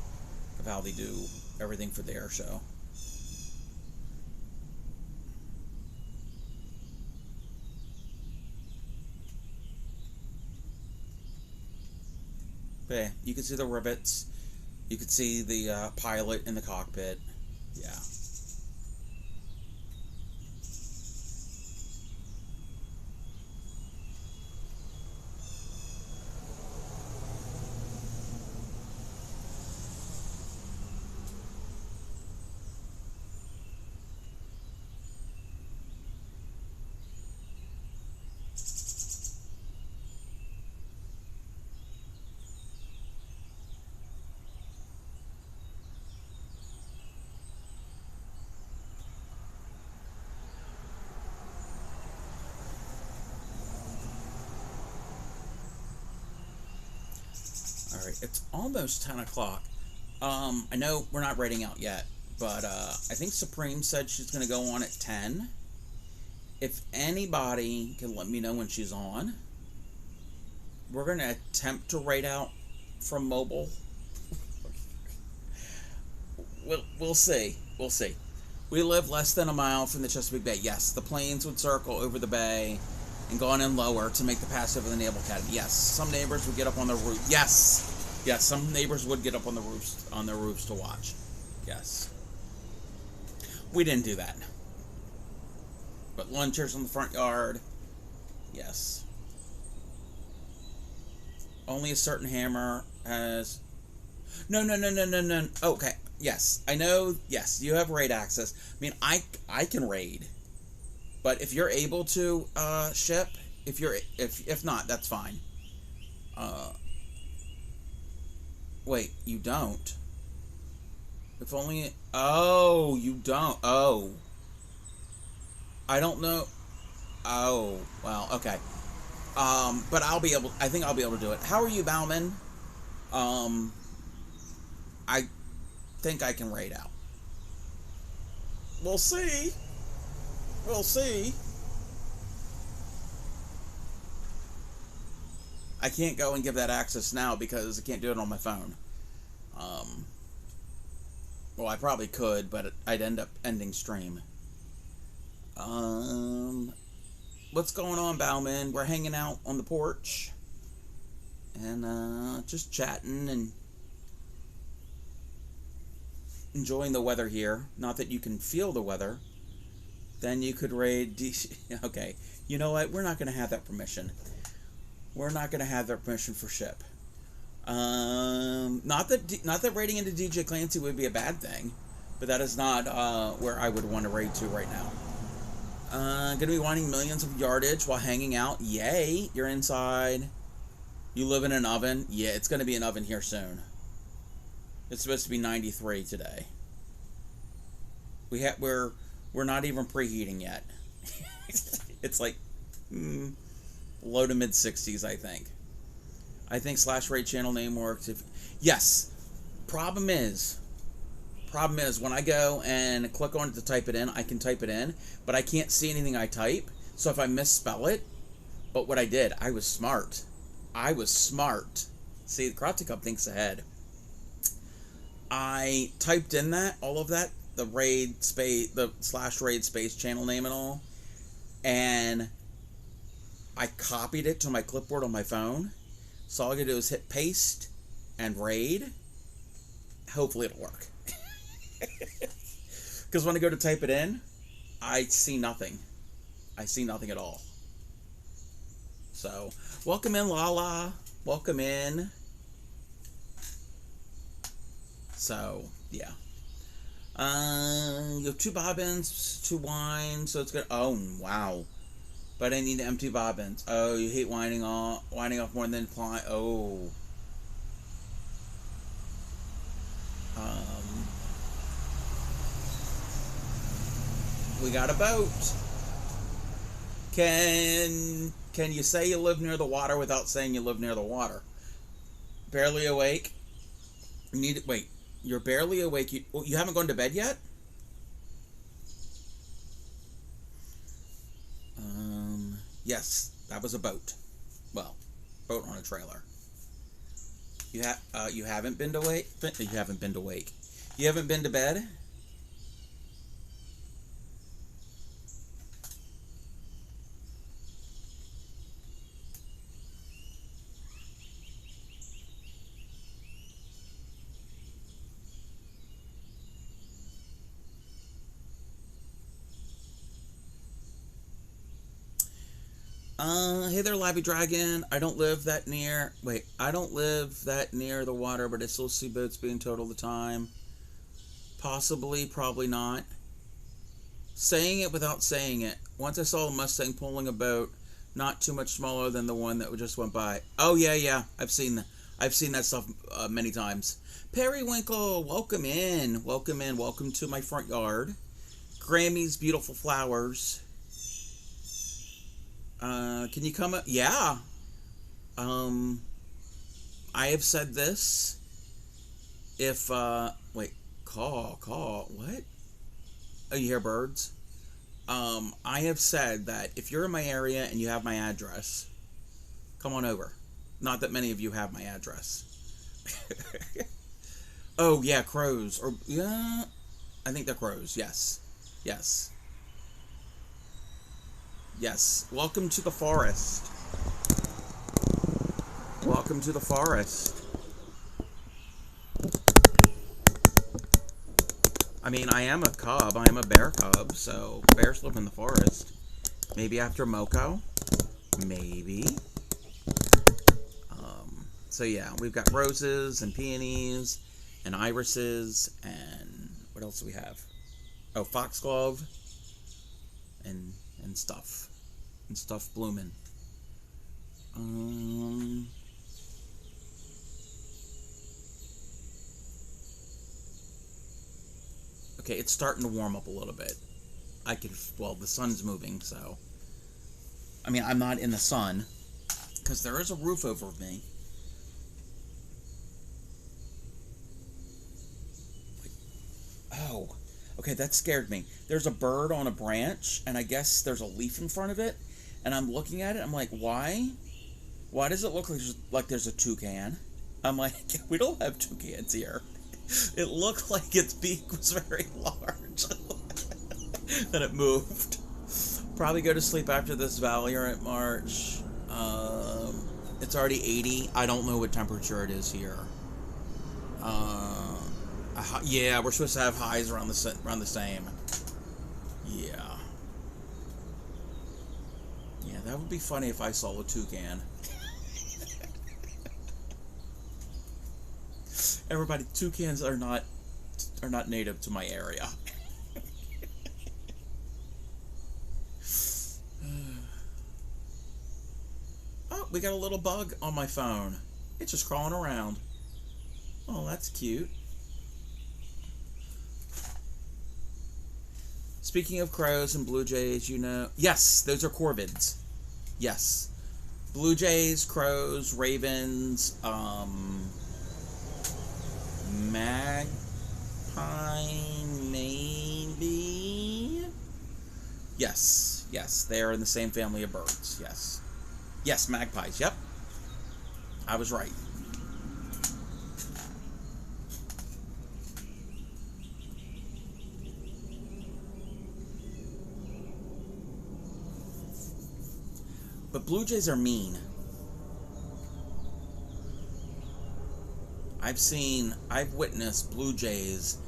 of how they do everything for the air show. But yeah, you can see the rivets. You could see the pilot in the cockpit. Yeah. Alright, it's almost 10 o'clock. I know we're not rating out yet, but I think Supreme said she's going to go on at 10. If anybody can let me know when she's on, we're going to attempt to rate out from mobile. We'll see. We live less than a mile from the Chesapeake Bay. Yes, the planes would circle over the bay and gone in lower to make the pass over the Naval Academy. Yes, some neighbors would get up on their roof. Yes, some neighbors would get up on their roofs to watch. Yes, we didn't do that. But lawn chairs in the front yard. Yes. Only a certain hammer has. No. Okay. Yes, I know. Yes, you have raid access. I mean, I can raid. But if you're able to ship, if not, that's fine. Wait, you don't. If only. Oh, you don't. Oh. I don't know. Oh, well, okay. But I think I'll be able to do it. How are you, Bauman? I think I can raid out. We'll see. I can't go and give that access now because I can't do it on my phone. Well, I probably could, but I'd end up ending stream. What's going on, Bauman? We're hanging out on the porch and just chatting and enjoying the weather here. Not that you can feel the weather. Then you could raid DC. Okay, you know what? We're not going to have that permission. We're not going to have that permission for ship. Not that raiding into DJ Clancy would be a bad thing, But that is not where I would want to raid to right now. Gonna be wanting millions of yardage while hanging out. Yay! You're inside. You live in an oven. Yeah, it's gonna be an oven here soon. It's supposed to be 93 today. We're not even preheating yet. It's like low to mid 60s, I think. I think /raid channel name works. Yes. Problem is when I go and click on it to type it in, I can type it in, but I can't see anything I type. So if I misspell it, but what I did, I was smart. See, the Karate Cup thinks ahead. I typed in all of that, the /raid space channel name and all, and I copied it to my clipboard on my phone. So all I gotta do is hit paste and raid. Hopefully it'll work. Because when I go to type it in, I see nothing. I see nothing at all. So, welcome in, Lala. Welcome in. So, yeah. You have 2 bobbins, 2 wines, so it's good. Oh, wow. But I need to empty bobbins. Oh, you hate winding off more than fly. Oh. We got a boat. Can you say you live near the water without saying you live near the water? Barely awake. Wait. You're barely awake. You haven't gone to bed yet? Yes, that was a boat. Well, boat on a trailer. You haven't been to wake. You haven't been to wake. You haven't been to bed. Hey there, Labby Dragon. I don't live that near the water, but I still see boats being towed all the time. Possibly, probably not. Saying it without saying it. Once I saw a Mustang pulling a boat, not too much smaller than the one that just went by. Oh yeah. I've seen that stuff many times. Periwinkle, welcome in. Welcome to my front yard. Grammy's beautiful flowers. Can you come up? Yeah. I have said this. If, wait, call, what? Oh, you hear birds? I have said that if you're in my area and you have my address, come on over. Not that many of you have my address. Oh, yeah, crows. Or, yeah, I think they're crows, yes. Yes, welcome to the forest. Welcome to the forest. I mean, I am a cub. I am a bear cub, so bears live in the forest. Maybe after Moko. Maybe. So yeah, we've got roses and peonies and irises and what else do we have? Oh, foxglove and stuff. And stuff blooming. Okay, it's starting to warm up a little bit. Well, the sun's moving, so. I mean, I'm not in the sun, because there is a roof over me. Oh, okay, that scared me. There's a bird on a branch, and I guess there's a leaf in front of it. And I'm looking at it, I'm like, why? Why does it look like there's a toucan? I'm like, we don't have toucans here. It looked like its beak was very large. Then it moved. Probably go to sleep after this Valiant March. It's already 80. I don't know what temperature it is here. Yeah, we're supposed to have highs around the same. Yeah. Yeah, that would be funny if I saw a toucan. Everybody, toucans are not native to my area. Oh, we got a little bug on my phone. It's just crawling around. Oh, that's cute. Speaking of crows and blue jays, you know... Yes, those are corvids. Yes. Blue jays, crows, ravens, magpie, maybe? Yes, yes, they are in the same family of birds, yes. Yes, magpies, yep. I was right. But blue jays are mean. I've witnessed blue jays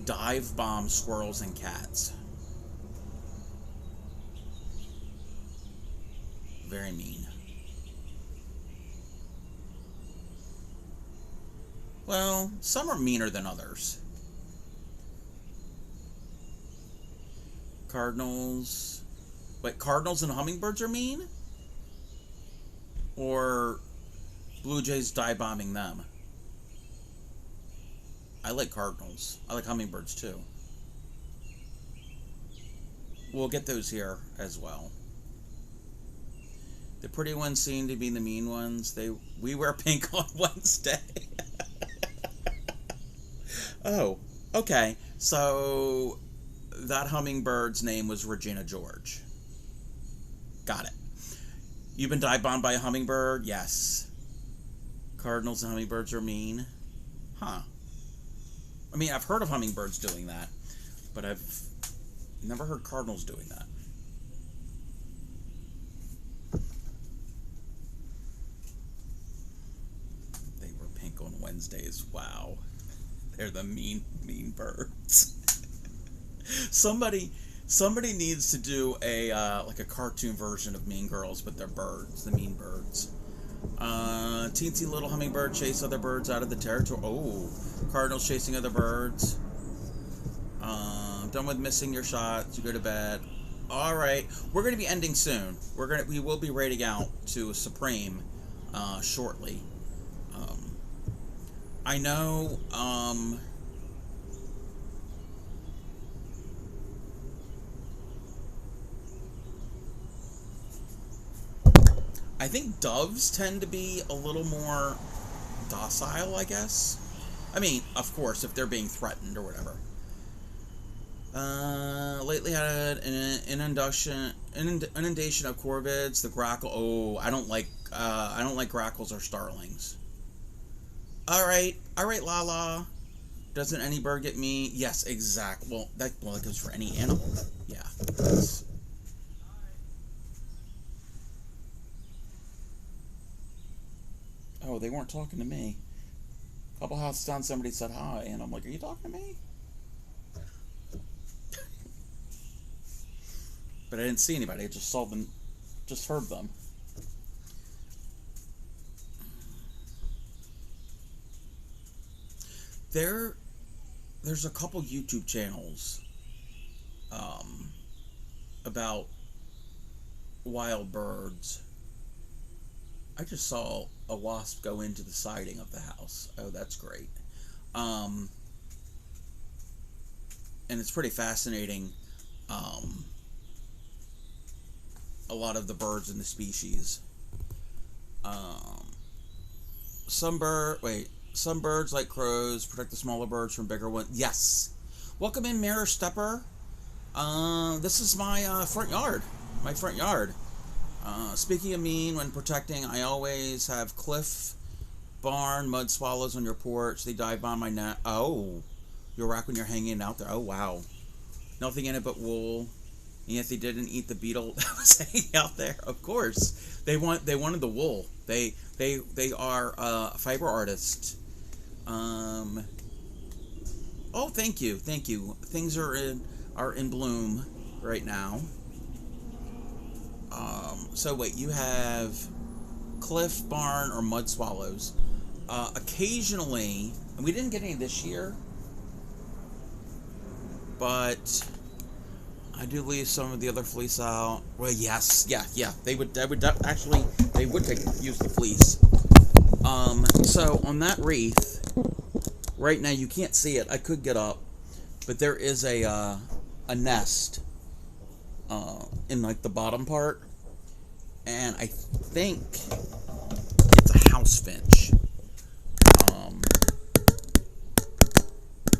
dive bomb squirrels and cats. Very mean. Well, some are meaner than others. Cardinals. Wait, cardinals and hummingbirds are mean? Or blue jays dive bombing them? I like cardinals. I like hummingbirds too. We'll get those here as well. The pretty ones seem to be the mean ones. We wear pink on Wednesday. Oh, okay. So that hummingbird's name was Regina George. Got it. You've been dive bombed by a hummingbird? Yes. Cardinals and hummingbirds are mean? Huh. I mean, I've heard of hummingbirds doing that, but I've never heard cardinals doing that. They were pink on Wednesdays. Wow. They're the mean birds. Somebody needs to do a like a cartoon version of Mean Girls, but they're birds, the mean birds. Teensy little hummingbird chase other birds out of the territory. Oh, cardinals chasing other birds. Done with missing your shots. You go to bed. All right, we're going to be ending soon. We will be raiding out to Supreme shortly. I know. I think doves tend to be a little more docile, I guess. I mean, of course, if they're being threatened or whatever. Lately had an inundation of corvids. The grackle. Oh, I don't like grackles or starlings. All right, Lala. Doesn't any bird get me? Yes, exact. Well, that goes for any animal. Yeah. Oh, they weren't talking to me. A couple houses down, somebody said hi, and I'm like, are you talking to me? But I didn't see anybody. I just saw them, just heard them. There's a couple YouTube channels about wild birds. I just saw a wasp go into the siding of the house. Oh, that's great. And it's pretty fascinating. A lot of the birds in the species. Some birds, like crows, protect the smaller birds from bigger ones. Yes. Welcome in, Mirror Stepper. This is my front yard. My front yard. Speaking of mean, when protecting, I always have cliff, barn, mud swallows on your porch. They dive bomb my net. Oh, you're rack when you're hanging out there. Oh, wow. Nothing in it but wool. And yet they didn't eat the beetle that was hanging out there. Of course, they wanted the wool. They are fiber artists. Oh, thank you. Things are in bloom right now. So wait, you have cliff, barn, or mud swallows. Occasionally, and we didn't get any this year. but I do leave some of the other fleece out. Well, yes, yeah. They would actually use the fleece. So on that wreath, right now you can't see it. I could get up, but there is a nest in like the bottom part, and I think it's a house finch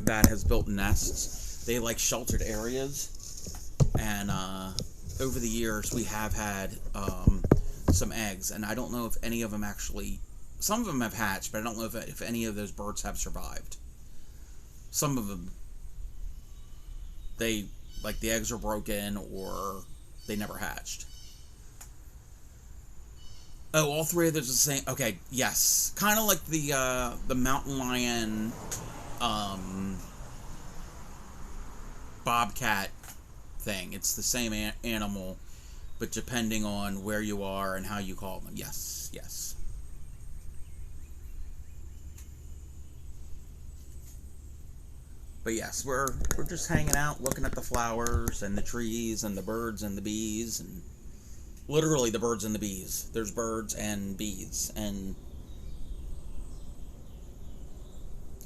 that has built nests. They like sheltered areas, and over the years we have had some eggs, and I don't know if any of them actually. Some of them have hatched, but I don't know if any of those birds have survived. Some of them, the eggs are broken or they never hatched. Oh, all three of those are the same. Okay, yes, kind of like the mountain lion, bobcat thing. It's the same animal, but depending on where you are and how you call them. Yes. But yes, we're just hanging out, looking at the flowers and the trees and the birds and the bees, and literally the birds and the bees. There's birds and bees and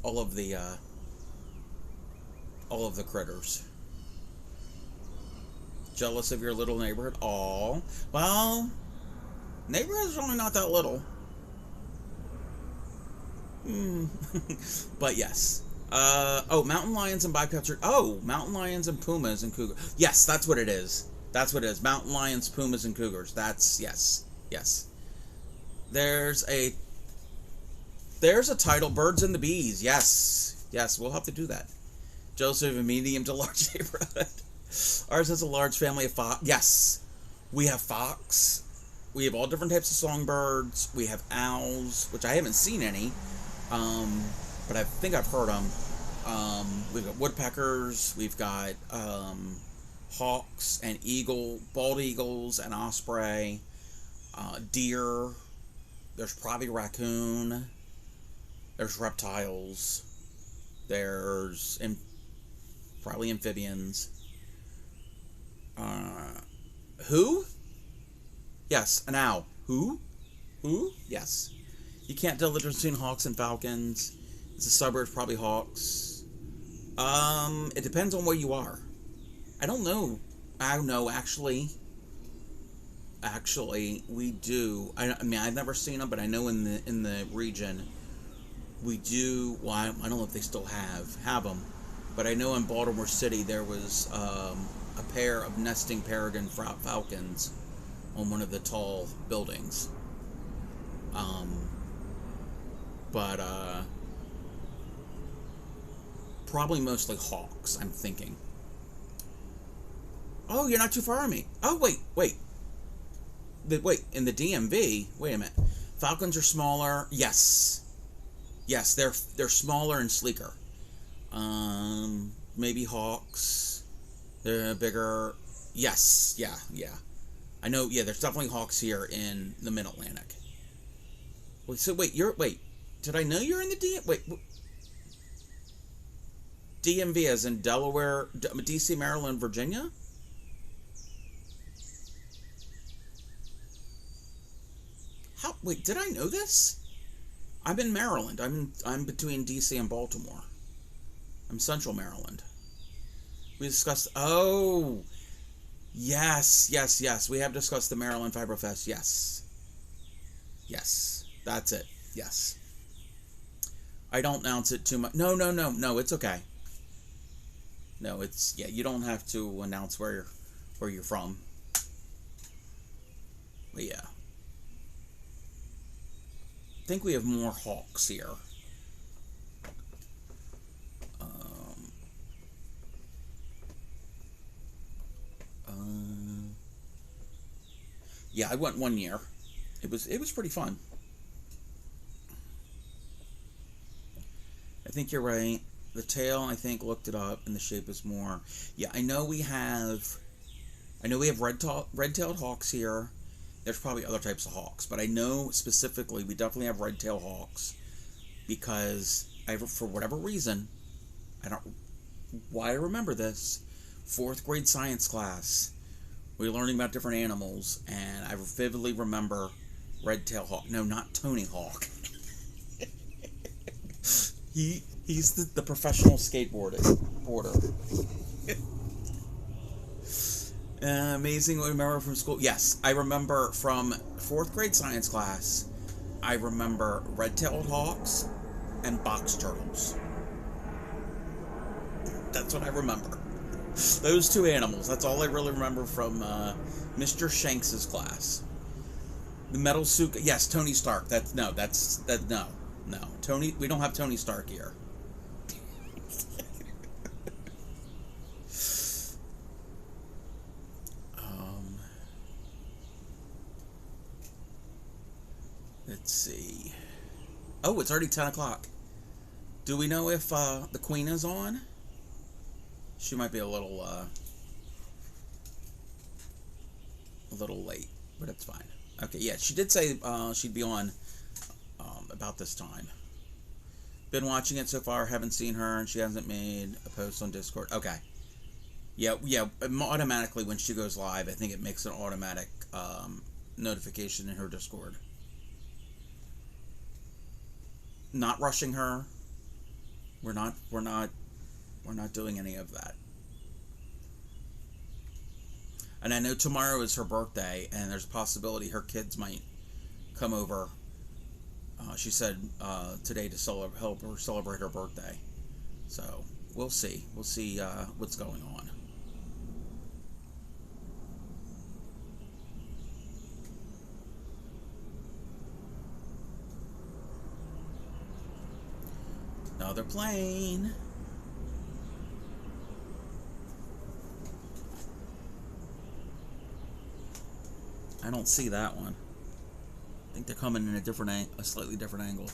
all of the critters. Jealous of your little neighborhood? Aw. Well, neighborhood's really not that little. But yes. Mountain lions and bobcats are... Oh, mountain lions and pumas and cougars. Yes, that's what it is. That's what it is. Mountain lions, pumas, and cougars. That's... Yes. There's a title, Birds and the Bees. Yes, we'll have to do that. Joseph, a medium to large neighborhood. Ours has a large family of fox. Yes, we have fox. We have all different types of songbirds. We have owls, which I haven't seen any, but I think I've heard them. We've got woodpeckers. We've got hawks and bald eagles and osprey, deer. There's probably raccoon. There's reptiles. There's probably amphibians. Who? Yes, an owl. Who? Yes. You can't tell the difference between hawks and falcons. It's a suburb, probably hawks. It depends on where you are. I don't know. Actually, we do. I mean, I've never seen them, but I know in the region, we do. Well, I don't know if they still have them, but I know in Baltimore City there was a pair of nesting peregrine falcons on one of the tall buildings. But probably mostly hawks, I'm thinking. Oh, you're not too far from me. Oh, wait. In the DMV, wait a minute. Falcons are smaller. Yes, they're smaller and sleeker. Maybe hawks. They're bigger. Yes, yeah. I know. Yeah, there's definitely hawks here in the Mid-Atlantic. Wait. Did I know you're in the DMV as in Delaware, DC, Maryland, Virginia? Did I know this? I'm in Maryland. I'm between DC and Baltimore. I'm Central Maryland. We discussed... Oh! Yes. We have discussed the Maryland Fiber Fest. Yes. That's it. Yes. I don't announce it too much. No, it's okay. No, it's... Yeah, you don't have to announce where you're from. But yeah. I think we have more hawks here. Yeah, I went one year. It was pretty fun. I think you're right. The tail, I think, looked it up, and the shape is more. Yeah, I know we have red-tailed hawks here. There's probably other types of hawks, but I know specifically we definitely have red-tailed hawks because for whatever reason, I don't why I remember this. 4th grade science class. We were learning about different animals, and I vividly remember red-tailed hawk. No, not Tony Hawk. He's the professional skateboarder. Amazing what I remember from school. Yes, I remember from 4th grade science class. I remember red-tailed hawks and box turtles. That's what I remember. Those 2 animals. That's all I really remember from Mr. Shanks's class. The metal suit. Yes, Tony Stark. No. Tony. We don't have Tony Stark here. Let's see. Oh, it's already 10 o'clock. Do we know if the Queen is on? She might be a little late, but it's fine. Okay, yeah, she did say she'd be on about this time. Been watching it so far, haven't seen her, and she hasn't made a post on Discord. Okay. Yeah, automatically when she goes live, I think it makes an automatic notification in her Discord. Not rushing her. We're not doing any of that. And I know tomorrow is her birthday, and there's a possibility her kids might come over. She said today to help her celebrate her birthday. So we'll see. We'll see what's going on. Another plane. I don't see that one. I think they're coming in a slightly different angle.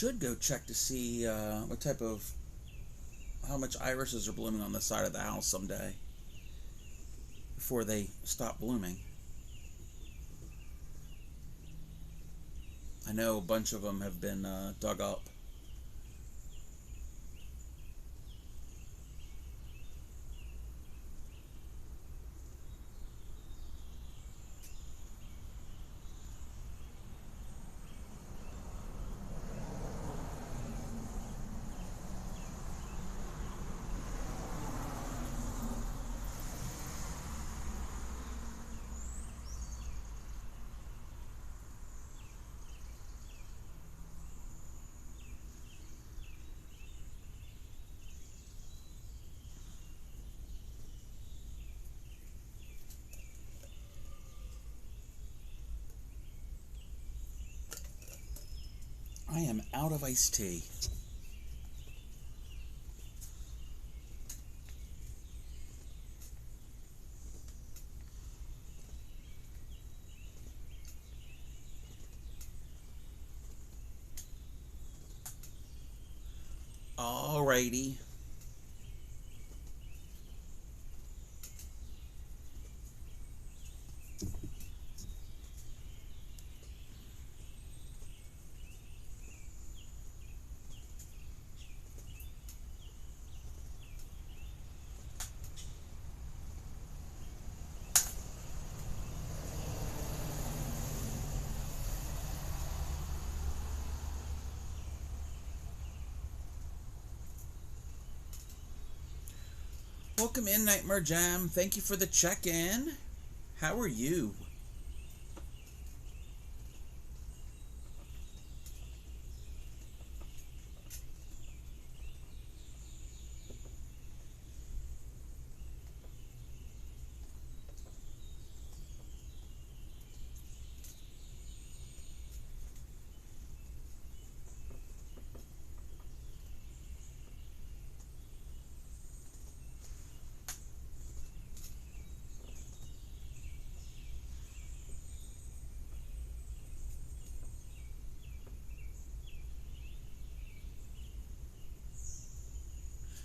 Should go check to see how much irises are blooming on the side of the house someday before they stop blooming. I know a bunch of them have been dug up. I am out of iced tea. Alrighty. Welcome in, Nightmare Jam. Thank you for the check-in. How are you?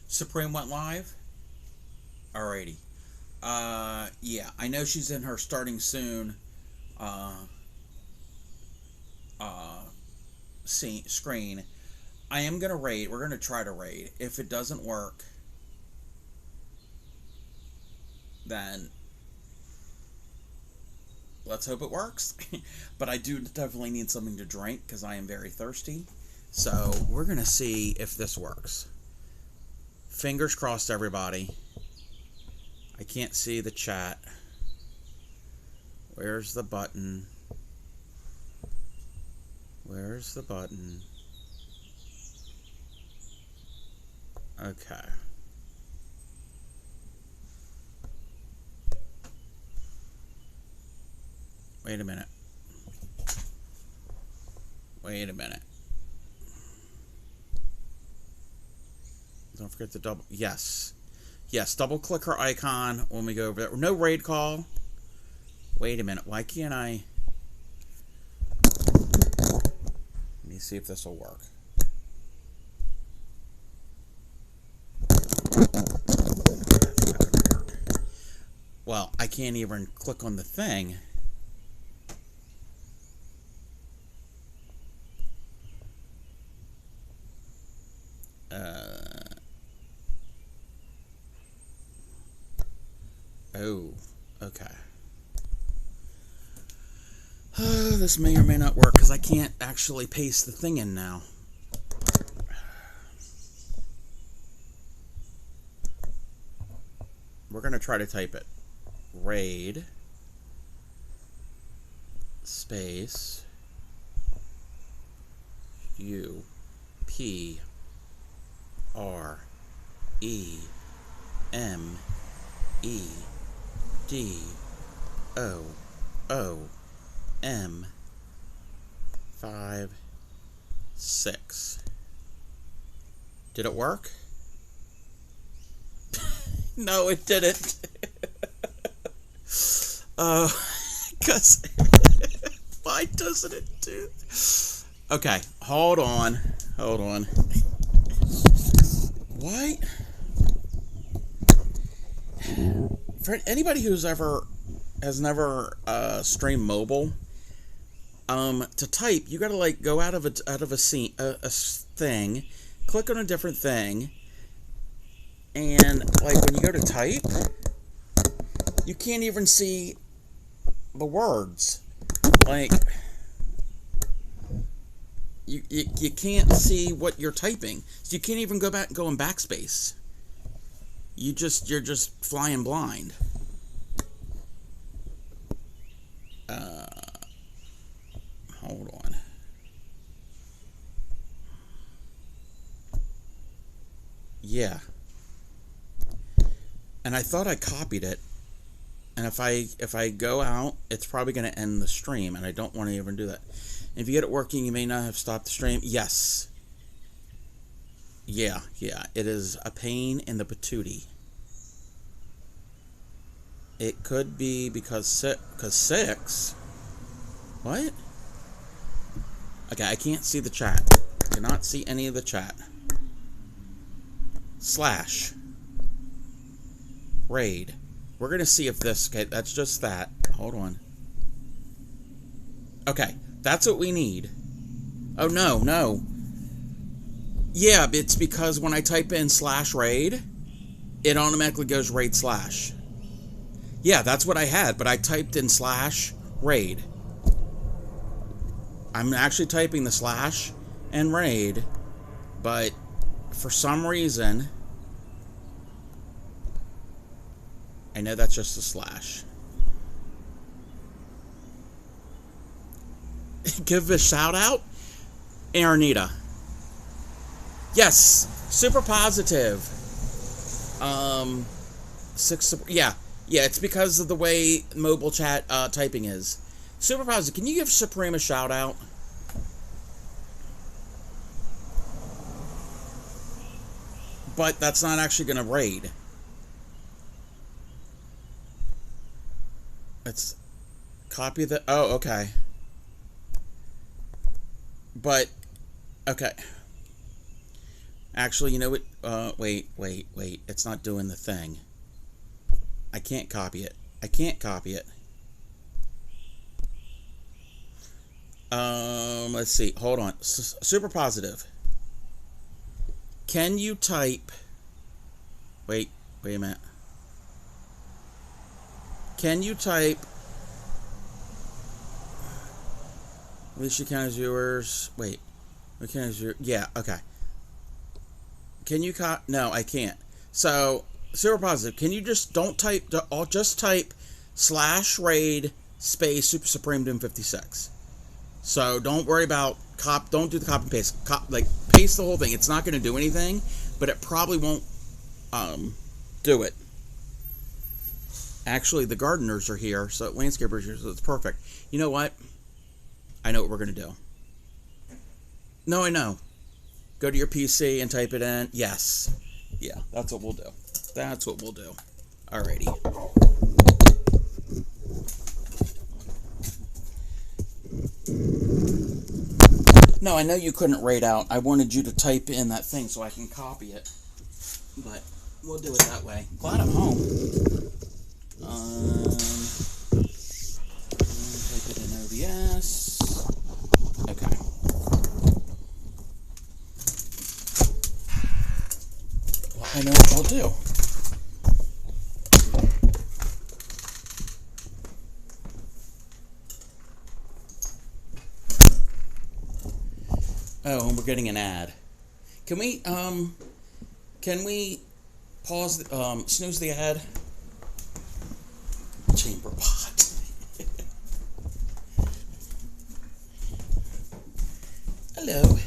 Supreme went live? Alrighty. Yeah, I know she's in her starting soon screen. I am going to raid. We're going to try to raid. If it doesn't work, then let's hope it works. But I do definitely need something to drink because I am very thirsty. So we're going to see if this works. Fingers crossed, everybody. I can't see the chat. Where's the button? Where's the button? Okay. Wait a minute. Wait a minute. Don't forget to double... Yes. Yes, double click her icon when we go over there. No raid call. Wait a minute. Why can't I... Let me see if this will work. Well, I can't even click on the thing. Oh, okay. This may or may not work because I can't actually paste the thing in now. We're going to try to type it. Raid space U P R E M E D O O M 5 6. Did it work? No, it didn't. Because why doesn't it do? Okay, hold on. Hold on. What? For anybody who's has never streamed mobile, to type, you gotta like go out of a scene, a thing, click on a different thing, and like when you go to type, you can't even see the words. Like you can't see what you're typing, so you can't even go in backspace. You're just flying blind. Hold on. Yeah. And I thought I copied it. And if I go out, it's probably going to end the stream, and I don't want to even do that. And if you get it working, you may not have stopped the stream. Yes. Yeah. It is a pain in the patootie. It could be because 6. What? Okay, I can't see the chat. I cannot see any of the chat. / raid. We're going to see if this... Okay, that's just that. Hold on. Okay, that's what we need. Oh, no. Yeah, it's because when I type in /raid, it automatically goes raid /. Yeah, that's what I had, but I typed in /raid. I'm actually typing the / and raid, but for some reason... I know that's just a slash. Give a shout out, Aranita. Yes, super positive. Yeah, it's because of the way mobile chat typing is. Super positive. Can you give Supreme a shout out? But that's not actually going to raid. Let's copy the... Oh, okay. But, okay. Actually, you know what? Wait. It's not doing the thing. I can't copy it. Let's see. Hold on. Super positive. Can you type... Wait a minute. Can you type... Alicia County viewers... Wait. Yeah, okay. Can you no, I can't. So, super positive. Can you just don't type... Just type /raid space Super Supreme Doom 56. So, don't worry about... Don't do the copy and paste. Paste the whole thing. It's not going to do anything, but it probably won't do it. Actually, the gardeners are here, so landscapers are here, so it's perfect. You know what? I know what we're going to do. No, I know. Go to your PC and type it in. Yes. Yeah, that's what we'll do. Alrighty. No, I know you couldn't raid out. I wanted you to type in that thing so I can copy it. But we'll do it that way. Glad I'm home. Type it in OBS. Okay. Well, I know what we'll do. Oh, and we're getting an ad. Can we pause, snooze the ad? Chamber pot. Hello.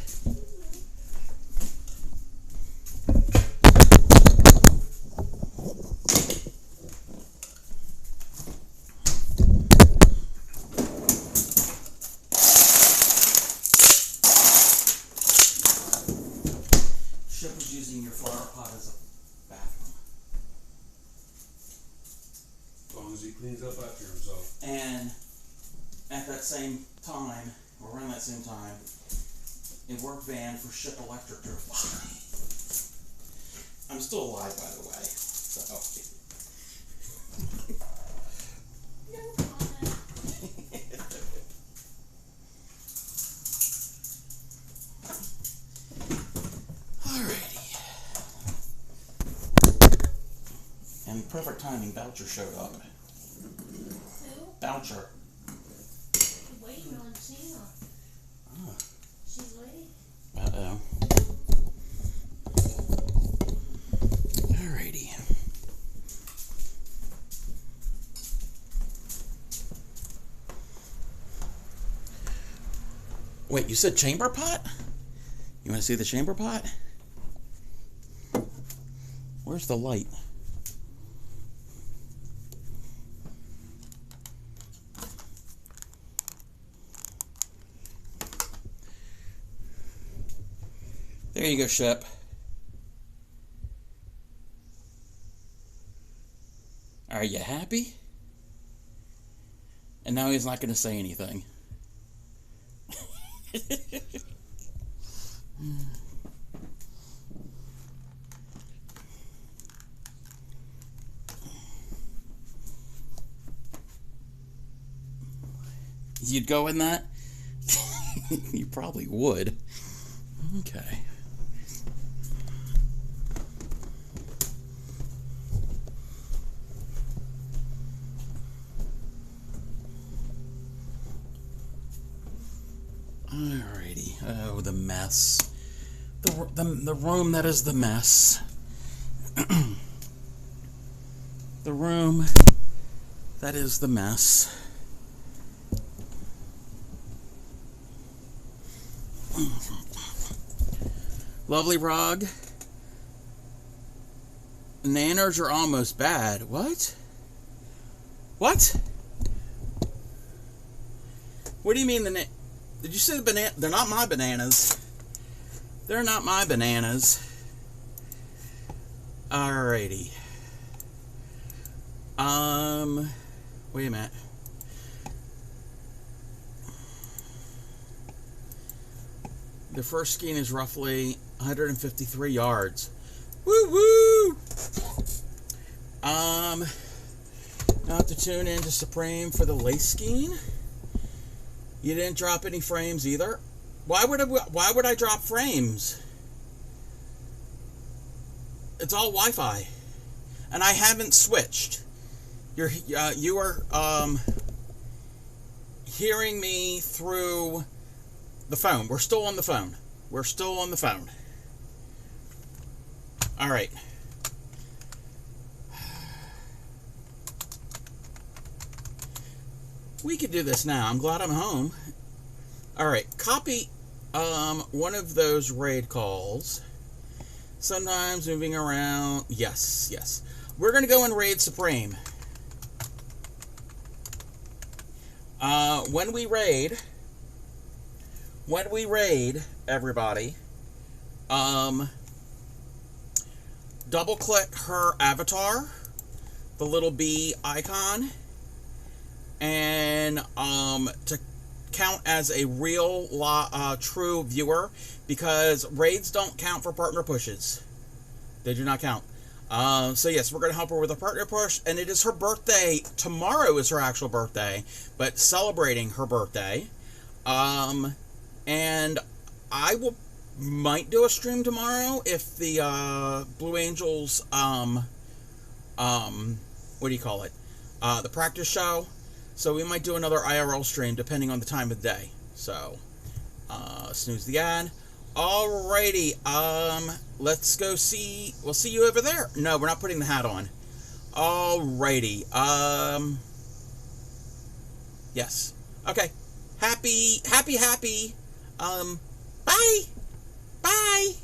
Ship was using your flower pot as a bathroom. As long as he cleans up after himself. And at that same time, or around that same time, a work van for Ship Electric drove by. I'm still alive, by the way. So. Alrighty. And perfect timing, Boucher showed up. Who? Boucher. Waiting on Tina. Oh. She's waiting. Uh-oh. Alrighty. Wait, you said chamber pot? You want to see the chamber pot? Where's the light? There you go, Shep. Are you happy? And now he's not going to say anything. You'd go in that? You probably would. Okay. Alrighty. Oh, the mess. The room that is the mess. the room that is the mess. Lovely rug. Nanners are almost bad. What? What? What do you mean did you say the banana? They're not my bananas. They're not my bananas. Alrighty. Wait a minute. The first skein is roughly 153 yards. Woo woo! Now I have to tune in to Supreme for the lace skein. You didn't drop any frames either. Why would I drop frames? It's all Wi-Fi, and I haven't switched. You are hearing me through the phone. We're still on the phone. We're still on the phone. All right. We could do this now. I'm glad I'm home. All right. Copy one of those raid calls. Sometimes moving around. Yes, yes. We're going to go and raid Supreme. When we raid, everybody, double click her avatar, the little bee icon, and to count as a real true viewer, because raids don't count for partner pushes. They do not count. So yes, we're going to help her with a partner push, and it is her birthday. Tomorrow is her actual birthday, but celebrating her birthday. And I might do a stream tomorrow if the Blue Angels, what do you call it? The practice show. So we might do another IRL stream depending on the time of day. So, snooze the ad. Alrighty, let's go see, we'll see you over there. No, we're not putting the hat on. Alrighty, yes. Okay, happy, bye, bye.